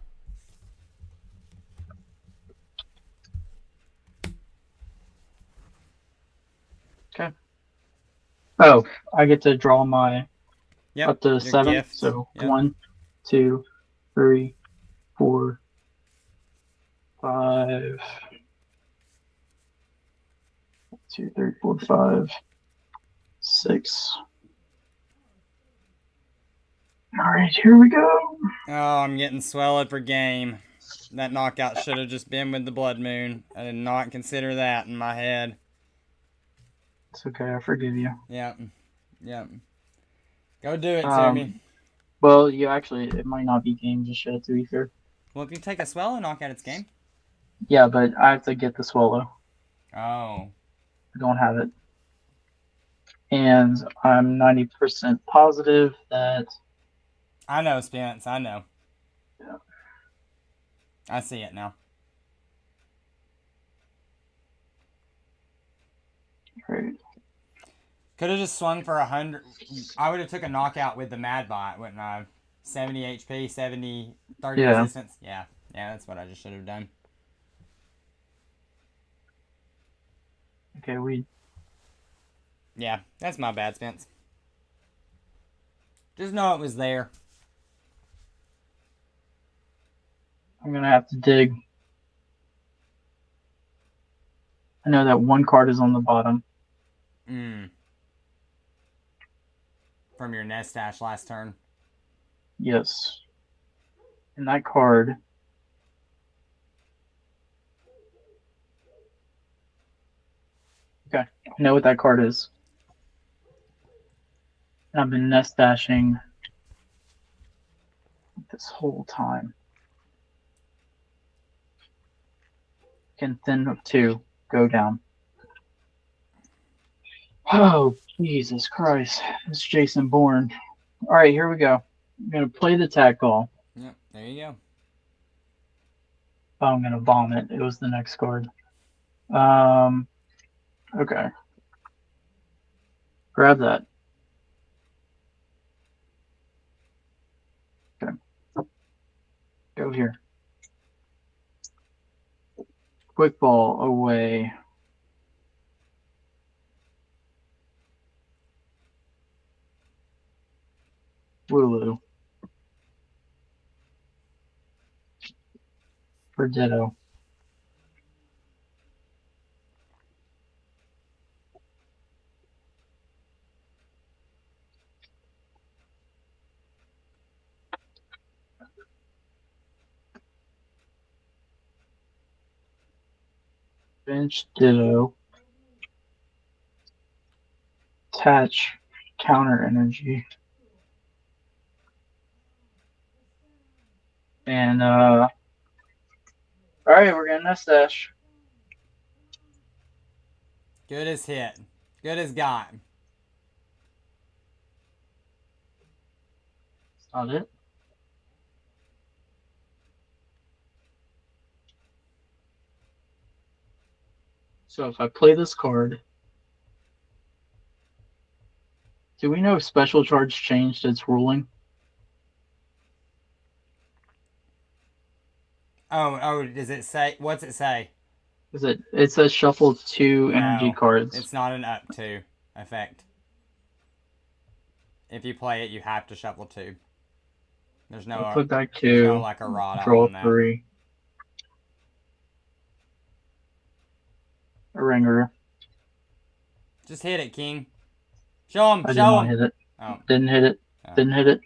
Okay. Oh, I get to draw my Yep. up to Your 7. gift. So Yep. 1, 2, 3, 4, 5. 2, 3, 4, 5, 6. All right, here we go. Oh, I'm getting swelled for game. That knockout should have just been with the Blood Moon. I did not consider that in my head. It's okay. I forgive you. Yep. Yep. Go do it to me. Well, you actually, it might not be game just yet, to be fair. Well, if you take a swallow knockout, it's game. Yeah, but I have to get the swallow. Oh. I don't have it. And I'm 90% positive that. I know, Spence. I know. Yeah. I see it now. Right. Could have just swung for 100. I would have took a knockout with the Mad Bot, wouldn't I? 70 HP, 70, 30 Yeah. resistance. Yeah. Yeah, that's what I just should have done. Okay, Yeah, that's my bad, Spence. Just know it was there. I'm going to have to dig. I know that one card is on the bottom. From your nest stash last turn. Yes. And that card. Okay, I know what that card is. And I've been nest dashing this whole time. Can thin of 2 go down? Oh, Jesus Christ. It's Jason Bourne. All right, here we go. I'm going to play the tag call. Yep, there you go. Oh, I'm going to vomit. It was the next card. Okay. Grab that. Okay. Go here. Quick ball away. Wooloo. For Ditto. Bench Ditto. Attach counter energy. And alright, we're getting a stash. Good as hit. Good as got. That's not it. So if I play this card, do we know if special charge changed its ruling? Oh, does it say? What's it say? Is it says shuffle 2 energy No, cards. it's not an up to effect. If you play it, you have to shuffle 2. There's no, I'll put back there's 2, no like errata draw on that. 3. A ringer. Just hit it, King. Show him. I did Show not him. hit it. Oh. Didn't hit it. Oh. Didn't hit it.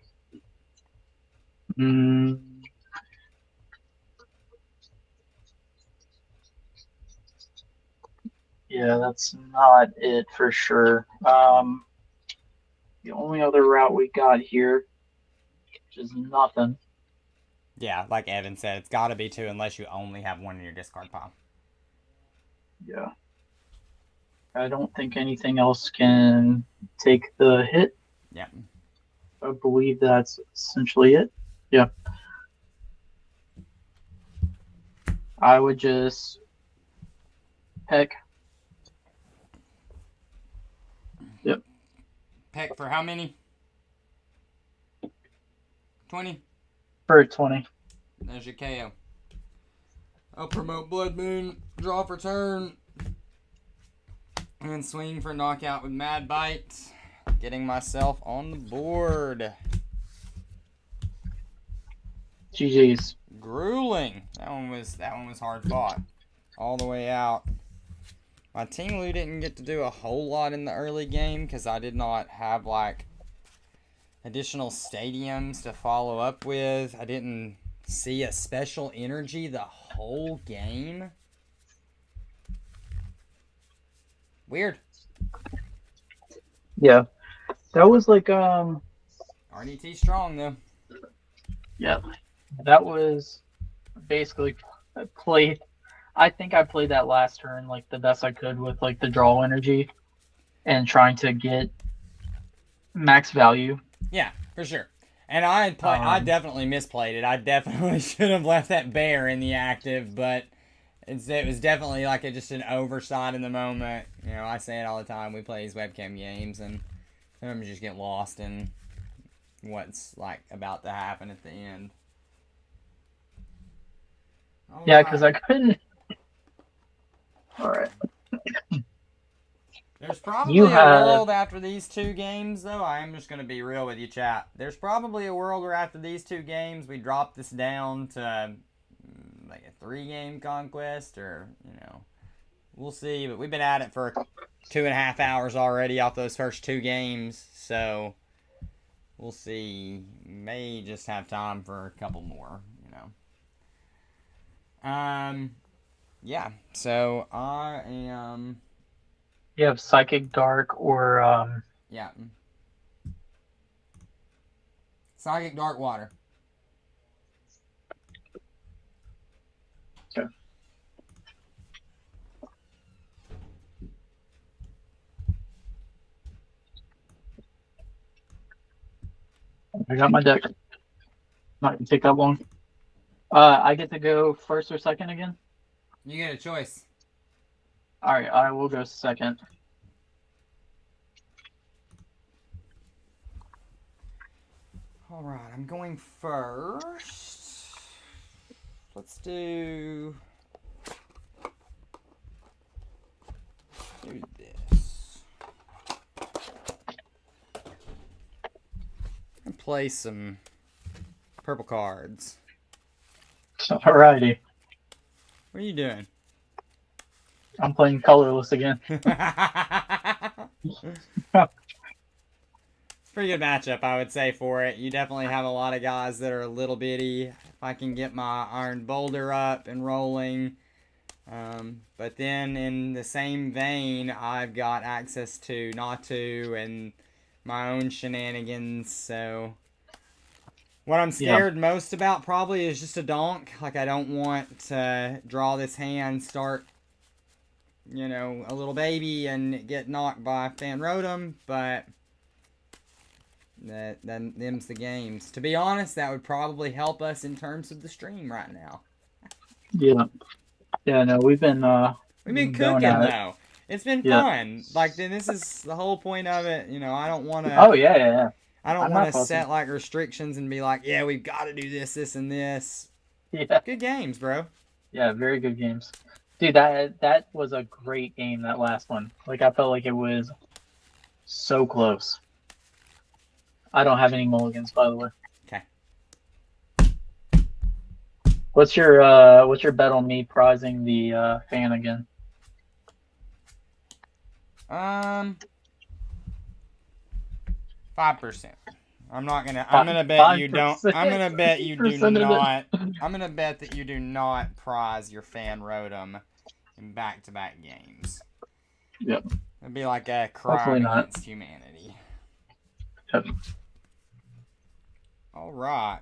Yeah, that's not it for sure. The only other route we got here, which is nothing. Yeah, like Evan said, it's got to be 2 unless you only have 1 in your discard pile. Yeah. I don't think anything else can take the hit. Yeah. I believe that's essentially it. Yeah. I would just peck. Yep. Peck for how many? 20? For 20. There's your KO. I'll promote Blood Moon, draw for turn, and swing for knockout with Mad Bite. Getting myself on the board. GG's. Grueling. That one was hard fought. All the way out. My Team Lou didn't get to do a whole lot in the early game because I did not have like additional stadiums to follow up with. I didn't see a special energy the whole game. Weird. Yeah. That was like RDT strong though. Yeah. That was basically played. I think I played that last turn like the best I could with like the draw energy and trying to get max value. Yeah, for sure. And I definitely misplayed it. I definitely should have left that bear in the active, but it was definitely like just an oversight in the moment. You know, I say it all the time. We play these webcam games, and sometimes you just get lost in what's like about to happen at the end. All Yeah, right. because I couldn't. All right. There's probably a world after these 2 games, though. I am just going to be real with you, chat. There's probably a world where after these 2 games, we drop this down to like a 3-game conquest, or, you know, we'll see. But we've been at it for 2.5 hours already off those first 2 games, so we'll see. May just have time for a couple more, you know. Yeah, so I am... You have Psychic Dark or Yeah. Psychic Dark Water. Okay. I got my deck. Not gonna take that long. I get to go first or second again? You get a choice. Alright, I will go second. Alright, I'm going first. Let's do this. And play some purple cards. Alrighty. What are you doing? I'm playing colorless again. It's a pretty good matchup, I would say, for it. You definitely have a lot of guys that are a little bitty. If I can get my Iron Boulder up and rolling, But then in the same vein, I've got access to Natu and my own shenanigans, so what I'm scared most about probably is just a donk. Like, I don't want to draw this hand, start, you know, a little baby and get knocked by Fan Rotom, but them's the games. To be honest, that would probably help us in terms of the stream right now. Yeah. Yeah, no, we've been cooking, though. It's been fun. Like, then this is the whole point of it. You know, I don't want to... Oh, yeah. I don't want to set, like, restrictions and be like, yeah, we've got to do this, this, and this. Yeah. Good games, bro. Yeah, very good games. Dude, that was a great game, that last one. Like, I felt like it was so close. I don't have any mulligans, by the way. Okay. What's your bet on me prizing the fan again? 5%. I'm gonna bet you don't. I'm gonna bet you do not. I'm gonna bet that you do not prize your Fan Rotom in back-to-back games. Yep. It'd be like a crime against humanity. Yep. All right.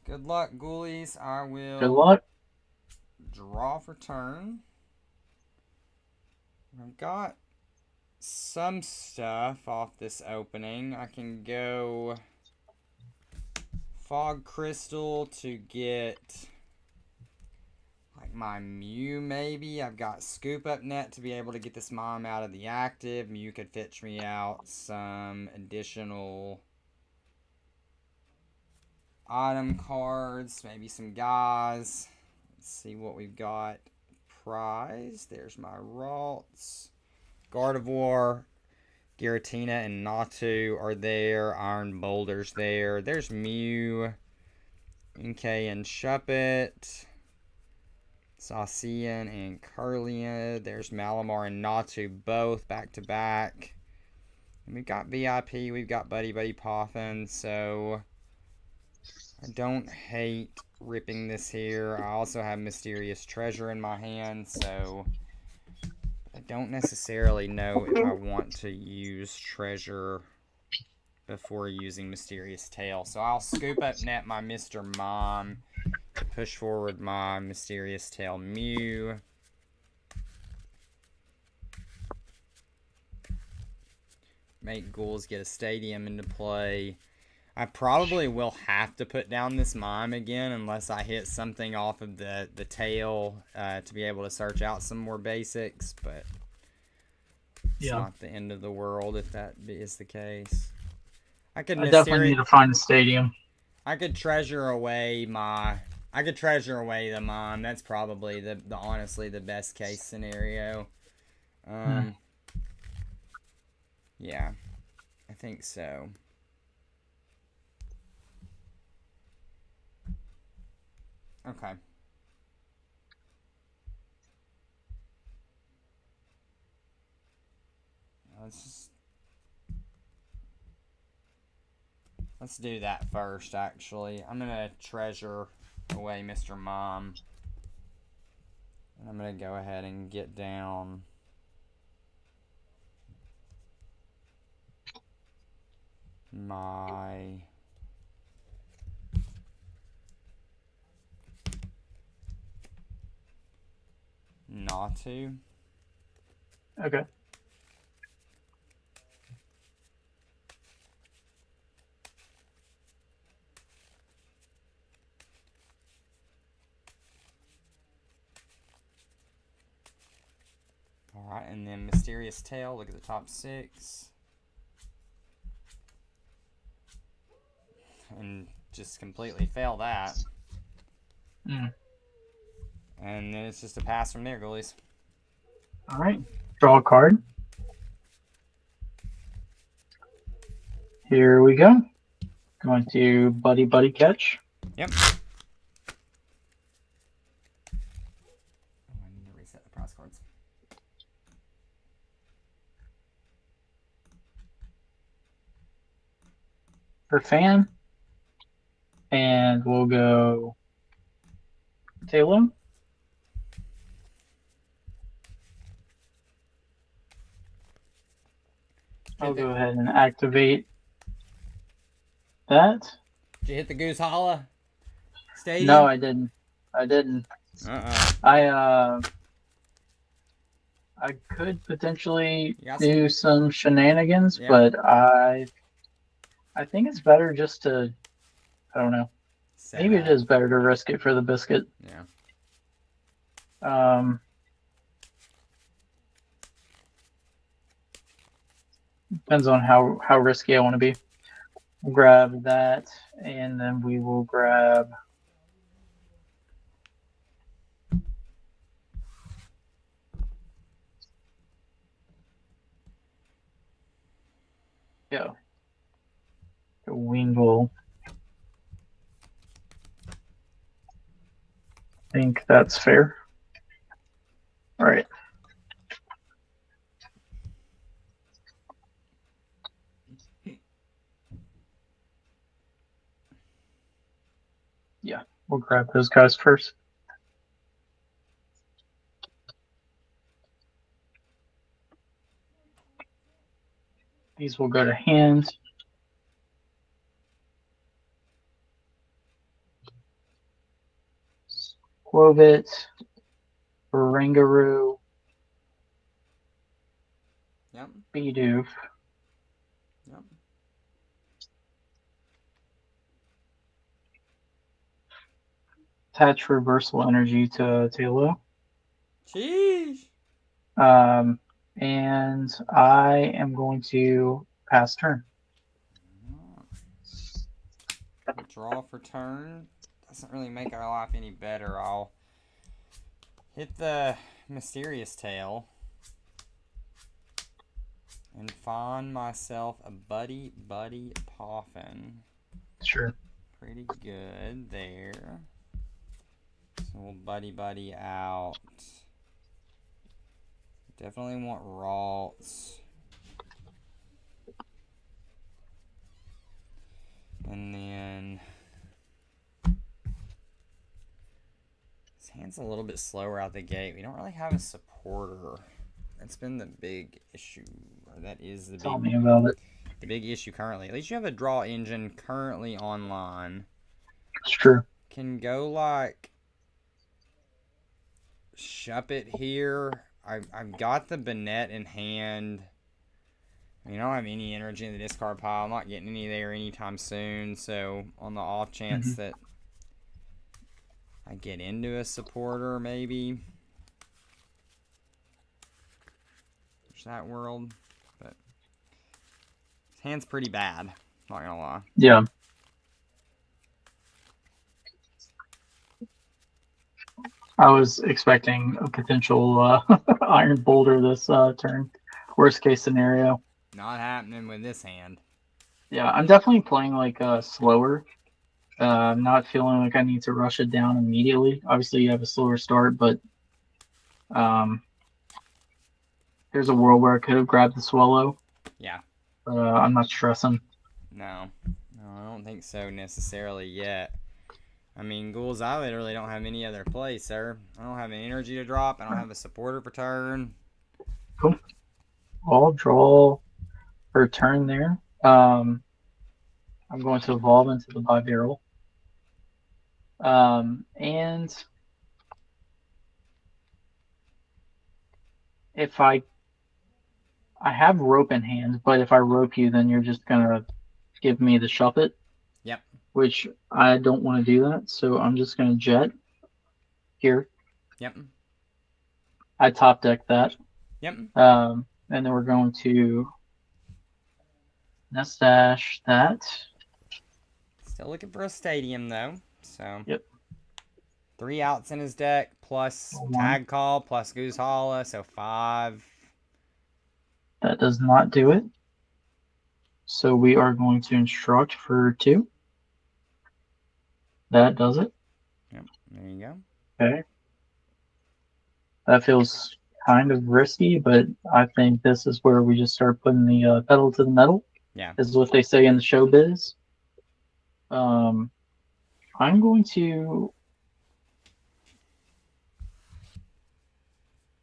Good luck, ghoulies. I will. Good luck. Draw for turn. I've got some stuff off this opening. I can go Fog Crystal to get like my Mew, maybe. I've got Scoop Up Net to be able to get this mom out of the active. Mew could fetch me out some additional item cards, maybe some guys. Let's see what we've got prized. There's my Ralts. Gardevoir, Giratina, and Natu are there. Iron Boulder's there. There's Mew, Inkay, and Shuppet. Saucian and Curlia. There's Malamar and Natu, both back to back. And we've got VIP. We've got Buddy Buddy Poffin. So I don't hate ripping this here. I also have Mysterious Treasure in my hand, so I don't necessarily know if I want to use Treasure before using Mysterious Tail. So I'll Scoop Up Net my Mr. Mom to push forward my Mysterious Tail Mew. Make Ghouls get a Stadium into play. I probably will have to put down this mime again unless I hit something off of the tail to be able to search out some more basics, but it's not the end of the world if that is the case. I definitely need to find the stadium. I could treasure away the mime. That's probably the honestly the best case scenario. Yeah, I think so. Okay. Let's do that first, actually. I'm going to treasure away Mr. Mom. And I'm going to go ahead and get down my Natu. Okay. Alright, and then Mysterious Tail. Look at the top 6. And just completely fail that. And then it's just a pass from there, goalies. All right. Draw a card. Here we go. Going to Buddy Buddy Catch. Yep. I need to reset the prize cards. For fan. And we'll go Taylor. I'll go ahead and activate that. Did you hit the Goose Holla Stadium? No, I didn't. I could potentially do some shenanigans, but I think it's better just to, I don't know. Maybe it is better to risk it for the biscuit. Yeah. Depends on how risky I want to be. We'll grab that, and then we will grab. Yeah. The Wingull. I think that's fair. All right. Yeah, we'll grab those guys first. These will go to hand. Quovit, Barangaroo, Yep. Bidoof. Yep. Attach reversal energy to Tailo. Sheesh. And I am going to pass turn. Draw for turn. Doesn't really make our life any better. I'll hit the Mysterious Tail and find myself a Buddy Poffin. Sure. Pretty good there. So we'll Buddy out. Definitely want Ralts. And then his hand's a little bit slower out the gate. We don't really have a supporter. That's been the big issue. Or that is the Tell me about it. The big issue currently. At least you have a draw engine currently online. It's true. Can go like Shup It here. I've got the Bennett in hand. I mean, I don't have any energy in the discard pile. I'm not getting any there anytime soon. So on the off chance that I get into a supporter, maybe. There's that world. But his hand's pretty bad. Not gonna lie. Yeah. I was expecting a potential Iron Boulder this turn. Worst case scenario. Not happening with this hand. Yeah, I'm definitely playing like slower. I'm not feeling like I need to rush it down immediately. Obviously, you have a slower start, but there's a world where I could have grabbed the Swallow. Yeah. But I'm not stressing. No, I don't think so necessarily yet. I mean, Ghouls, I literally don't have any other play, sir. I don't have an energy to drop. I don't have a supporter for turn. Cool. I'll draw for turn there. I'm going to evolve into the Bibarrel. And if I have rope in hand, but if I rope you, then you're just gonna give me the Shuppet. Yep. Which I don't want to do that, so I'm just gonna jet here. Yep. I top deck that. Yep. And then we're going to Nest Dash that. Still looking for a stadium though. So Yep. 3 outs in his deck plus Tag Call plus Goose Holla, so 5. That does not do it. So we are going to instruct for 2. That does it. Yep. There you go. Okay. That feels kind of risky, but I think this is where we just start putting the pedal to the metal. Yeah. This is what they say in the showbiz. I'm going to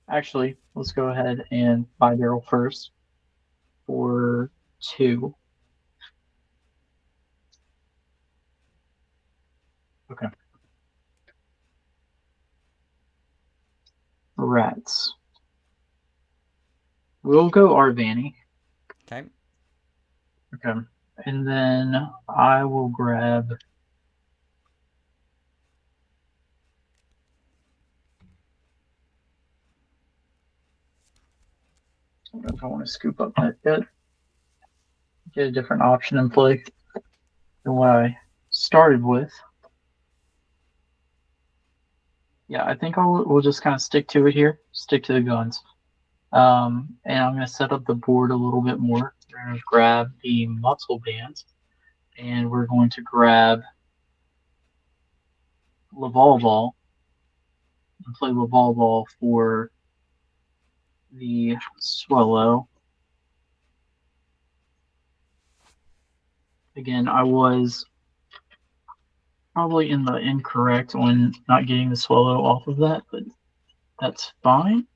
actually let's go ahead and Bibarrel first. for 2. Okay. Rats. We'll go Arvani. Okay. Okay. And then I will grab. I don't know if I want to scoop up that yet. Get a different option in play than what I started with. Yeah, I think we'll just kind of stick to it here. Stick to the guns. And I'm going to set up the board a little bit more. We're going to grab the muscle bands, and we're going to grab Laval Ball and play Laval Ball for the Swallow. Again, I was probably in the incorrect when not getting the Swallow off of that, but that's fine.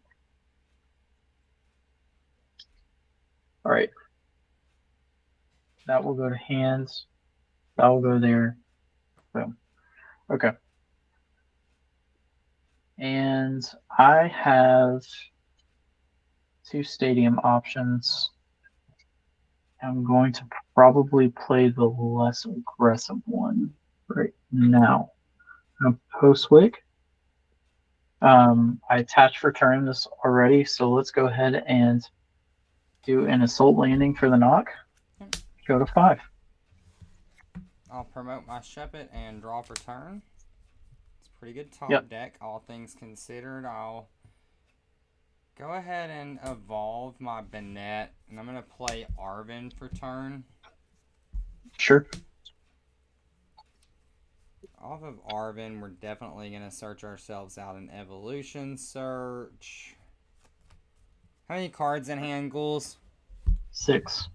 All right. That will go to hands. That will go there. Boom. Okay. And I have 2 stadium options. I'm going to probably play the less aggressive one right now. I'm going to post wig. I attached for turn this already, so let's go ahead and do an assault landing for the knock. Go to 5. I'll promote my Shepherd and draw for turn. It's a pretty good top deck, all things considered. I'll go ahead and evolve my Bennett, and I'm going to play Arvin for turn. Sure. Off of Arvin, we're definitely going to search ourselves out an evolution search. How many cards in hand, Ghouls? 6.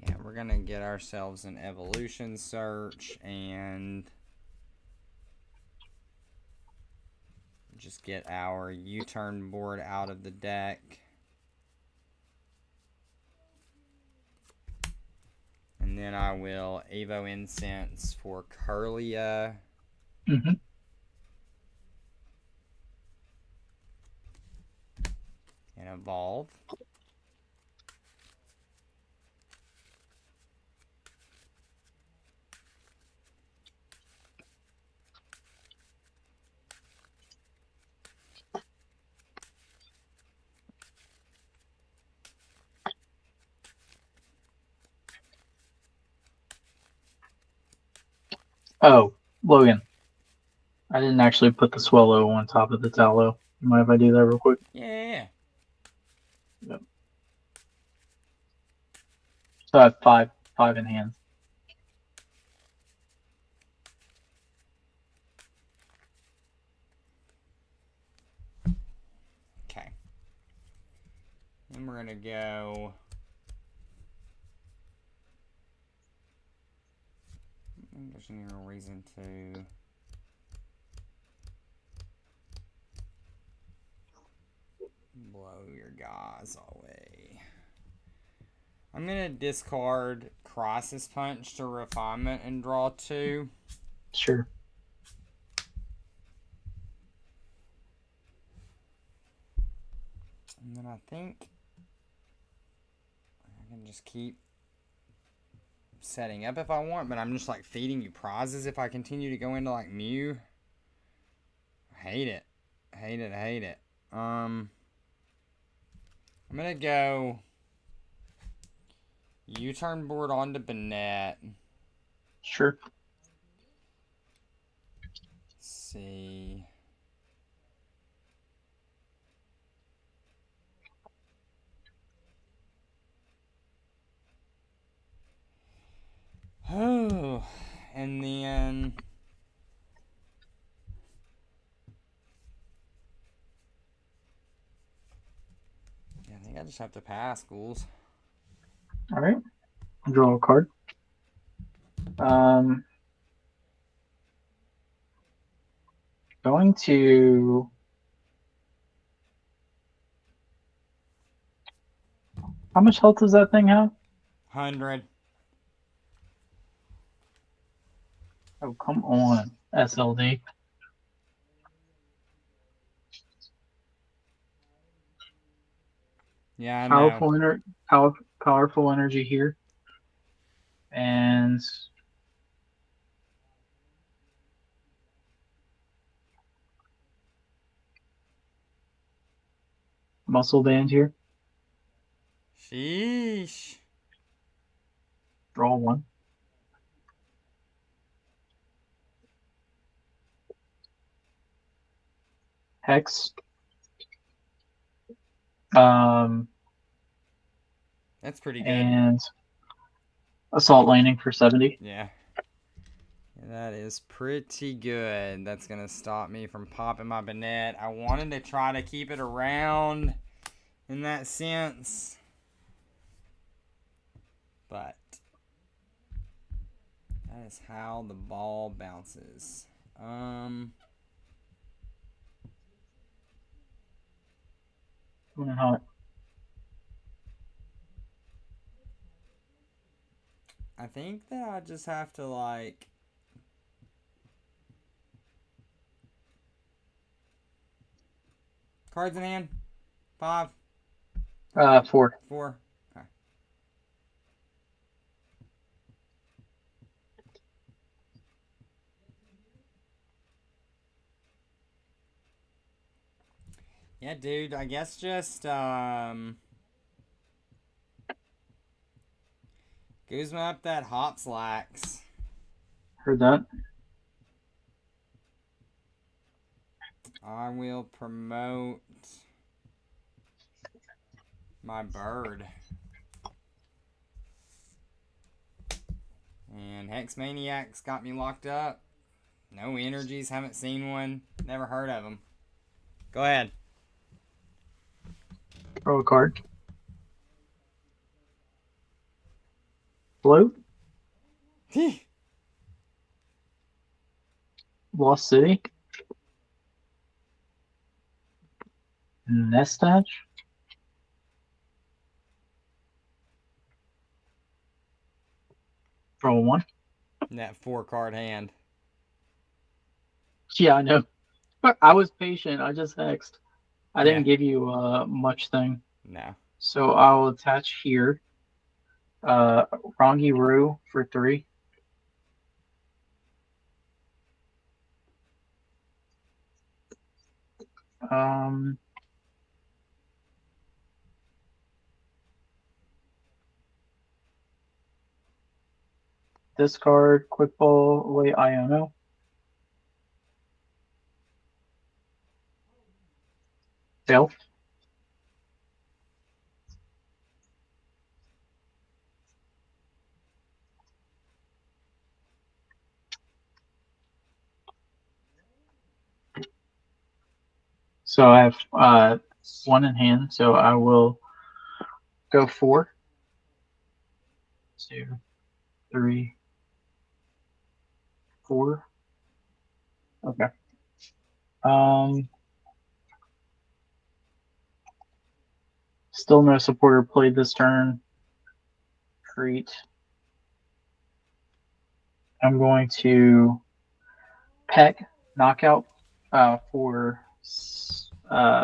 Yeah, we're going to get ourselves an evolution search and just get our U-turn board out of the deck. And then I will Evo Incense for Curlia. Mm-hmm. And evolve. Oh, Logan. I didn't actually put the Swallow on top of the Tallow. You mind if I do that real quick? Yeah. Yep. So I have 5 in hand. Okay. Then we're going to go... There's no reason to... blow your guys away. I'm going to discard Crisis Punch to Refinement and draw 2. Sure. And then I think I can just keep setting up if I want, but I'm just like feeding you prizes if I continue to go into like Mew. I hate it. I hate it. I hate it. I'm going to go U-turn board onto Bennett. Sure. Let's see. Oh, and then yeah, I think I just have to pass, Ghouls. All right. Draw a card. Going to How much health does that thing have? 100. Oh, come on, SLD. Yeah, I know. Powerful energy here. And muscle band here. Sheesh. Draw one. Hex. That's pretty good. And assault landing for 70. Yeah. That is pretty good. That's going to stop me from popping my Bennett. I wanted to try to keep it around in that sense. But that is how the ball bounces. I think that I just have to, like... Cards in hand? 5? 4. 4? Okay. Yeah, dude, I guess just, Guzma up that hop slacks. Heard that. I will promote my bird. And Hex Maniac's got me locked up. No energies, haven't seen one. Never heard of them. Go ahead. Throw a card. Float. Lost City. Nestach. Throw one. That 4-card hand. Yeah, I know. I was patient. I just hexed. I didn't Yeah. give you much thing. No. So I'll attach here. Rongi for 3. Discard, quick ball, away Iono. Fail. So I have 1 in hand, so I will go 4. 2, 3, 4. Okay. Still no supporter played this turn. Create. I'm going to Peck knockout for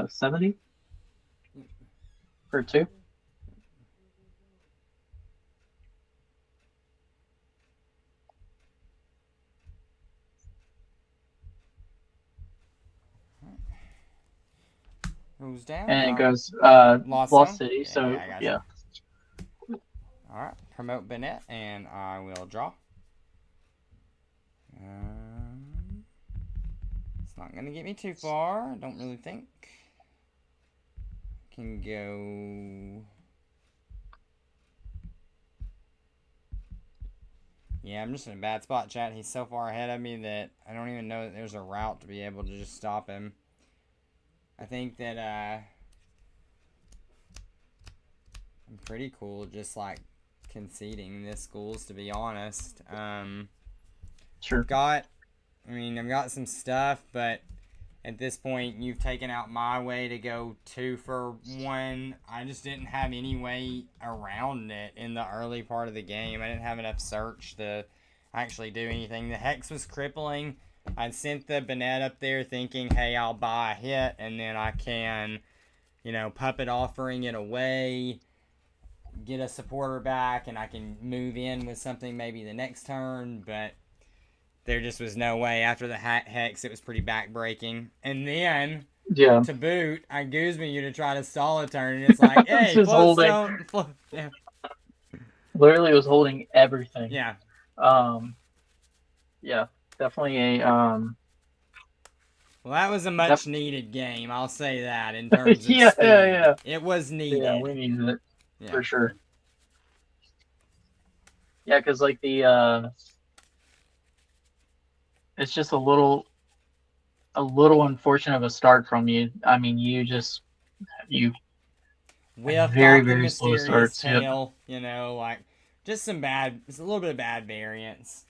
70 for 2. Who's down? And it goes Lost City. Yeah, So I gotcha. yeah. Alright, promote Bennett, and I will draw. It's not going to get me too far, I don't really think. Can go... Yeah, I'm just in a bad spot, chat. He's so far ahead of me that I don't even know that there's a route to be able to just stop him. I think that, I'm pretty cool just, like, conceding this Ghouls, to be honest. Sure. I've got some stuff, but at this point, you've taken out my way to go 2 for 1. I just didn't have any way around it in the early part of the game. I didn't have enough search to actually do anything. The Hex was crippling. I'd sent the Bennett up there thinking, hey, I'll buy a hit, and then I can, puppet offering it away, get a supporter back, and I can move in with something maybe the next turn, but there just was no way. After the Hex, it was pretty backbreaking. And then, to boot, I Guzman you to try to stall a turn, and it's like, hey, yeah. Literally was holding everything. Yeah. Yeah, definitely a... Well, that was a much-needed game, I'll say that, in terms of speed. Yeah. It was needed. Yeah, we needed it, for sure. Yeah, because, like, it's just a little unfortunate of a start from you. I mean, you very slow starts. Tail, just it's a little bit of bad variance.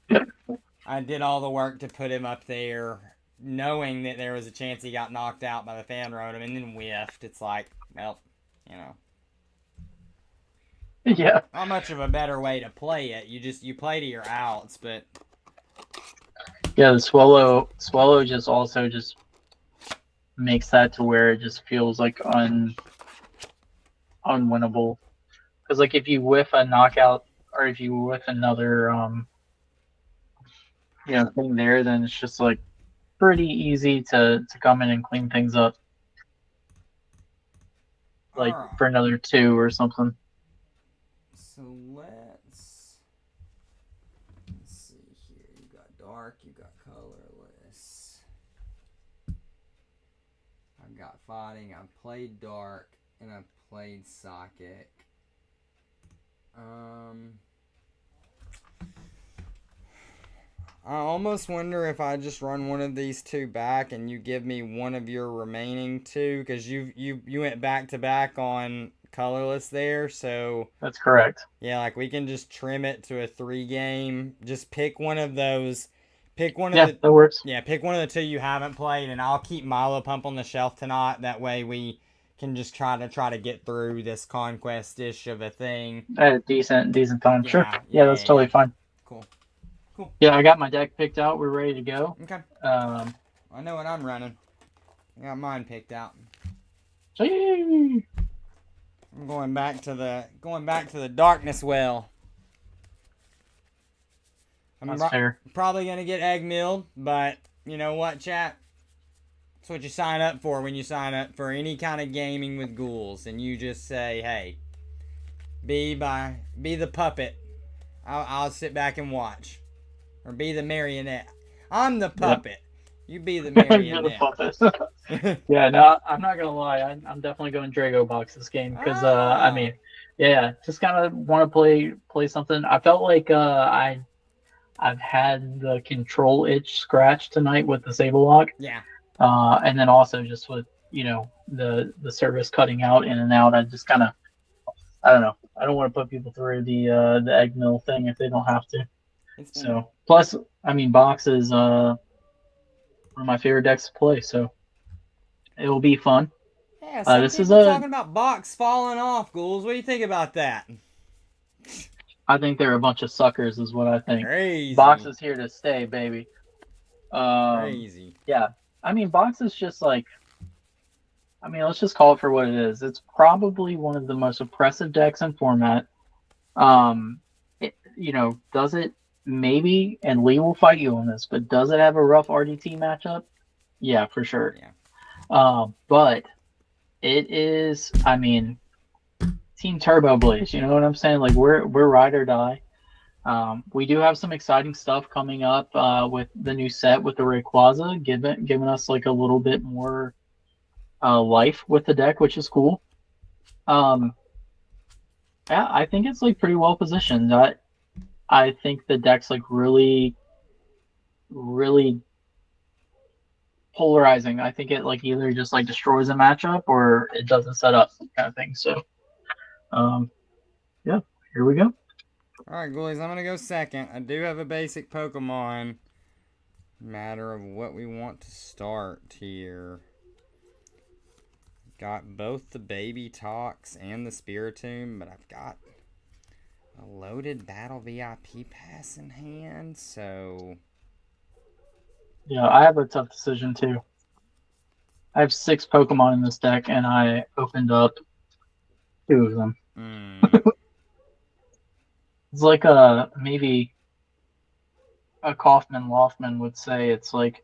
Yep. I did all the work to put him up there, knowing that there was a chance he got knocked out by the fan rotom, and then whiffed. It's like, well, Yeah. Not much of a better way to play it. You play to your outs, but yeah, the swallow just makes that to where it just feels like unwinnable. Because like if you whiff a knockout or if you whiff another thing there, then it's just like pretty easy to come in and clean things up. Like for another 2 or something. So let's see here. You got dark, you got colorless. I've got fighting, I've played dark, and I've played psychic. I almost wonder if I just run one of these 2 back and you give me one of your remaining 2, because you went back to back on colorless there, so that's correct. Yeah, like we can just trim it to a 3 game. Just pick one of those. Pick one of that works. Yeah, pick one of the 2 you haven't played, and I'll keep Milo Pump on the shelf tonight. That way we can just try to get through this conquest-ish of a thing. At a decent time. Sure. Yeah, that's totally fine. Cool. Yeah, I got my deck picked out. We're ready to go. Okay. I know what I'm running. I got mine picked out. Gee. I'm going back to the darkness well. That's fair. Probably gonna get egg milled, but you know what, chat? That's what you sign up for when you sign up for any kind of gaming with ghouls, and you just say, "Hey, be the puppet. I'll sit back and watch, or be the marionette. I'm the puppet. You be the marionette." Yeah, no, I'm not gonna lie. I'm definitely going Drago box this game because I mean, yeah, just kind of want to play something. I felt like I've had the control itch scratch tonight with the Sable Lock. Yeah. And then also just with the service cutting out in and out. I just kind of, I don't know. I don't want to put people through the egg mill thing if they don't have to. So plus, I mean, box is one of my favorite decks to play, so it will be fun. Yeah, some people talking about box falling off, ghouls. What do you think about that? I think they're a bunch of suckers, is what I think. Crazy. Box is here to stay, baby. Crazy. Yeah, I mean, box is just like, I mean, let's just call it for what it is. It's probably one of the most oppressive decks in format. Does it maybe, and Lee will fight you on this, but does it have a rough RDT matchup? Yeah, for sure. Yeah. But it is, I mean, Team Turboblaze, you know what I'm saying? Like we're ride or die. We do have some exciting stuff coming up with the new set with the Rayquaza, giving us like a little bit more life with the deck, which is cool. Yeah, I think it's like pretty well positioned. I think the deck's like really, really polarizing. I think it like either just like destroys a matchup or it doesn't set up kind of thing. So, yeah, here we go. All right, ghoulies, I'm gonna go second. I do have a basic Pokemon. matter of what we want to start here. Got both the Baby Talks and the Spiritomb, but I've got a loaded Battle VIP pass in hand, so... Yeah, I have a tough decision too. I have 6 Pokemon in this deck, and I opened up 2 of them. It's like maybe a Kaufman Loftman would say. It's like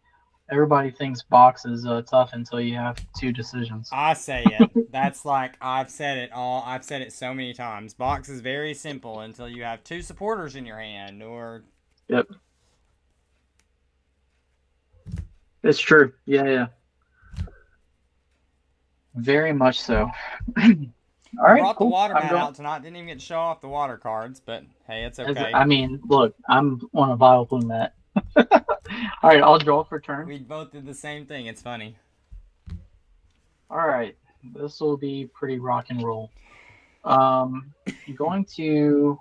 everybody thinks box is tough until you have 2 decisions. I say it. That's like, I've said it all. I've said it so many times. Box is very simple until you have 2 supporters in your hand, or... Yep. It's true. Yeah. Very much so. All right, brought cool. the water mat out tonight. Didn't even get to show off the water cards, but hey, it's okay. I mean, look, I'm on a Vileplume mat. All right, I'll draw for turn. We both did the same thing. It's funny. All right, this will be pretty rock and roll. I'm going to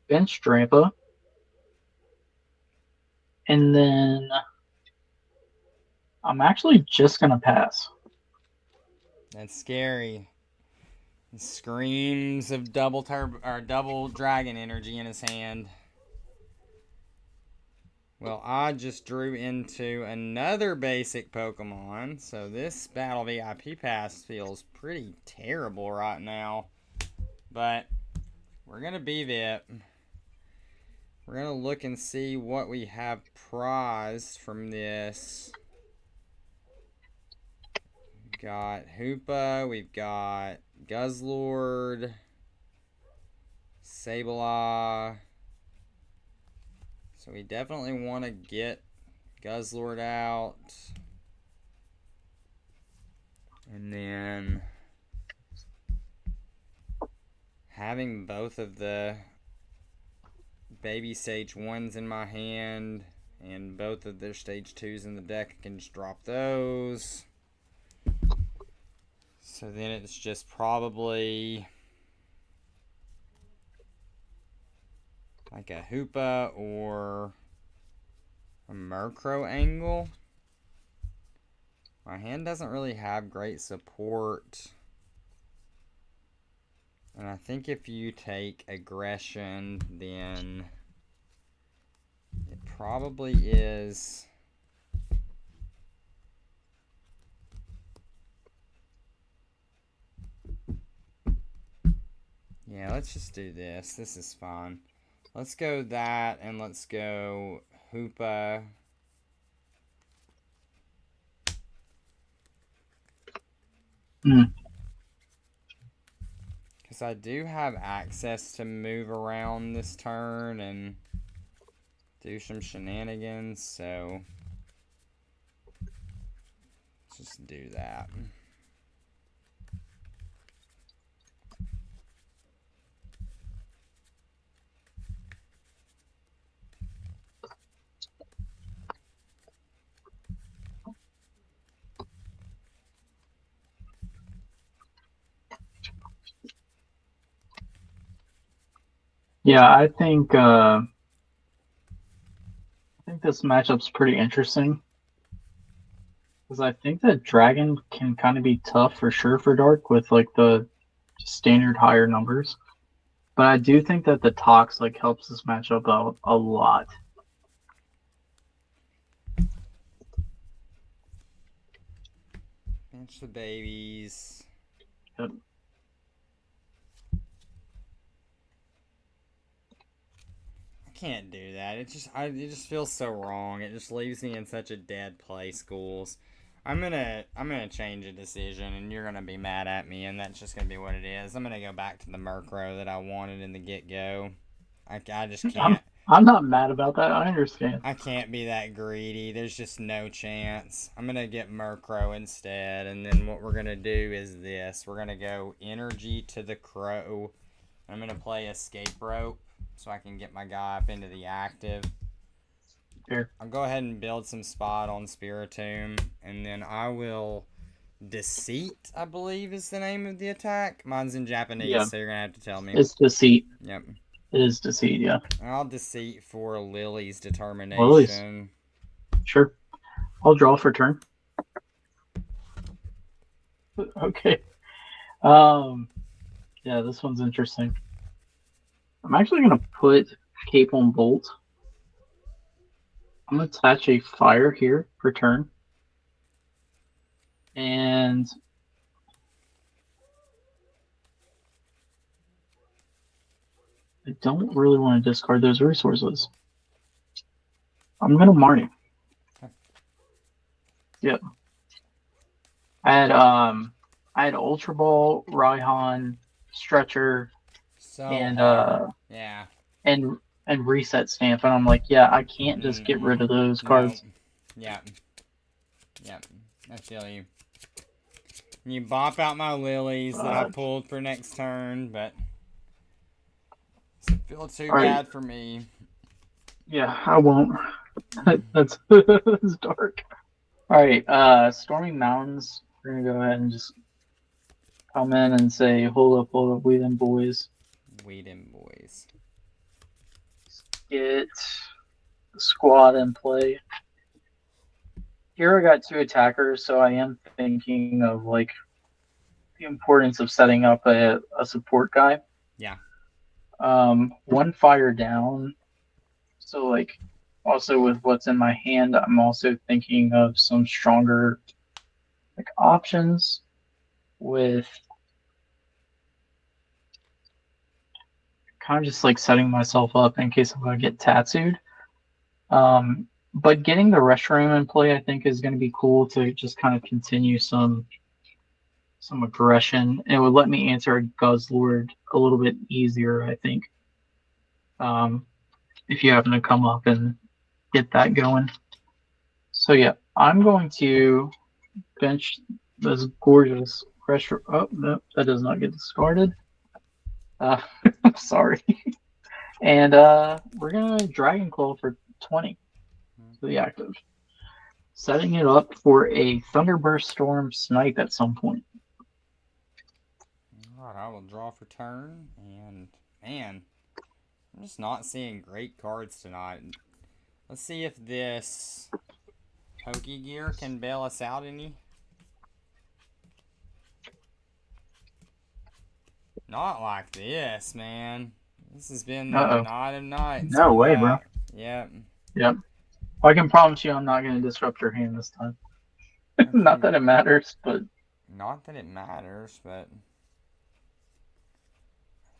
bench Drampa, and then I'm actually just gonna pass. That's scary. It screams of double dragon energy in his hand. Well, I just drew into another basic Pokemon, so this Battle VIP pass feels pretty terrible right now. But we're gonna beat it. We're gonna look and see what we have prized from this. We've got Hoopa, we've got Guzzlord, Sableye. So we definitely want to get Guzzlord out. And then having both of the Baby Stage 1s in my hand and both of their Stage 2s in the deck, I can just drop those. So then it's just probably like a Hoopa or a Murkrow angle. My hand doesn't really have great support. And I think if you take aggression, then it probably is... Yeah, let's just do this. This is fine. Let's go that, and let's go Hoopa. Because I do have access to move around this turn and do some shenanigans, so let's just do that. Yeah, I think this matchup's pretty interesting. Because I think that Dragon can kind of be tough for sure for Dark with like the standard higher numbers. But I do think that the Tox like helps this matchup out a lot. Bench the babies. Yep. Can't do that. It just feels so wrong. It just leaves me in such a dead place, Ghouls. I'm gonna change a decision, and you're gonna be mad at me, and that's just gonna be what it is. I'm gonna go back to the Murkrow that I wanted in the get-go. I just can't. I'm not mad about that. I understand. I can't be that greedy. There's just no chance. I'm gonna get Murkrow instead, and then what we're gonna do is this. We're gonna go energy to the Crow. I'm gonna play Escape Rope, so I can get my guy up into the active. Here. I'll go ahead and build some spot on Spiritomb, and then I will Deceit, I believe is the name of the attack. Mine's in Japanese, so you're going to have to tell me. It's Deceit. Yep. It is Deceit, yeah. I'll Deceit for Lily's Determination. Lily's. Sure. I'll draw for turn. Okay. Yeah, this one's interesting. I'm actually gonna put Cape on Bolt. I'm gonna attach a fire here for turn. And I don't really want to discard those resources. I'm gonna Marnie. Yep. I had Ultra Ball, Raihan, Stretcher, So and hard. Yeah. and Reset Stamp, and I'm like, yeah, I can't just get rid of those cards. No. Yeah. Yep. I feel you. You bop out my lilies that I pulled for next turn, but it feels too bad for me. Yeah, I won't. That's dark. All right, Stormy Mountains. We're gonna go ahead and just come in and say, hold up, we them boys. We them boys. Get the squad in play. Here I got 2 attackers, so I am thinking of like the importance of setting up a support guy. Yeah. 1 fire down. So like also with what's in my hand, I'm also thinking of some stronger like options with kind of just like setting myself up in case I'm gonna get tattooed. But getting the restroom in play, I think, is going to be cool to just kind of continue some aggression. And it would let me answer a Guzzlord a little bit easier, I think. If you happen to come up and get that going. So yeah, I'm going to bench this gorgeous restroom. Oh no, that does not get discarded. Sorry. And we're gonna Dragon Claw for 20. The active. Setting it up for a Thunderburst Storm snipe at some point. Alright, I will draw for turn, and man, I'm just not seeing great cards tonight. Let's see if this Pokegear can bail us out any. Not like this, man. This has been the night of nights. No way, bro. Yep. Yep. I can promise you I'm not going to disrupt your hand this time. Not that it matters, but... Not that it matters, but...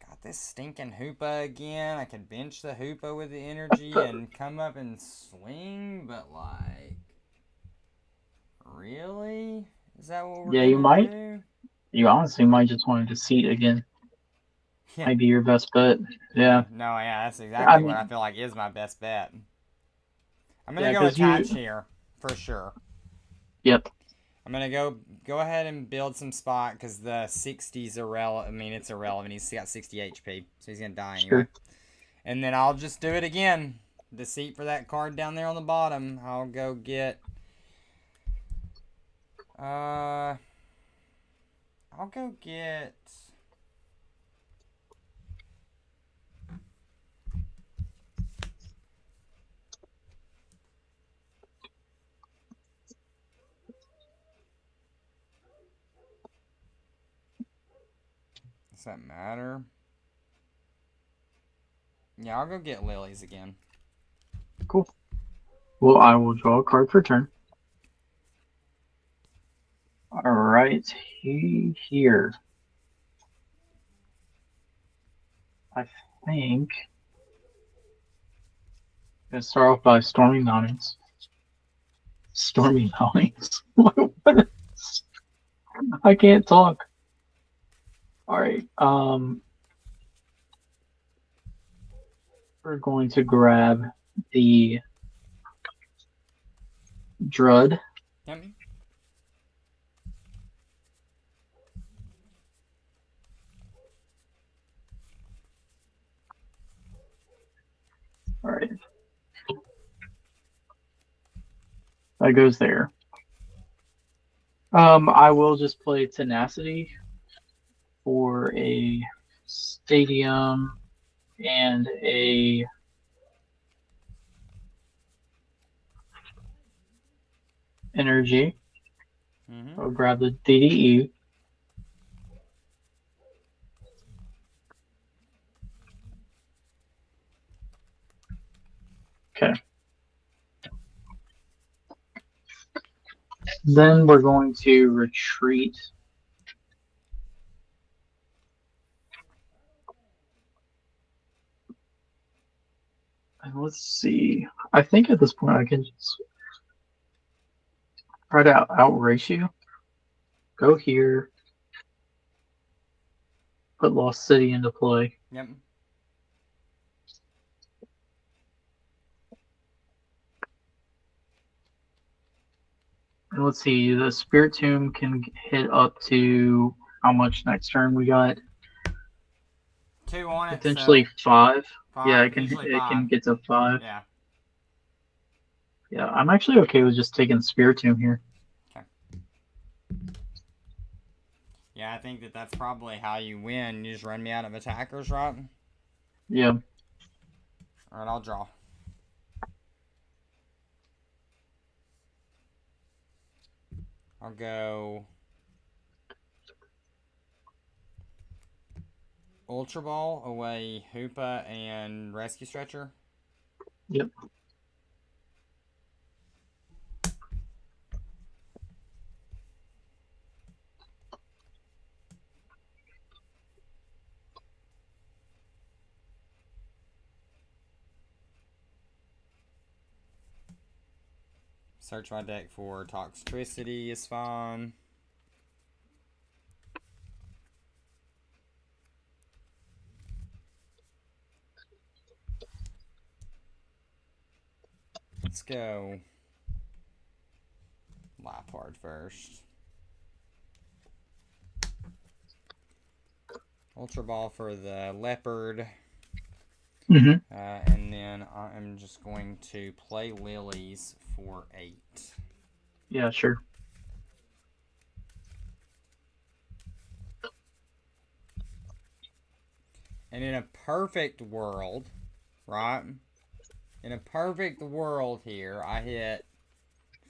Got this stinking Hoopa again. I could bench the Hoopa with the energy and come up and swing, but like... Really? Is that what we're gonna you might. do? You honestly might just want to deceit again. Yeah. Might be your best bet. Yeah. No, yeah, that's exactly what I feel like is my best bet. I'm gonna go attach here for sure. Yep. I'm gonna go ahead and build some spot because the 60's irrelevant. I mean, it's irrelevant. He's got 60 HP, so he's gonna die anyway. Sure. And then I'll just do it again. Deceit for that card down there on the bottom. I'll go get. I'll go get. Does that matter? Yeah, I'll go get lilies again. Cool. Well, I will draw a card for turn. All right, here. I think I'm gonna start off by Stormy Mountains. Stormy Mountains. What is... I can't talk. All right. We're going to grab the Drud. Yep. All right. That goes there. I will just play Tenacity for a Stadium and a energy. Mm-hmm. I'll grab the DDE. Okay. Then we're going to retreat. And let's see. I think at this point I can just try to outrace you. Go here. Put Lost City into play. Yep. And let's see. The Spirit Tomb can hit up to how much next turn we got? 2 on it. Potentially So 5. 5. Yeah, Usually it 5. can get to 5. Yeah. Yeah, I'm actually okay with just taking Spirit Tomb here. Okay. Yeah, I think that's probably how you win. You just run me out of attackers, right? Yeah. Alright, I'll draw. I'll go Ultra Ball away Hoopa and Rescue Stretcher. Yep. Search my deck for Toxtricity is fine. Let's go Lapard first. Ultra Ball for the Leopard. Mm-hmm. And then I'm just going to play Lilies for 8. Yeah, sure. And in a perfect world, right? In a perfect world here, I hit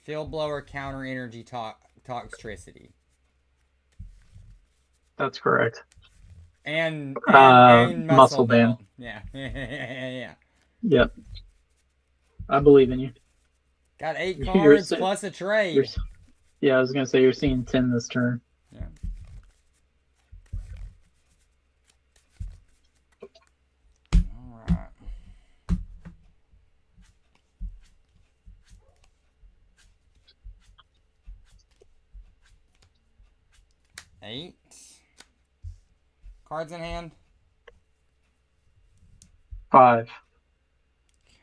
Field Blower, Counter Energy, Toxtricity. That's correct. And Muscle Band. Belt. Yeah. Yeah. Yep. I believe in you. Got 8 cards plus a trade. Yeah, I was going to say you're seeing 10 this turn. Yeah. All right. Eight. Cards in hand. 5.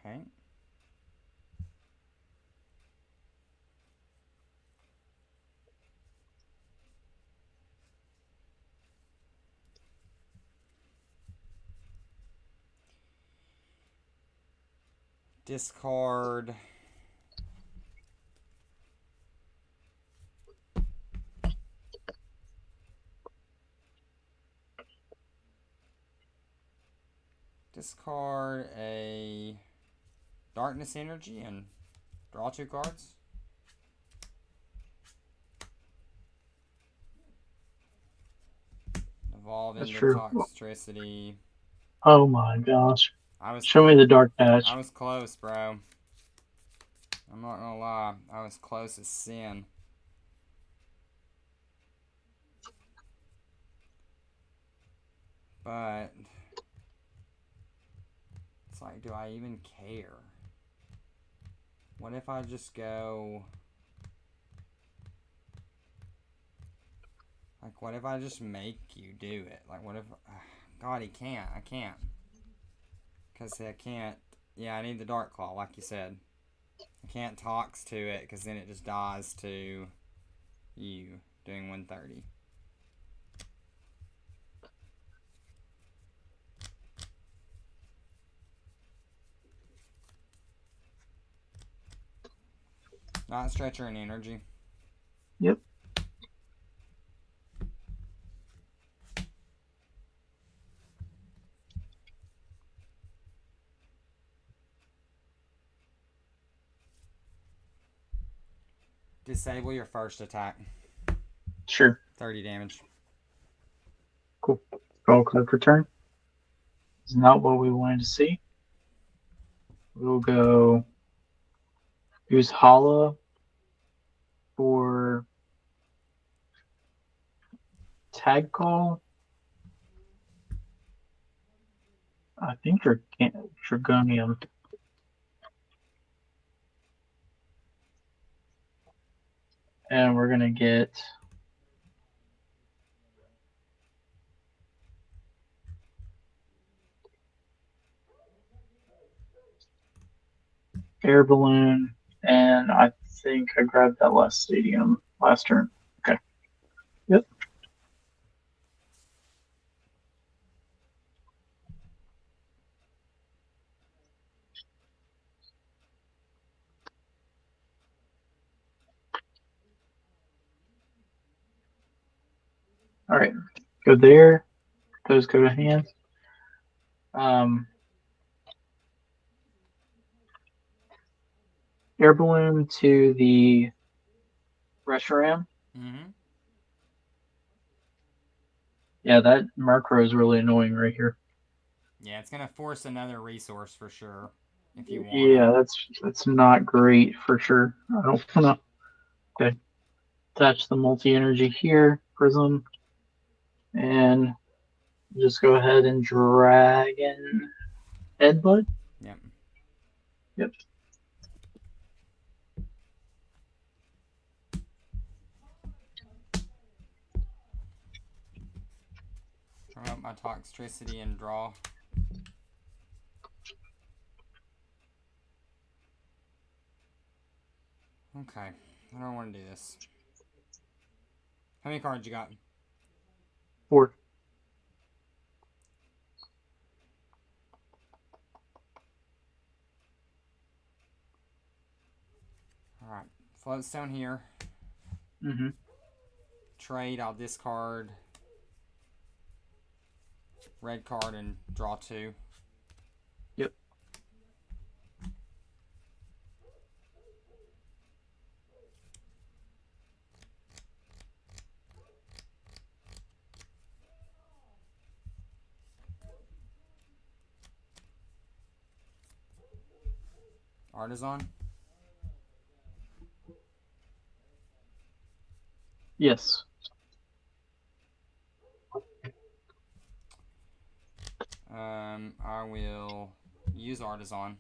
Okay. Discard. Discard a Darkness Energy and draw 2 cards. Evolve That's into true. Toxtricity. Oh my gosh. Show me the dark patch. I was close, bro. I'm not gonna lie. I was close as sin. But it's like, do I even care? What if I just go... Like, what if I just make you do it? Like, what if... God, he can't. I can't. Because I can't... Yeah, I need the Dark Claw, like you said. I can't Tox to it, because then it just dies to you doing 130. Not Stretcher and Energy. Yep. Disable your first attack. Sure. 30 damage. Cool. Draw a card per turn. Is not what we wanted to see. We'll go use Hala for tag call. I think Dragonium. And we're going to get Air Balloon, and I think I grabbed that last turn. Okay. Yep. All right. Go there. Those go to hand. Air Balloon to the Reshiram. Mm-hmm. Yeah, that Murkrow is really annoying right here. Yeah, it's gonna force another resource for sure. If you want. Yeah, that's not great for sure. I don't wanna. Okay. Attach the multi-energy here, Prism, and just go ahead and Dragon Headbutt. Yep. Yep. Turn up my Toxtricity and draw. Okay, I don't want to do this. How many cards you got? 4. Alright, Floatstone here. Mm-hmm. Trade, I'll discard red card and draw 2. Yep. Artisan? Yes. I will use Artisan.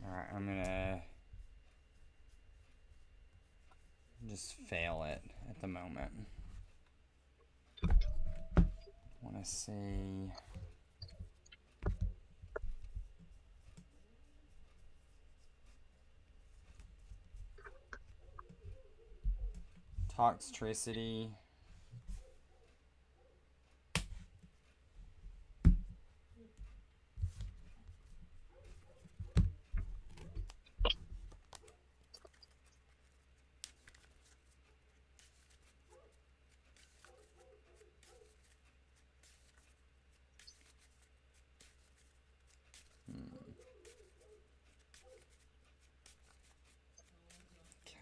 Alright, I'm gonna just fail it at the moment. Wanna see. Toxtricity.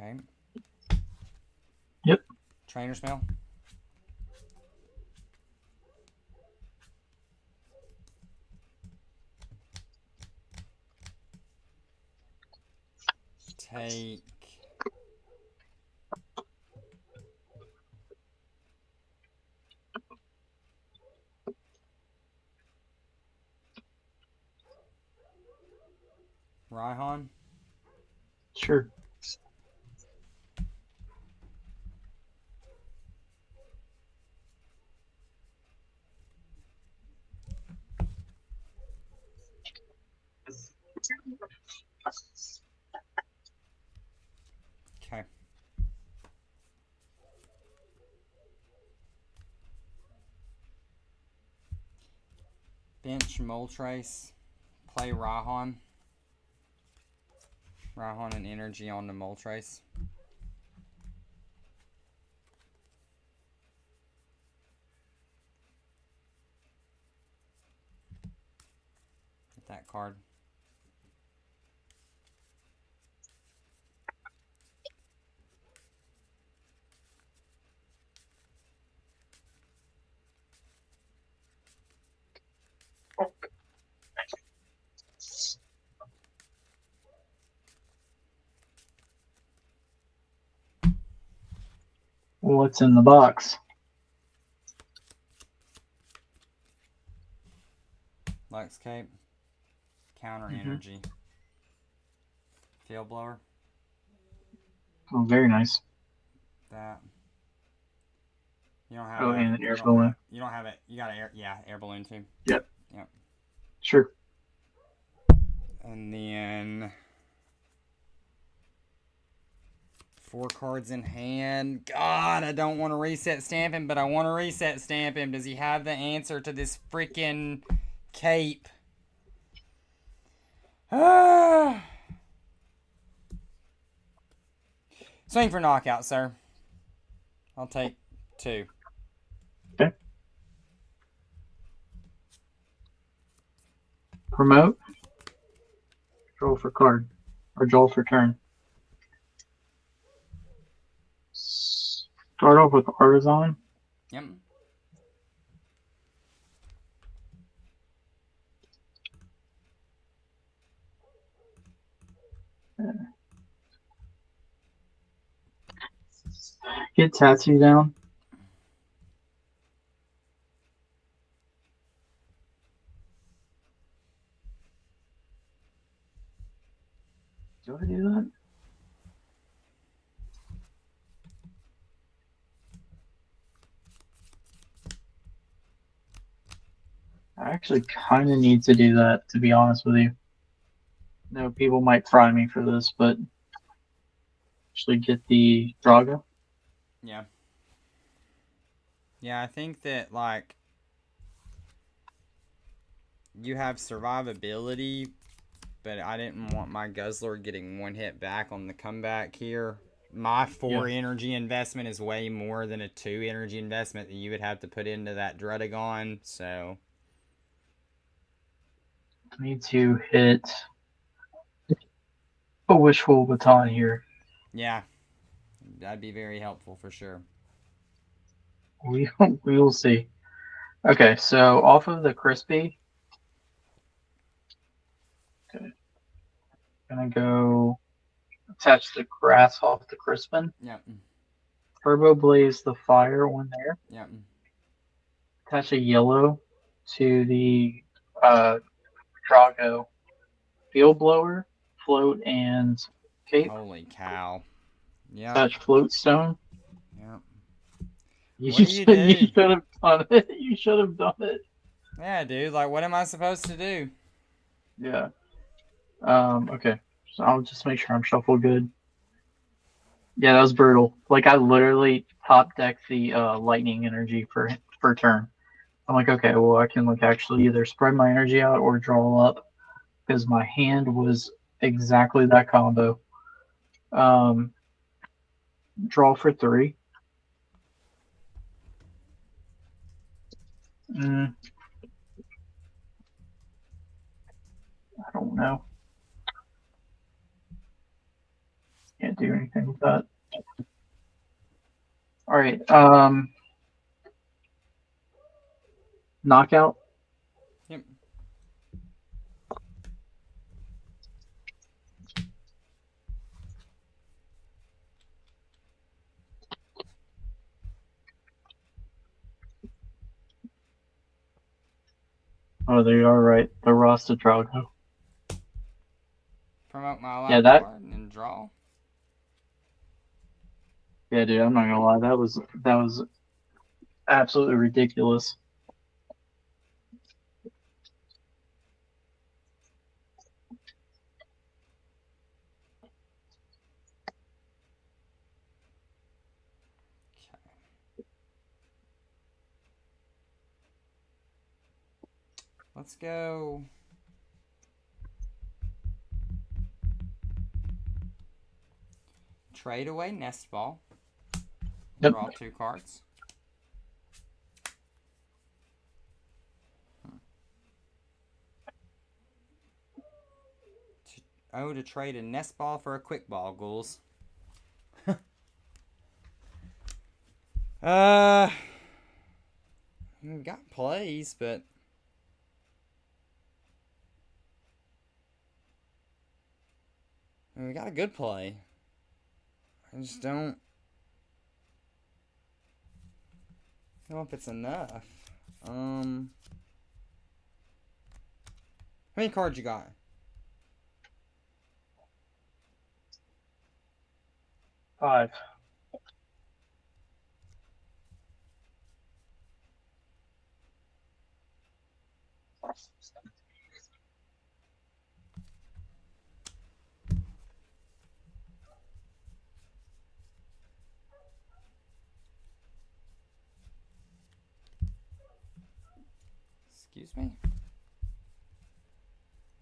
Okay. Yep. Trainer's Mail. Take Raihan. Sure. Okay. Bench Moltres. play Rahan. Rahan and energy on the Moltres. Get that card. What's in the box? Lux Cape. Counter Mhm. energy. Field blower. Oh, very nice. That. You don't have Oh, a. and an You air don't balloon. have. You don't have it. You got an air. Yeah, air balloon too. Yep. Yep. Sure. And then 4 cards in hand. God, I don't want to reset stamp him, but I want to reset stamp him. Does he have the answer to this freaking cape? Ah. Swing for knockout, sir. I'll take 2. Okay. Promote. Draw for card. Or draw for turn. Start off with Artisan. Yep. Get Tattoo down. Do I do that? I actually kind of need to do that, to be honest with you. No, people might fry me for this, but actually get the Draga. Yeah. Yeah, I think that, like, you have survivability, but I didn't want my Guzzler getting 1 hit back on the comeback here. My 4 energy investment is way more than a 2 energy investment that you would have to put into that Drudagon, so... I need to hit a Wishful Baton here. Yeah. That'd be very helpful for sure. We will see. Okay, so off of the Crispy, okay, gonna go attach the grass off the Crispin. Yep. Turboblaze the fire one there. Yep. Attach a yellow to the Drago. Field blower, float, and cape. Holy cow. Yep. Attach float stone. Yep. You What do you do? You should have done it. You should have done it. Yeah, dude. Like, what am I supposed to do? Yeah. Okay. So I'll just make sure I'm shuffled good. Yeah, that was brutal. Like I literally top decked the lightning energy for turn. I'm like, okay, well I can like actually either spread my energy out or draw up because my hand was exactly that combo. Draw for 3. I don't know. Can't do anything with that. All right. Knockout. Yep. Oh, they are right. The Rasta Drago. Promote my life Yeah, that. card and draw. Yeah, dude. I'm not gonna lie. That was absolutely ridiculous. Let's go. trade away Nest Ball. Yep. Draw 2 cards. To trade a Nest Ball for a Quick Ball, Ghouls. We've got plays, but we got a good play. I just don't know if it's enough. How many cards you got? Five. Excuse me?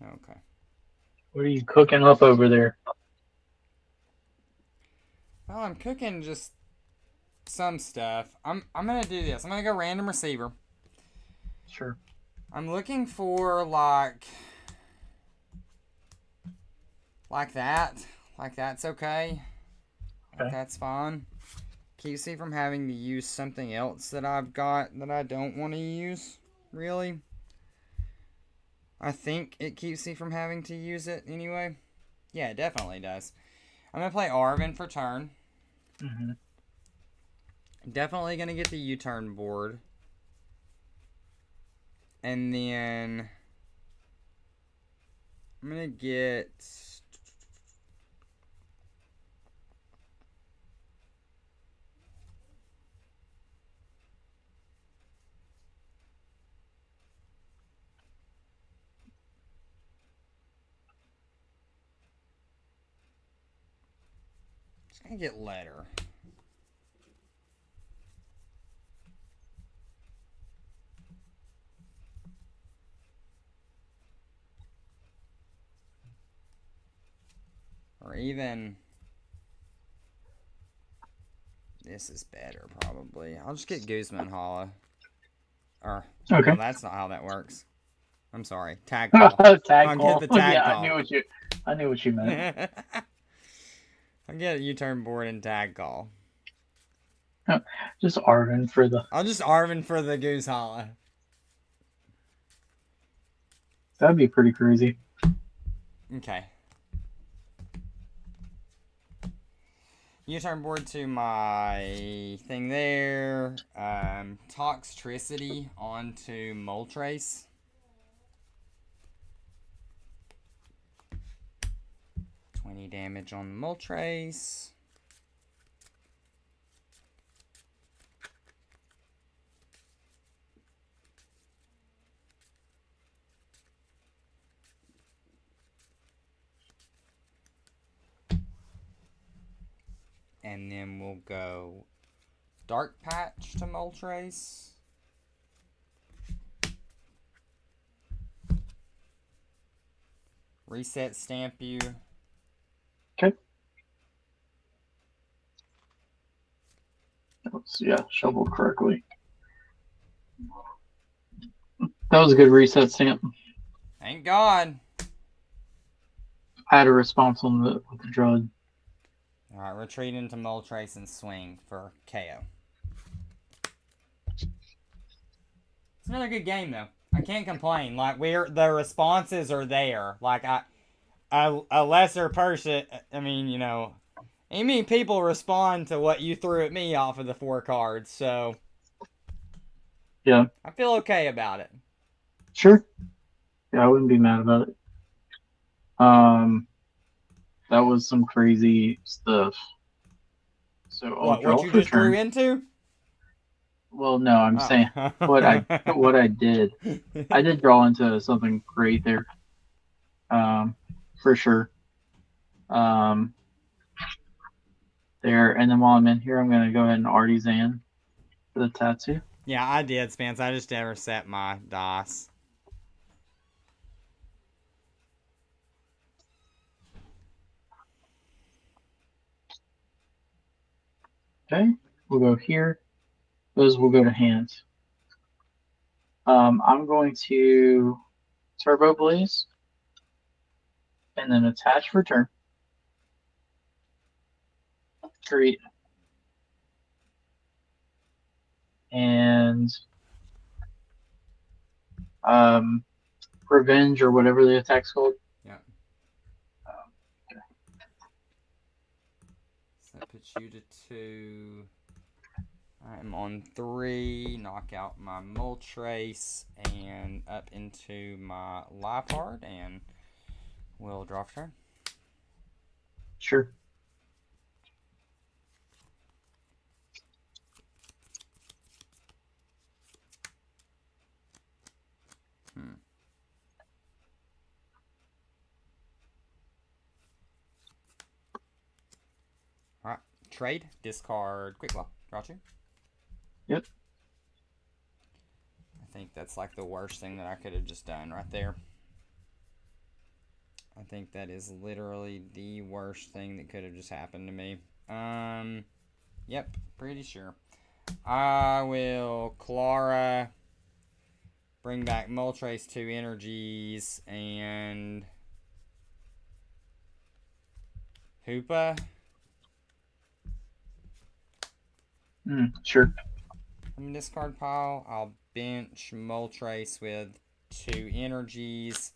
Okay. What are you cooking up over there? Well, I'm cooking just some stuff. I'm gonna do this. I'm gonna go random receiver. Sure. I'm looking for like that. Like that's okay. Like that's fine. Keeps me from having to use something else that I've got that I don't want to use, really. I think it keeps me from having to use it anyway. Yeah, it definitely does. I'm going to play Arvin for turn. Mm-hmm. Definitely going to get the U-turn board. And then I'm going to get... Just going to get letter. Or even... This is better, probably. I'll just get Guzman Hollow. Or, Okay. no, that's not how that works. I'm sorry. Tag call. Tag I'll call. get the tag Yeah, call. I knew what you meant. I'll get a U-turn board and tag call. Just Arvin for the... I'll just Arvin for the Goose Hollow. That'd be pretty crazy. Okay. U-turn board to my thing there. Toxtricity onto Moltres. $20 damage on Moltres. And then we'll go Dark Patch to Moltres. Reset Stamp you. Okay. Shovel correctly. That was a good reset stamp. Thank God. I had a response on with the Druid. Alright, retreat into Moltres and swing for KO. It's another good game, though. I can't complain. Like, the responses are there. Like, a lesser person, I mean, you know, people respond to what you threw at me off of the 4 cards, so... Yeah. I feel okay about it. Sure. Yeah, I wouldn't be mad about it. That was some crazy stuff. So What you just drew into? Well, no, I'm saying what I did. I did draw into something great there. For sure. There, and then while I'm in here, I'm gonna go ahead and artisan for the tattoo. Yeah, I did, Spence. I just never set my DOS. Okay, we'll go here. Those will go to hands. I'm going to Turboblaze and then attach for turn. Treat. And Revenge or whatever the attack's called. Yeah. Okay. So that puts you to 2. I'm on 3. Knock out my Moltres and up into my Liepard, and we'll draw for turn. Sure. Alright. Trade. Discard Quick Claw. Draw 2. Yep. I think that's like the worst thing that I could have just done right there. I think that is literally the worst thing that could have just happened to me. Yep, pretty sure. I will Clara, bring back Moltres 2 energies, and Hoopa. Sure. From the discard pile, I'll bench Moltres with 2 energies.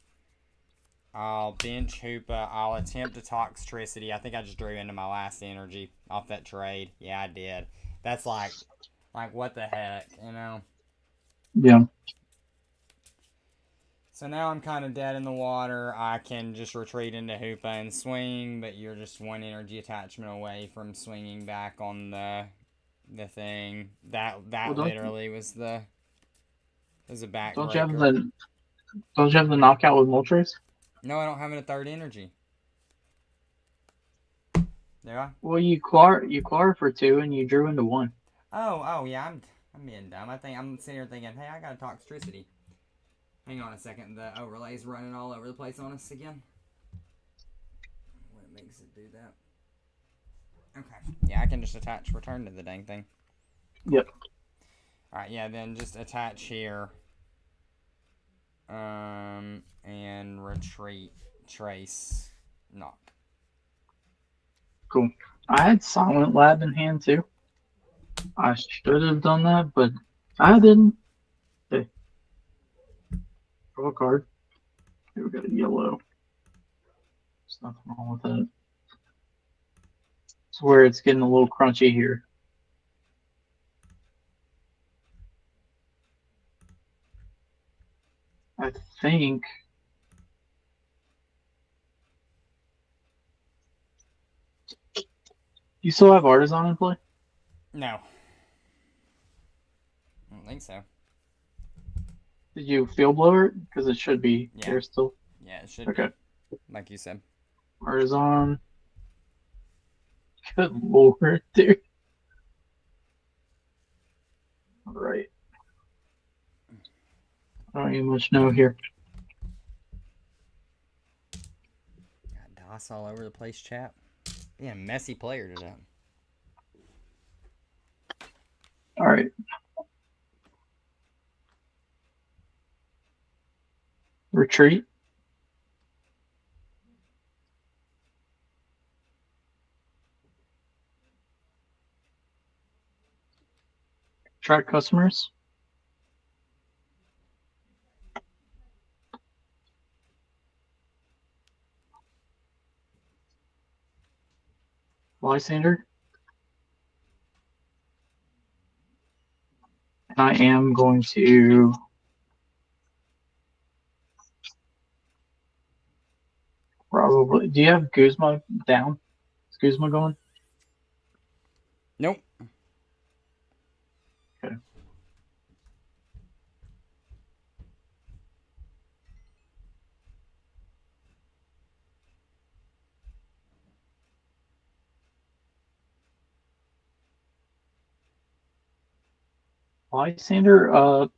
I'll bench Hoopa. I'll attempt to Toxtricity. I think I just drew into my last energy off that trade. Yeah, I did. That's like what the heck, you know? Yeah. So now I'm kind of dead in the water. I can just retreat into Hoopa and swing, but you're just 1 energy attachment away from swinging back on the thing. That Well, literally was a backbreaker. Don't you have the knockout with Moltres? No, I don't have a 3rd energy. Do I? Well, you Clara for 2 and you drew into 1. Oh yeah, I'm being dumb. I'm sitting here thinking, hey, I got a Toxtricity. Hang on a second, the overlay's running all over the place on us again. What makes it do that? Okay. Yeah, I can just attach return to the dang thing. Yep. Alright, yeah, then just attach here. And retreat, trace, knock. Cool. I had Silent Lab in hand too. I should have done that, but I didn't. Okay. Draw a card. Here we got a yellow. There's nothing wrong with that. It's where it's getting a little crunchy here. I think you still have Artisan in play? No. I don't think so. Did you field blower it? Because it should be there still. Yeah, it should be. Like you said. Artisan. Good lord, dude. Alright. I don't even much know here. Got DOS all over the place, chap. Being a messy player today. Alright. Retreat. Track customers. Lysander. I am going to probably. Do you have Guzma down? Is Guzma going? Nope. Okay. Lysander,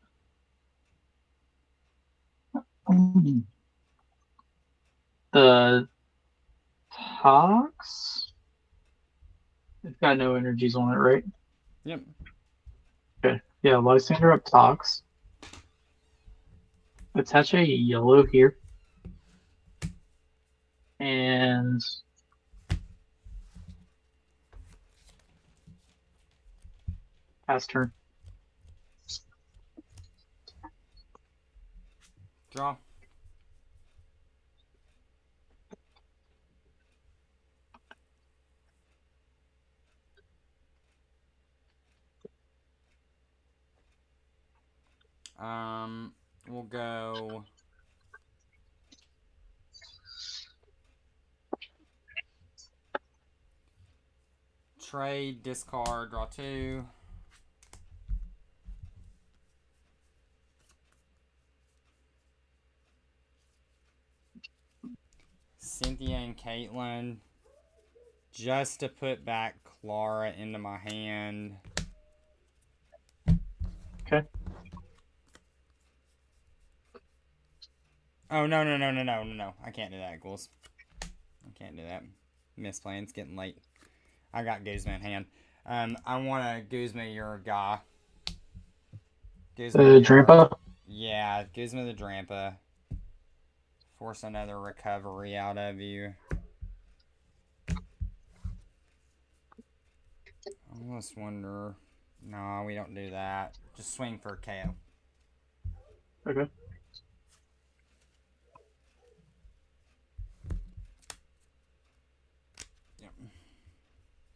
the Tox It's got no energies on it, right? Yep. Okay. Yeah, Lysander up Tox. Attach a yellow here. And pass turn. Draw. We'll go trade, discard, draw 2. Cynthia and Caitlin, just to put back Clara into my hand. Okay. Oh, no. I can't do that, Ghouls. I can't do that. Misplaying. It's getting late. I got Guzma in hand. I want to Guzma your guy. Guzma Drampa? Yeah, Guzma the Drampa. Force another recovery out of you. I almost wonder... No, we don't do that. Just swing for KO. Okay.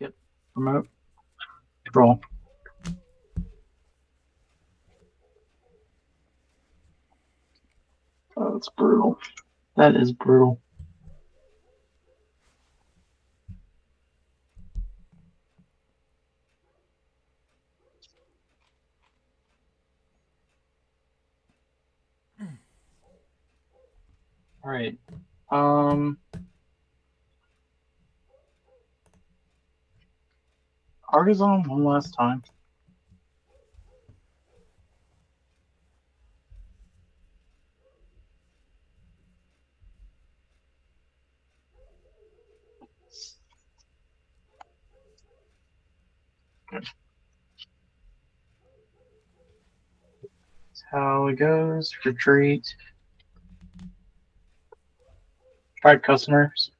Yep. Promote. Draw. Oh, that's brutal. That is brutal. All right. Artisan one last time. Good. That's how it goes. Retreat. Tried customers.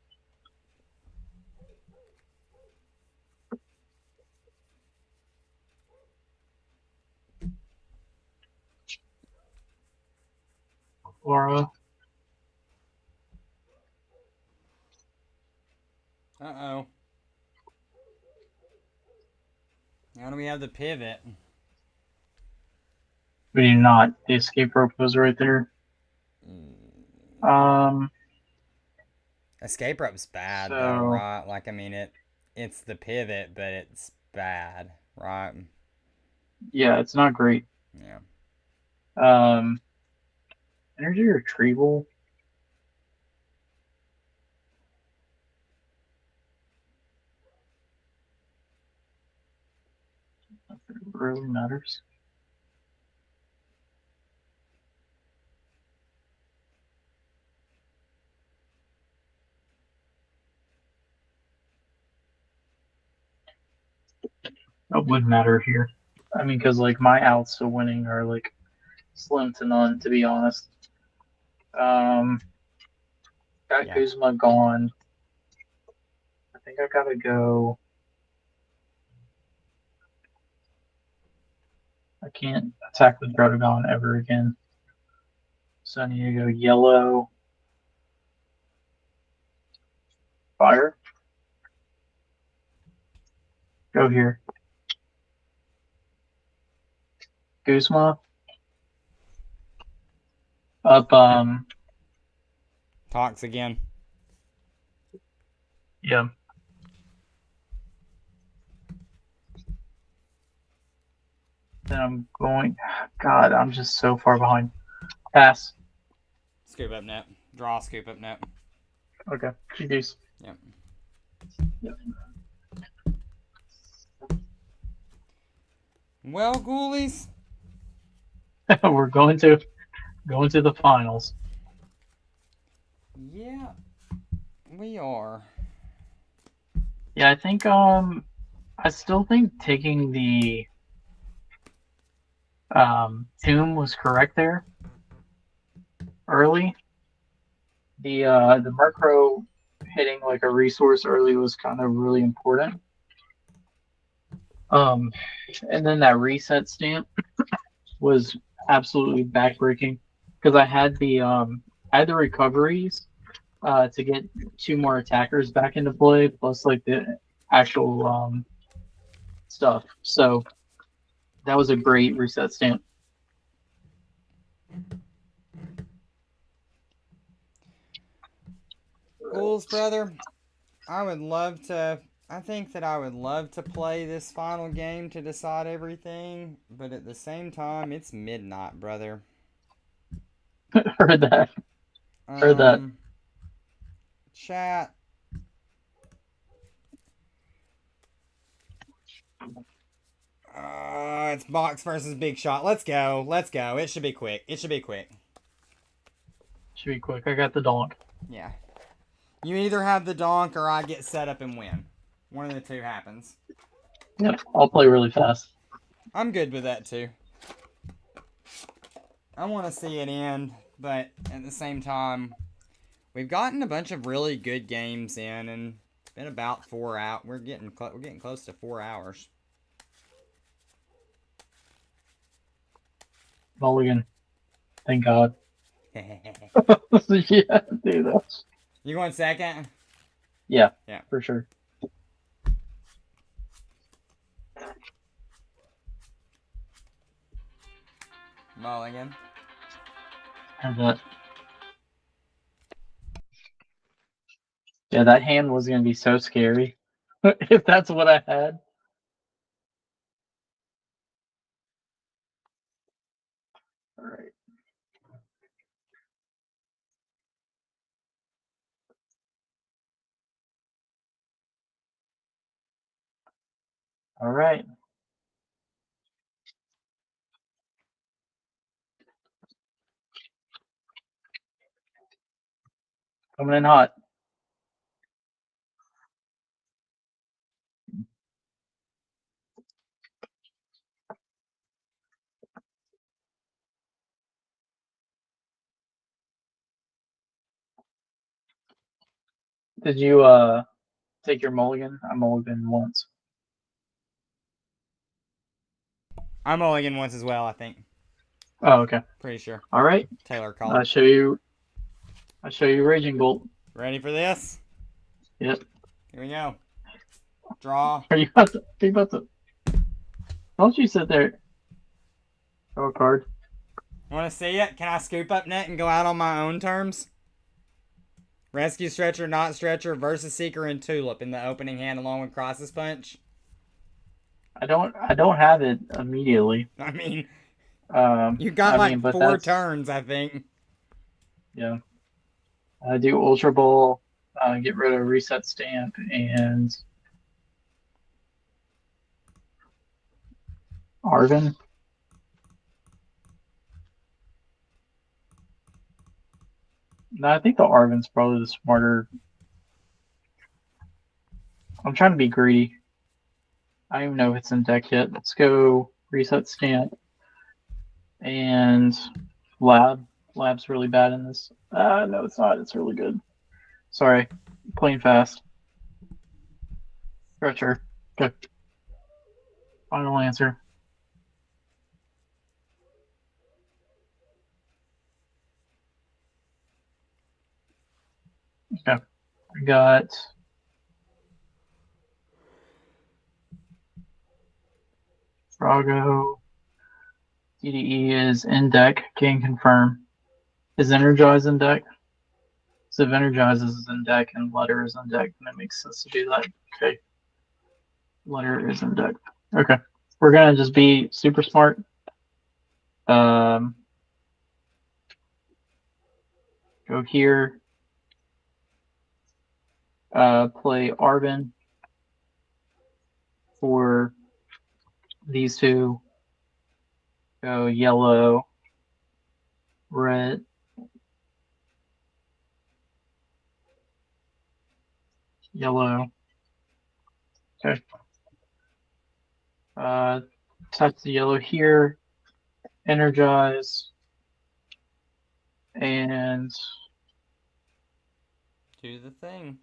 Laura. Uh-oh. Now do we have the pivot? We do not. The escape rope was right there. Escape rope's bad though, right? Like, I mean, it's the pivot, but it's bad, right? Yeah, it's not great. Yeah. Energy retrieval. Nothing really matters. That would matter here. I mean, because like my outs to winning are like slim to none, to be honest. Got Yeah. Kuzma gone. I think I gotta go. I can't attack with Drotagon ever again. So I need to go yellow. Fire. Go here. Guzma. Up, Talks again. yeah. Then I'm going. God, I'm just so far behind. Pass. Scoop up net. Draw, scoop up net. Okay. GG's. Yep. Yep. Well, ghoulies. We're going to the finals. Yeah, we are. Yeah, I think I still think taking the tomb was correct there early. The Murkrow hitting like a resource early was kind of really important. And then that reset stamp was absolutely backbreaking because I had the recoveries to get 2 more attackers back into play, plus like the actual stuff. So that was a great reset stamp. Ghouls, brother, I think that I would love to play this final game to decide everything, but at the same time, it's midnight, brother. Heard that. Heard that. Chat. It's box versus big shot. Let's go. Let's go. It should be quick. It should be quick. Should be quick. I got the donk. Yeah. You either have the donk or I get set up and win. One of the two happens. Yep, I'll play really fast. I'm good with that too. I want to see it end, but at the same time, we've gotten a bunch of really good games in, and it's been about 4 hours. We're getting close to 4 hours. Mulligan. Thank God. Yeah, dude. That's... You going second? Yeah, Yeah, for sure. Mulligan. Heard that. Yeah, that hand was going to be so scary if that's what I had. All right. All right. Coming in hot. Did you take your mulligan? I mulligan once. I'm mulligan once as well, I think. Oh, okay. Pretty sure. All right. Taylor called. I'll show you Raging Bolt. Ready for this? Yep. Here we go. Draw. Are you about to? Don't you sit there? Draw a card. Want to see it? Can I scoop up net and go out on my own terms? Rescue Stretcher, Not Stretcher, Versus Seeker, and Tulip in the opening hand along with Crisis Punch. I don't have it immediately. I mean, you got 4 turns, I think. Yeah. Do Ultra Ball, get rid of Reset Stamp, and Arvin. No, I think the Arvin's probably the smarter. I'm trying to be greedy. I don't even know if it's in deck yet. Let's go Reset Stamp and Lab. Lab's really bad in this. No, it's not. It's really good. Sorry, playing fast. Stretcher. Okay. Final answer. Okay. We got Drago. DDE is in deck. Can confirm. Is Energize in deck? So if Energize is in deck and Letter is in deck, then it makes sense to do that. Okay. Letter is in deck. Okay. We're gonna just be super smart. Go here. Play Arvin for these two. Go yellow, red, yellow. Okay. Touch the yellow here, energize, and Do the thing.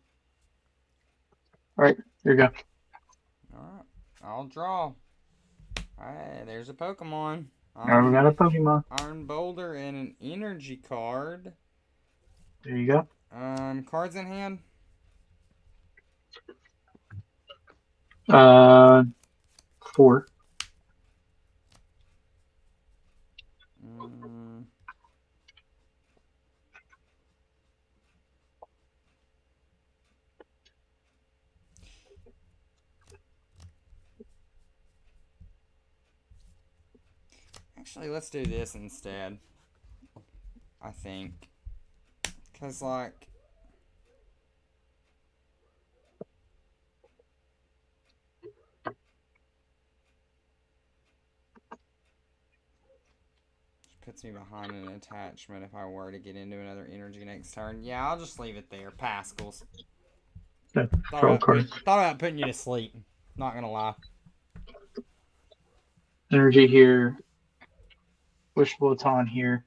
all right, here you go. Alright. I'll draw. Alright, there's a Pokemon. Now we got a Pokemon. Iron Boulder and an energy card. There you go. Cards in hand. 4. Actually, let's do this instead. I think. Because, like... puts me behind an attachment if I were to get into another energy next turn. Yeah, I'll just leave it there. Pascals. Thought about putting you to sleep. Not gonna lie. Energy here. Wishful Baton here.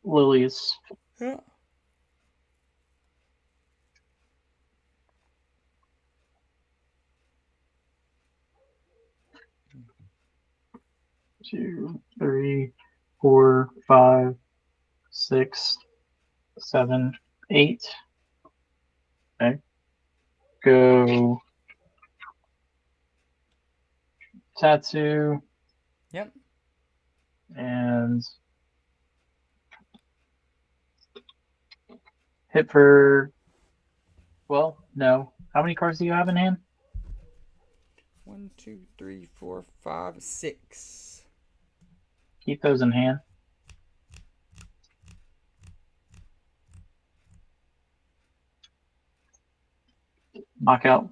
Lilies. Yeah. Two, 3, 4, 5, 6, 7, 8. Okay. Go. Tattoo. Yep. And hit for. Well, no. How many cards do you have in hand? 1, 2, 3, 4, 5, 6. Keep those in hand. Knockout.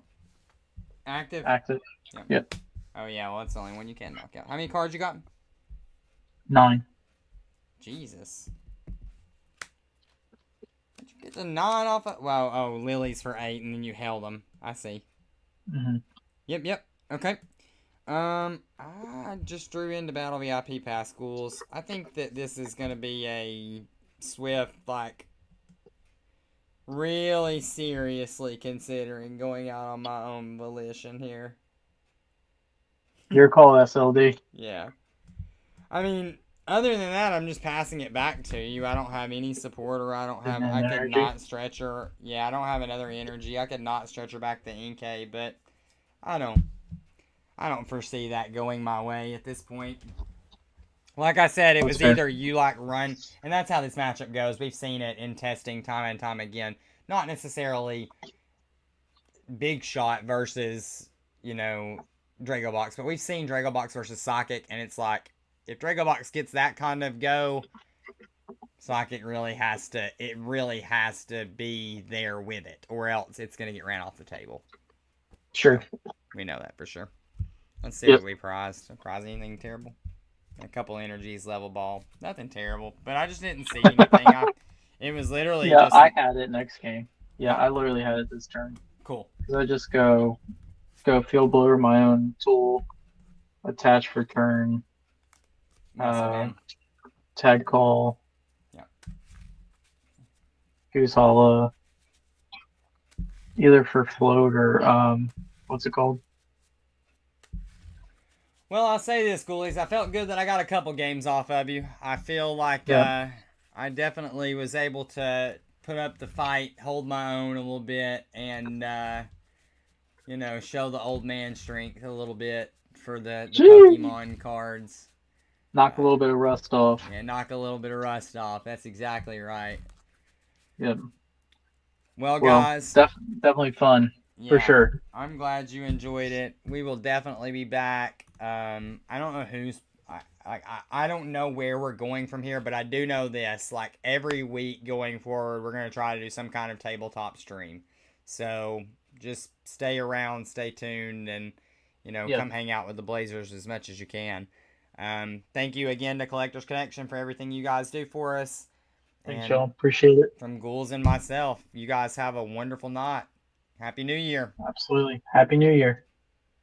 Active? Active. Yep. Oh, yeah, well, that's the only one you can knock out. How many cards you got? 9. Jesus. Did you get the 9 off of... Well, oh, Lily's for 8, and then you held them. I see. Mm-hmm. Yep. Okay. I just drew into Battle VIP Pascals. I think that this is going to be a swift, like, really seriously considering going out on my own volition here. Your call, SLD. Yeah. I mean, other than that, I'm just passing it back to you. I don't have any support, or I don't have... I could energy? not stretch her. Yeah, I don't have another energy. I could not stretch her back to Inkay, but I don't foresee that going my way at this point. Like I said, it was either you like run, and that's how this matchup goes. We've seen it in testing time and time again. Not necessarily Big Shot versus, Drago Box, but we've seen Drago Box versus Psychic, and it's like, if Drago Box gets that kind of go, Psychic really has to be there with it, or else it's going to get ran off the table. Sure. We know that for sure. Let's see what we prized. Prize anything terrible? A couple energies, level ball. Nothing terrible. But I just didn't see anything. It was literally just... I had it next game. Yeah, I literally had it this turn. Cool. Because I just go Field Blower, my own tool, attach for turn, tag call, Goose Hollow, either for float or, what's it called? Well, I'll say this, Ghoulies. I felt good that I got a couple games off of you. I feel like I definitely was able to put up the fight, hold my own a little bit, and, show the old man strength a little bit for the Pokemon cards. Knock a little bit of rust off. Yeah, knock a little bit of rust off. That's exactly right. Yep. Well, guys. Definitely fun. Yeah, for sure. I'm glad you enjoyed it. We will definitely be back. I don't know who's... I don't know where we're going from here, but I do know this. Like, every week going forward, we're going to try to do some kind of tabletop stream. So, just stay around, stay tuned, and, come hang out with the Blazers as much as you can. Thank you again to Collectors Connection for everything you guys do for us. Thanks, y'all. Appreciate it. From Ghouls and myself, you guys have a wonderful night. Happy New Year. Absolutely. Happy New Year.